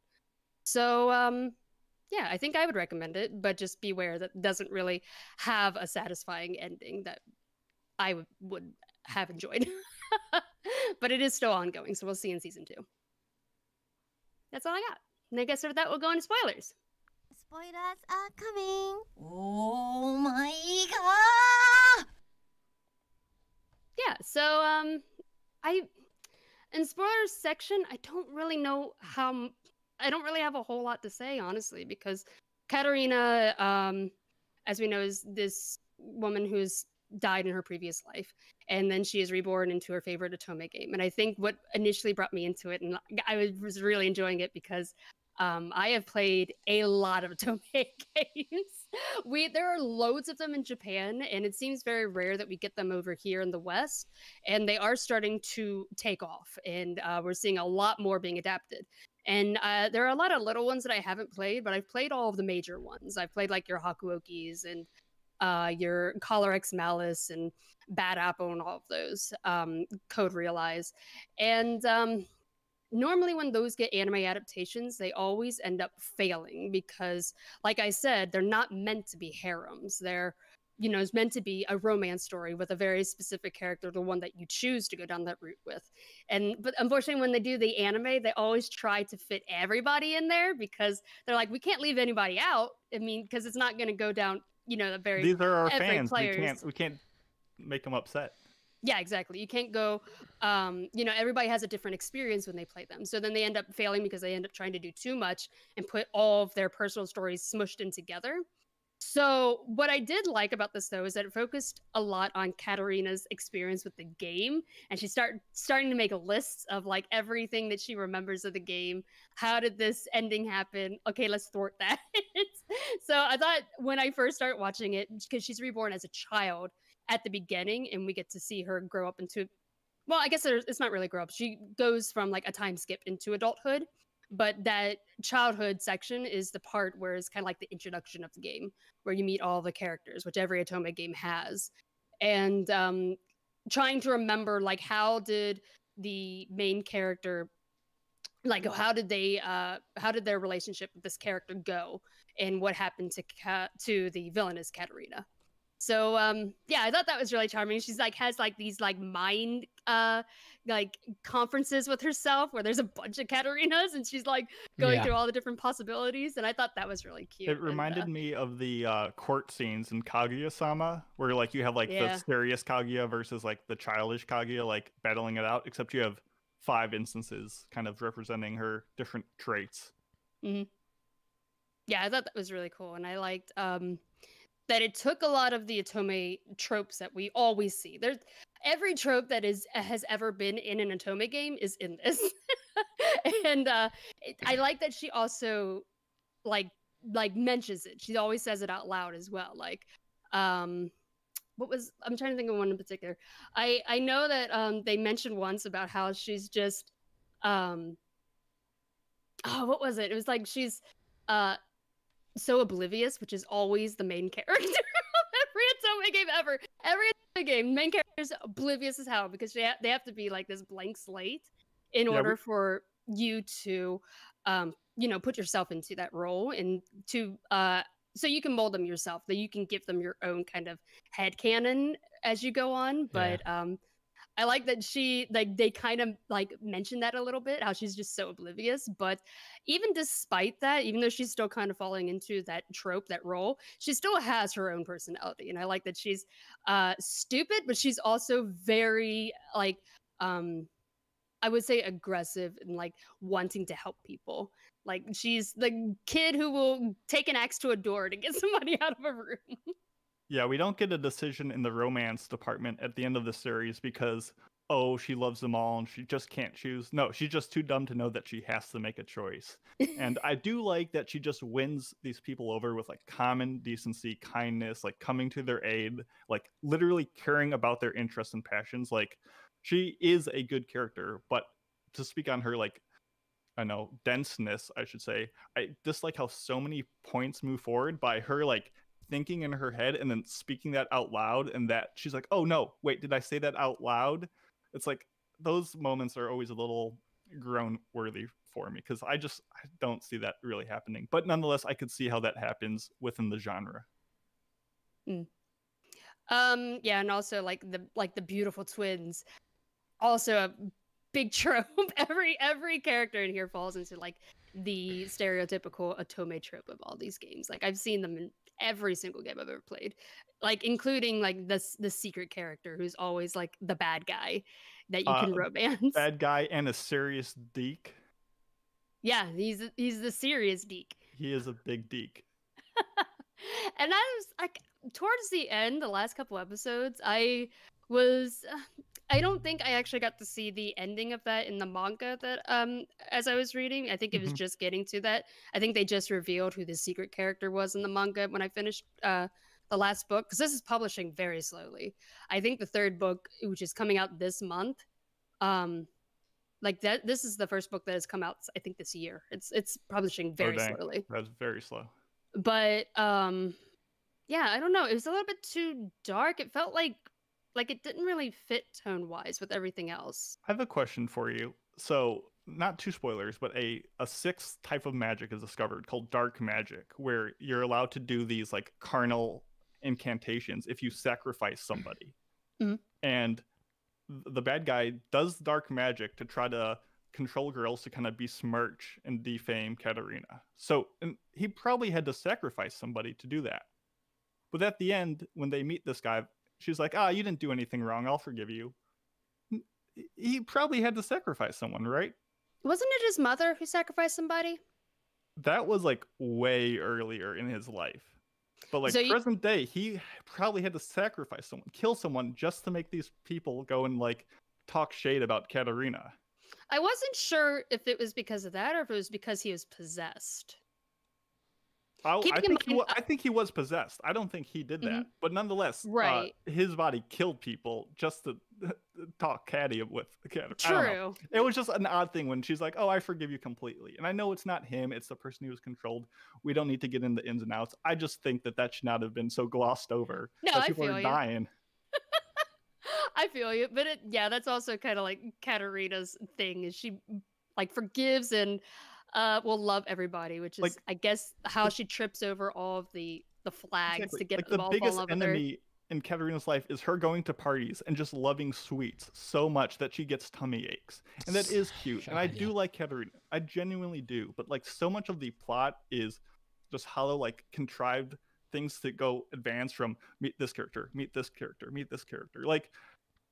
So yeah, I think I would recommend it, but just beware that it doesn't really have a satisfying ending that I would have enjoyed. But it is still ongoing, so we'll see in season 2. That's all I got. And I guess with that, we'll go into spoilers. Spoilers are coming. Oh my god! Yeah, so in spoilers section, I don't really have a whole lot to say, honestly, because Katarina, as we know, is this woman who's died in her previous life, and then she is reborn into her favorite otome game. And I think what initially brought me into it, and I was really enjoying it because I have played a lot of otome games. There are loads of them in Japan, and it seems very rare that we get them over here in the West. And they are starting to take off, and we're seeing a lot more being adapted. And there are a lot of little ones that I haven't played, but I've played all of the major ones. I've played like your Hakuokis and your Collar X Malice and Bad Apple and all of those, Code Realize. And normally when those get anime adaptations, they always end up failing because, like I said, they're not meant to be harems. They're, you know, it's meant to be a romance story with a very specific character, the one that you choose to go down that route with. But unfortunately, when they do the anime, they always try to fit everybody in there because they're like, we can't leave anybody out. I mean, because it's not going to go down, you know, the very. These are our fans. Players. We can't make them upset. Yeah, exactly. You can't go, everybody has a different experience when they play them. So then they end up failing because they end up trying to do too much and put all of their personal stories smushed in together. So what I did like about this though is that it focused a lot on Katarina's experience with the game, and she starting to make lists of like everything that she remembers of the game. How did this ending happen? Okay, let's thwart that. So I thought when I first started watching it, because she's reborn as a child at the beginning, and we get to see her grow up into, well, I guess it's not really grow up. She goes from like a time skip into adulthood. But that childhood section is the part where it's kind of like the introduction of the game, where you meet all the characters, which every otome game has. And trying to remember, like, how did the main character, like, how did their relationship with this character go, and what happened to the villainous Katarina. So yeah, I thought that was really charming. She's like has like these like mind like conferences with herself where there's a bunch of Katarinas, and she's like going through all the different possibilities, and I thought that was really cute. It reminded me of the court scenes in Kaguya-sama, where like you have like the serious Kaguya versus like the childish Kaguya, like battling it out, except you have 5 instances kind of representing her different traits. Mm-hmm. Yeah, I thought that was really cool, and I liked that it took a lot of the otome tropes that we always see. There's every trope that has ever been in an otome game is in this. And I like that she also like mentions it. She always says it out loud as well. Like I'm trying to think of one in particular. I know that they mentioned once about how she's just what was it? It was like she's so oblivious, which is always the main character of every otome game ever. Every otome game, main character is oblivious as hell because they have to be like this blank slate in order for you to, put yourself into that role and to so you can mold them yourself. That you can give them your own kind of headcanon as you go on. But I like that they kind of like mentioned that a little bit, how she's just so oblivious. But even despite that, even though she's still kind of falling into that trope, that role, she still has her own personality. And I like that she's stupid, but she's also very like, I would say aggressive and like wanting to help people. Like she's the kid who will take an axe to a door to get somebody out of a room. Yeah, we don't get a decision in the romance department at the end of the series because, she loves them all and she just can't choose. No, she's just too dumb to know that she has to make a choice. And I do like that she just wins these people over with like common decency, kindness, like coming to their aid, like literally caring about their interests and passions. Like she is a good character, but to speak on her, like, I know, denseness, I should say, I dislike how so many points move forward by her like thinking in her head and then speaking that out loud, and that she's like, oh no, wait, did I say that out loud? It's like those moments are always a little groan worthy for me because I don't see that really happening, but nonetheless I could see how that happens within the genre. Yeah, and also like the beautiful twins, also a big trope. Every character in here falls into like the stereotypical otome trope of all these games. Like I've seen them in every single game I've ever played, like including like the secret character who's always like the bad guy that you can romance. Bad guy and a serious deek. Yeah, he's the serious deek. He is a big deek. And I was like, towards the end, the last couple episodes, I don't think I actually got to see the ending of that in the manga that as I was reading. I think it was just getting to that. I think they just revealed who the secret character was in the manga when I finished the last book, because this is publishing very slowly. I think the 3rd book, which is coming out this month, like that, this is the first book that has come out, I think, this year. It's publishing very slowly. That's very slow. But yeah, I don't know. It was a little bit too dark. It felt like it didn't really fit tone-wise with everything else. I have a question for you. So, not too spoilers, but a 6th type of magic is discovered called dark magic, where you're allowed to do these like carnal incantations if you sacrifice somebody. And the bad guy does dark magic to try to control girls to kind of besmirch and defame Katarina. So and he probably had to sacrifice somebody to do that. But at the end, when they meet this guy, she's like, you didn't do anything wrong, I'll forgive you. He probably had to sacrifice someone, right? Wasn't it his mother who sacrificed somebody? That was like way earlier in his life. But like So present day, he probably had to sacrifice someone, kill someone just to make these people go and like talk shade about Katarina. I wasn't sure if it was because of that or if it was because he was possessed. I think he was possessed. I don't think he did that. But nonetheless, right. His body killed people just to talk catty with Katarina. True. It was just an odd thing when she's like, oh, I forgive you completely. And I know it's not him. It's the person who was controlled. We don't need to get into ins and outs. I just think that should not have been so glossed over. No, that I people feel are you. dying. I feel you. But that's also kind of like Katarina's thing is she like forgives and will love everybody, which is, like, I guess, how she trips over all of the flags to get like them all the fall in biggest love with enemy in Katarina's life is her going to parties and just loving sweets so much that she gets tummy aches. And that is cute. And I do like Katarina. I genuinely do. But like so much of the plot is just hollow, like contrived things to go advance from meet this character, meet this character, meet this character. Like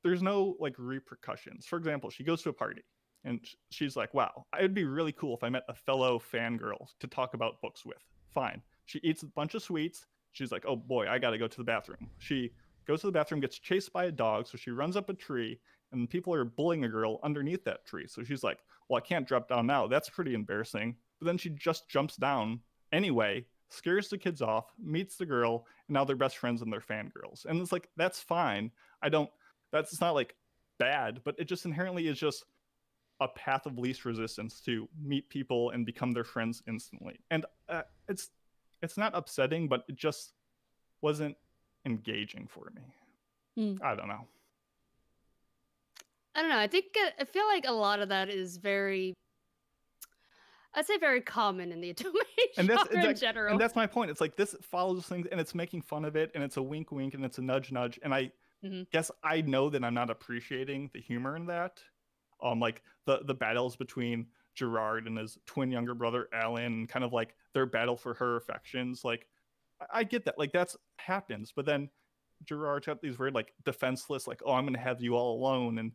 there's no like repercussions. For example, she goes to a party. And she's like, wow, it'd be really cool if I met a fellow fangirl to talk about books with. Fine. She eats a bunch of sweets. She's like, oh boy, I got to go to the bathroom. She goes to the bathroom, gets chased by a dog. So she runs up a tree and people are bullying a girl underneath that tree. So she's like, well, I can't drop down now. That's pretty embarrassing. But then she just jumps down anyway, scares the kids off, meets the girl, and now they're best friends and they're fangirls. And it's like, that's fine. That's not like bad, but it just inherently is just a path of least resistance to meet people and become their friends instantly. And it's not upsetting, but it just wasn't engaging for me. I don't know. I feel like a lot of that is very common in the otome genre in general. And that's my point. It's like this follows things and it's making fun of it and it's a wink wink and it's a nudge nudge. And I guess I know that I'm not appreciating the humor in that. Like the battles between Gerard and his twin younger brother Alan, kind of like their battle for her affections. Like I get that, like that's happens, but then Gerard's got these weird like defenseless, like, oh, I'm gonna have you all alone and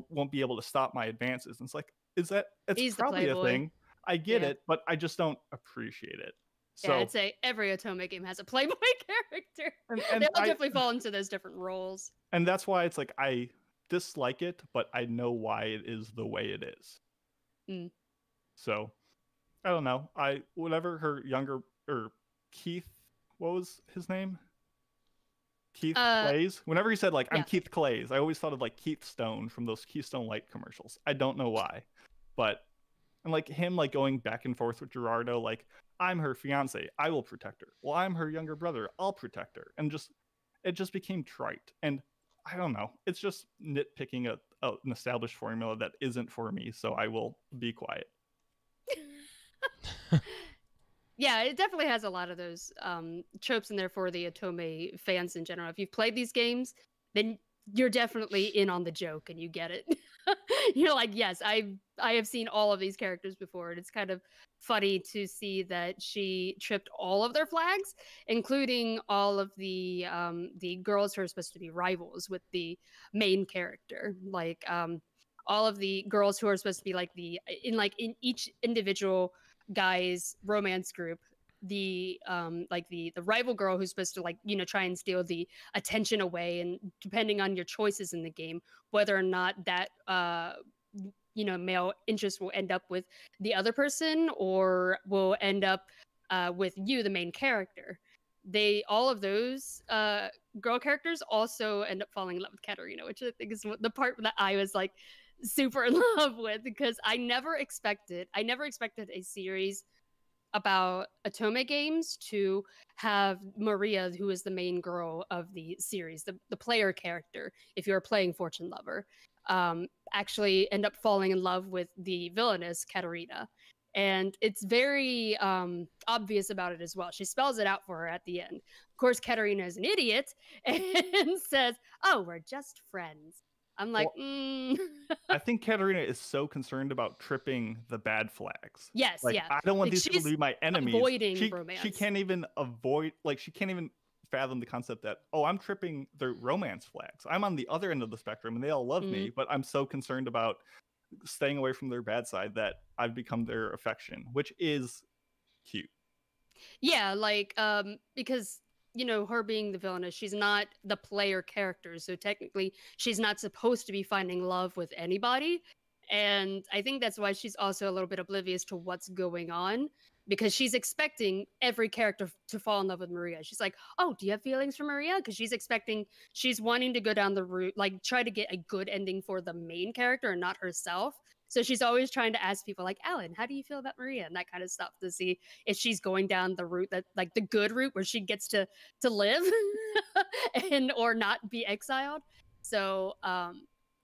won't be able to stop my advances. And it's like, it's probably a thing. I get it, but I just don't appreciate it. So I'd say every otome game has a Playboy character. And they'll definitely fall into those different roles. And that's why it's like I dislike it, but I know why it is the way it is. So I don't know. Whatever her younger or Keith, what was his name? Keith Clays. Whenever he said like I'm Keith Clays, I always thought of like Keith Stone from those Keystone Light commercials. I don't know why, but and like him like going back and forth with Gerardo, like I'm her fiance, I will protect her. Well, I'm her younger brother, I'll protect her, and it just became trite. And I don't know. It's just nitpicking an established formula that isn't for me, so I will be quiet. Yeah, it definitely has a lot of those tropes in there for the otome fans in general. If you've played these games, then you're definitely in on the joke and you get it. You're like, yes, I have seen all of these characters before, and it's kind of funny to see that she tripped all of their flags, including all of the girls who are supposed to be rivals with the main character. Like all of the girls who are supposed to be like in each individual guy's romance group, the rival girl who's supposed to like, you know, try and steal the attention away, and depending on your choices in the game, whether or not that male interest will end up with the other person or will end up with you, the main character. All of those girl characters also end up falling in love with Katarina, which I think is the part that I was like super in love with, because I never expected a series about otome games to have Maria, who is the main girl of the series, the player character, if you're playing Fortune Lover, actually end up falling in love with the villainess Katarina. And it's very obvious about it as well. She spells it out for her at the end. Of course, Katarina is an idiot and says, oh, we're just friends. I'm like, I think Katarina is so concerned about tripping the bad flags. Yes, like, yeah. I don't want these people to be my enemies. Avoiding romance. She can't even avoid, like, she can't even fathom the concept that, oh, I'm tripping the romance flags. I'm on the other end of the spectrum and they all love me, but I'm so concerned about staying away from their bad side that I've become their affection, which is cute. Yeah, like because you know, her being the villainess, she's not the player character, so technically she's not supposed to be finding love with anybody. And I think that's why she's also a little bit oblivious to what's going on, because she's expecting every character to fall in love with Maria. She's like, oh, do you have feelings for Maria? Because she's wanting to go down the route, like try to get a good ending for the main character and not herself. So she's always trying to ask people like, Alan, how do you feel about Maria? And that kind of stuff, to see if she's going down the route that, like, the good route where she gets to live and or not be exiled. So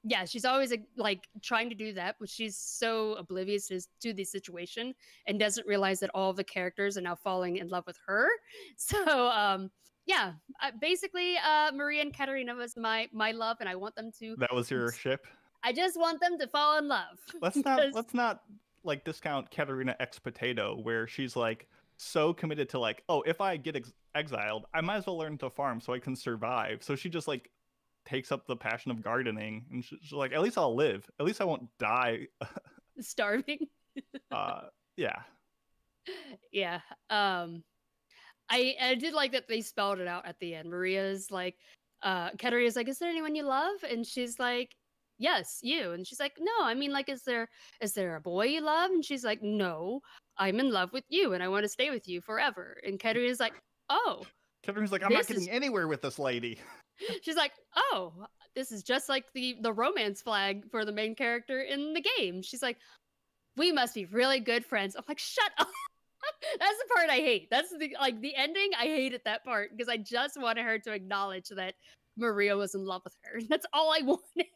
yeah, she's always like trying to do that, but she's so oblivious to the situation and doesn't realize that all the characters are now falling in love with her. So yeah, basically Maria and Katarina was my love, and I want them to. That was your ship? I just want them to fall in love. Let's not like discount Katarina X Potato, where she's like so committed to like, oh, if I get exiled, I might as well learn to farm so I can survive. So she just like takes up the passion of gardening, and she's like, at least I'll live. At least I won't die starving. Yeah. Yeah. I did like that they spelled it out at the end. Maria's like, Katarina's like, is there anyone you love? And she's like, yes, you. And she's like, no, I mean, like, is there a boy you love? And she's like, no, I'm in love with you and I want to stay with you forever. And Katarina's like, oh. Katarina's like, I'm not getting anywhere with this lady. She's like, oh, this is just like the romance flag for the main character in the game. She's like, we must be really good friends. I'm like, shut up. That's the part I hate. That's the ending. I hated that part because I just wanted her to acknowledge that Maria was in love with her. That's all I wanted.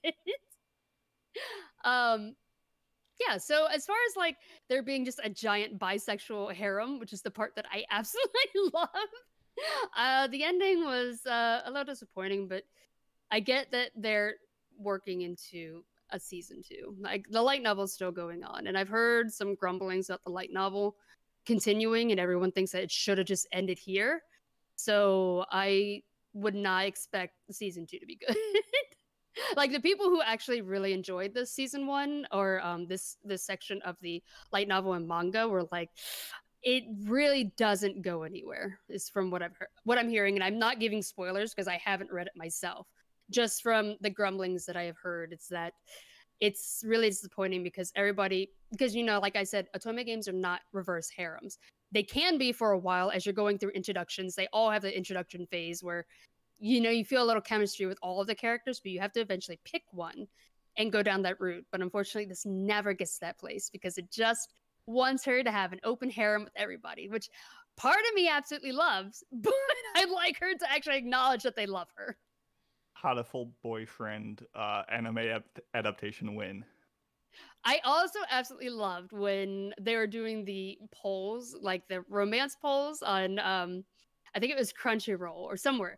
Yeah, so as far as like there being just a giant bisexual harem, which is the part that I absolutely love, the ending was a little disappointing, but I get that they're working into a season 2. Like, the light novel's still going on, and I've heard some grumblings about the light novel continuing, and everyone thinks that it should have just ended here. So I would not expect season 2 to be good. Like, the people who actually really enjoyed this season 1 or this section of the light novel and manga were like, it really doesn't go anywhere, is from what I'm hearing, and I'm not giving spoilers because I haven't read it myself. Just from the grumblings that I have heard, it's that it's really disappointing because you know, like I said, otome games are not reverse harems. They can be for a while as you're going through introductions. They all have the introduction phase where, you know, you feel a little chemistry with all of the characters, but you have to eventually pick one and go down that route. But unfortunately, this never gets to that place because it just wants her to have an open harem with everybody, which part of me absolutely loves, but I'd like her to actually acknowledge that they love her. Hatoful boyfriend anime adaptation win. I also absolutely loved when they were doing the polls, like the romance polls on, I think it was Crunchyroll or somewhere.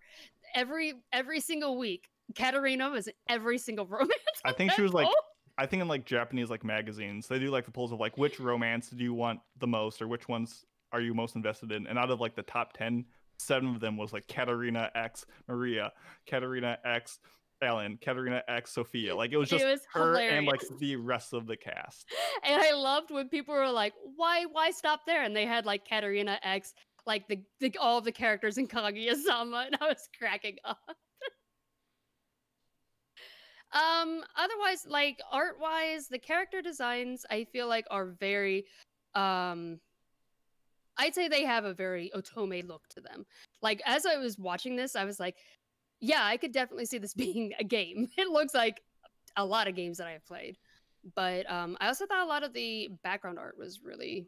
Every single week, Katarina was in every single romance. I think she was like, I think in like Japanese like magazines, they do like the polls of like which romance do you want the most or which ones are you most invested in. And out of like the top 10, 7 of them was like Katarina X Maria, Katarina X Ellen, Katarina X Sophia. Like it was her hilarious. And like the rest of the cast. And I loved when people were like, why stop there? And they had like Katarina X, like the all the characters in Kaguya-sama, and I was cracking up. Otherwise, like art-wise, the character designs I feel like are very I'd say they have a very otome look to them. Like, as I was watching this, I was like, yeah, I could definitely see this being a game. It looks like a lot of games that I have played. But I also thought a lot of the background art was really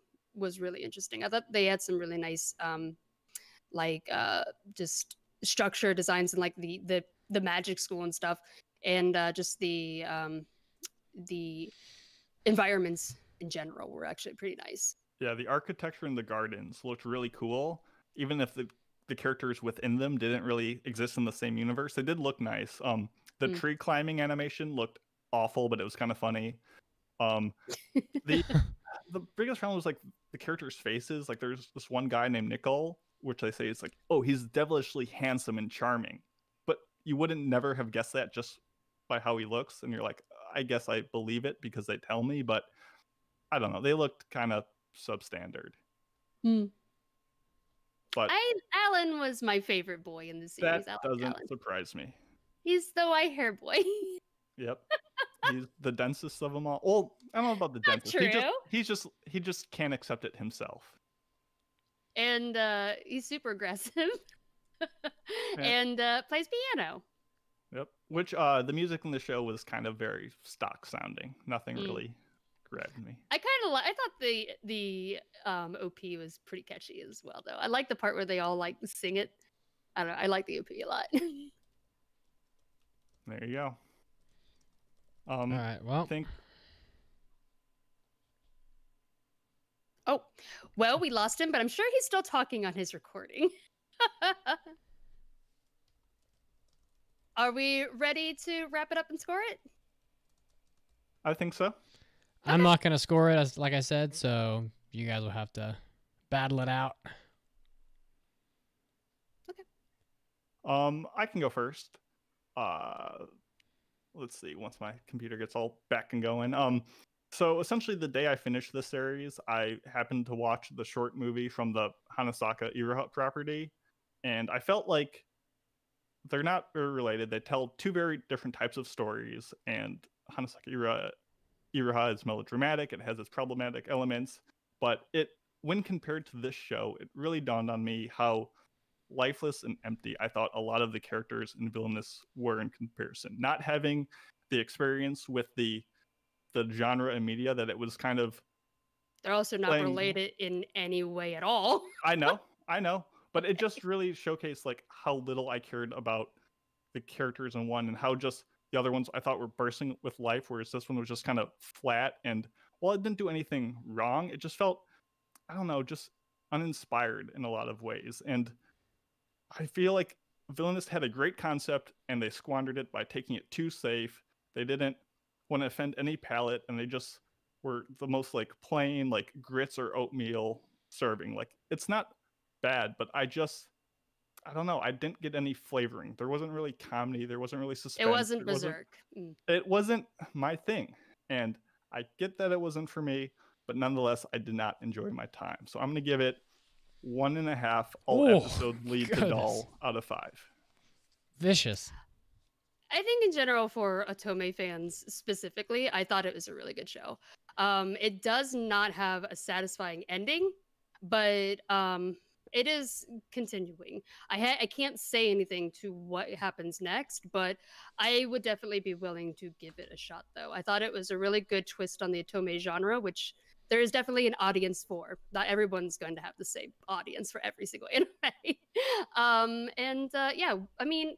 interesting. I thought they had some really nice just structure designs and like the magic school and stuff, and just the environments in general were actually pretty nice. Yeah, the architecture in the gardens looked really cool, even if the characters within them didn't really exist in the same universe. They did look nice. The tree climbing animation looked awful, but it was kind of funny. The biggest problem was like the characters' faces. Like there's this one guy named Nicole which they say is like, oh, he's devilishly handsome and charming, but you wouldn't never have guessed that just by how he looks, and you're like, I guess I believe it because they tell me, but I don't know, they looked kind of substandard. But Alan was my favorite boy in the series. that doesn't surprise me. He's the white hair boy. Yep. He's the densest of them all. Well, I don't know about the densest. True. He just can't accept it himself. And he's super aggressive. And plays piano. Yep. Which the music in the show was kind of very stock sounding. Nothing really grabbed me. I thought the OP was pretty catchy as well, though. I like the part where they all like sing it. I don't know. I like the OP a lot. There you go. All right. Well, oh, well, we lost him, but I'm sure he's still talking on his recording. Are we ready to wrap it up and score it? I think so. I'm not going to score it, as like I said, so you guys will have to battle it out. Okay. I can go first. Let's see, once my computer gets all back and going. So essentially the day I finished this series, I happened to watch the short movie from the Hanasaka Iraha property, and I felt like they're not very related. They tell two very different types of stories, and Hanasaka Iraha is melodramatic. It has its problematic elements, but when compared to this show, it really dawned on me how lifeless and empty I thought a lot of the characters in Villainess were in comparison. Not having the experience with the genre and media, that it was kind of... They're also not related in any way at all. I know. But it just really showcased like how little I cared about the characters in one, and how just the other ones I thought were bursting with life, whereas this one was just kind of flat. And while it didn't do anything wrong, it just felt, I don't know, just uninspired in a lot of ways. And I feel like Villainous had a great concept, and they squandered it by taking it too safe. They didn't want to offend any palate, and they just were the most like plain like grits or oatmeal serving. Like, it's not bad, but I don't know, I didn't get any flavoring. There wasn't really comedy, there wasn't really suspense. It wasn't Berserk. It wasn't my thing, and I get that it wasn't for me, but nonetheless I did not enjoy my time. So I'm gonna give it 1.5 episode lead to doll out of 5. Vicious. I think in general, for otome fans specifically, I thought it was a really good show. It does not have a satisfying ending, but it is continuing. I can't say anything to what happens next, but I would definitely be willing to give it a shot, though. I thought it was a really good twist on the otome genre, which there is definitely an audience for. Not everyone's going to have the same audience for every single anime. Yeah, I mean,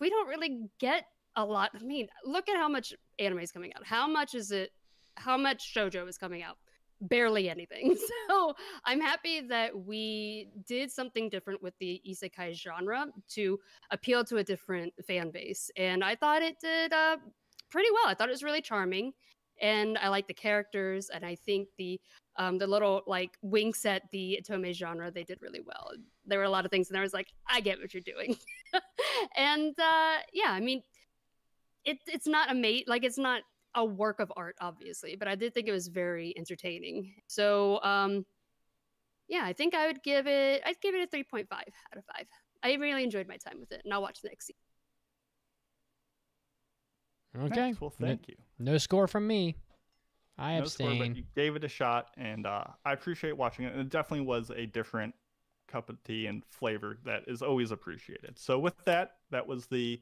we don't really get a lot. I mean, look at how much anime is coming out. How much shoujo is coming out? Barely anything. So I'm happy that we did something different with the isekai genre to appeal to a different fan base. And I thought it did pretty well. I thought it was really charming. And I like the characters, and I think the little like winks at the otome genre, they did really well. There were a lot of things, and I was like, I get what you're doing. And yeah, I mean, it's not it's not a work of art, obviously, but I did think it was very entertaining. So yeah, I think I'd give it a 3.5 out of 5. I really enjoyed my time with it, and I'll watch the next season. Okay. Nice. Well, thank you. No score from me. I abstain. No score, but you gave it a shot, and I appreciate watching it. And it definitely was a different cup of tea and flavor that is always appreciated. So with that, that was the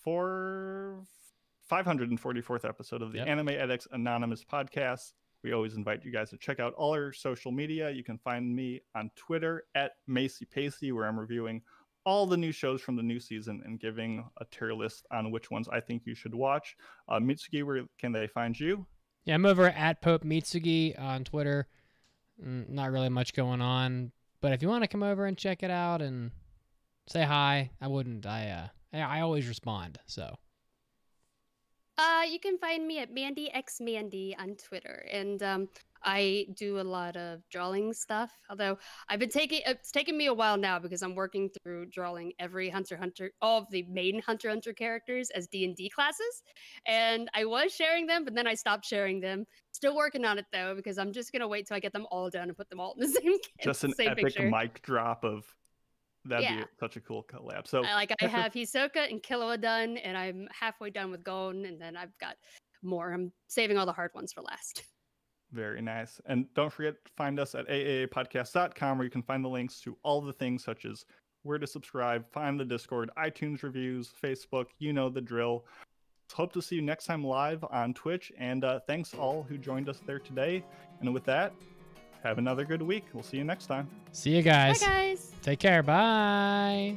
544th episode of the Anime Addicts Anonymous podcast. We always invite you guys to check out all our social media. You can find me on Twitter at Macy Pacey, where I'm reviewing all the new shows from the new season and giving a tier list on which ones I think you should watch. Mitsuki, where can they find you? Yeah, I'm over at Pope Mitsugi on Twitter. Not really much going on, but if you want to come over and check it out and say hi, I wouldn't. I always respond. So You can find me at Mandy X Mandy on Twitter, and I do a lot of drawing stuff. Although it's taken me a while now because I'm working through drawing every all of the main Hunter x Hunter characters as D&D classes, and I was sharing them, but then I stopped sharing them. Still working on it though, because I'm just gonna wait till I get them all done and put them all in the same. Just an same epic picture. mic drop of. That'd be such a cool collab. So I have Hisoka and Killua done, and I'm halfway done with Gon, and then I've got more. I'm saving all the hard ones for last. Very nice. And don't forget to find us at aaapodcast.com, where you can find the links to all the things such as where to subscribe, find the Discord, iTunes reviews, Facebook, you know the drill. Hope to see you next time live on Twitch, and thanks all who joined us there today. And with that, have another good week. We'll see you next time. See you guys. Bye, guys. Take care. Bye.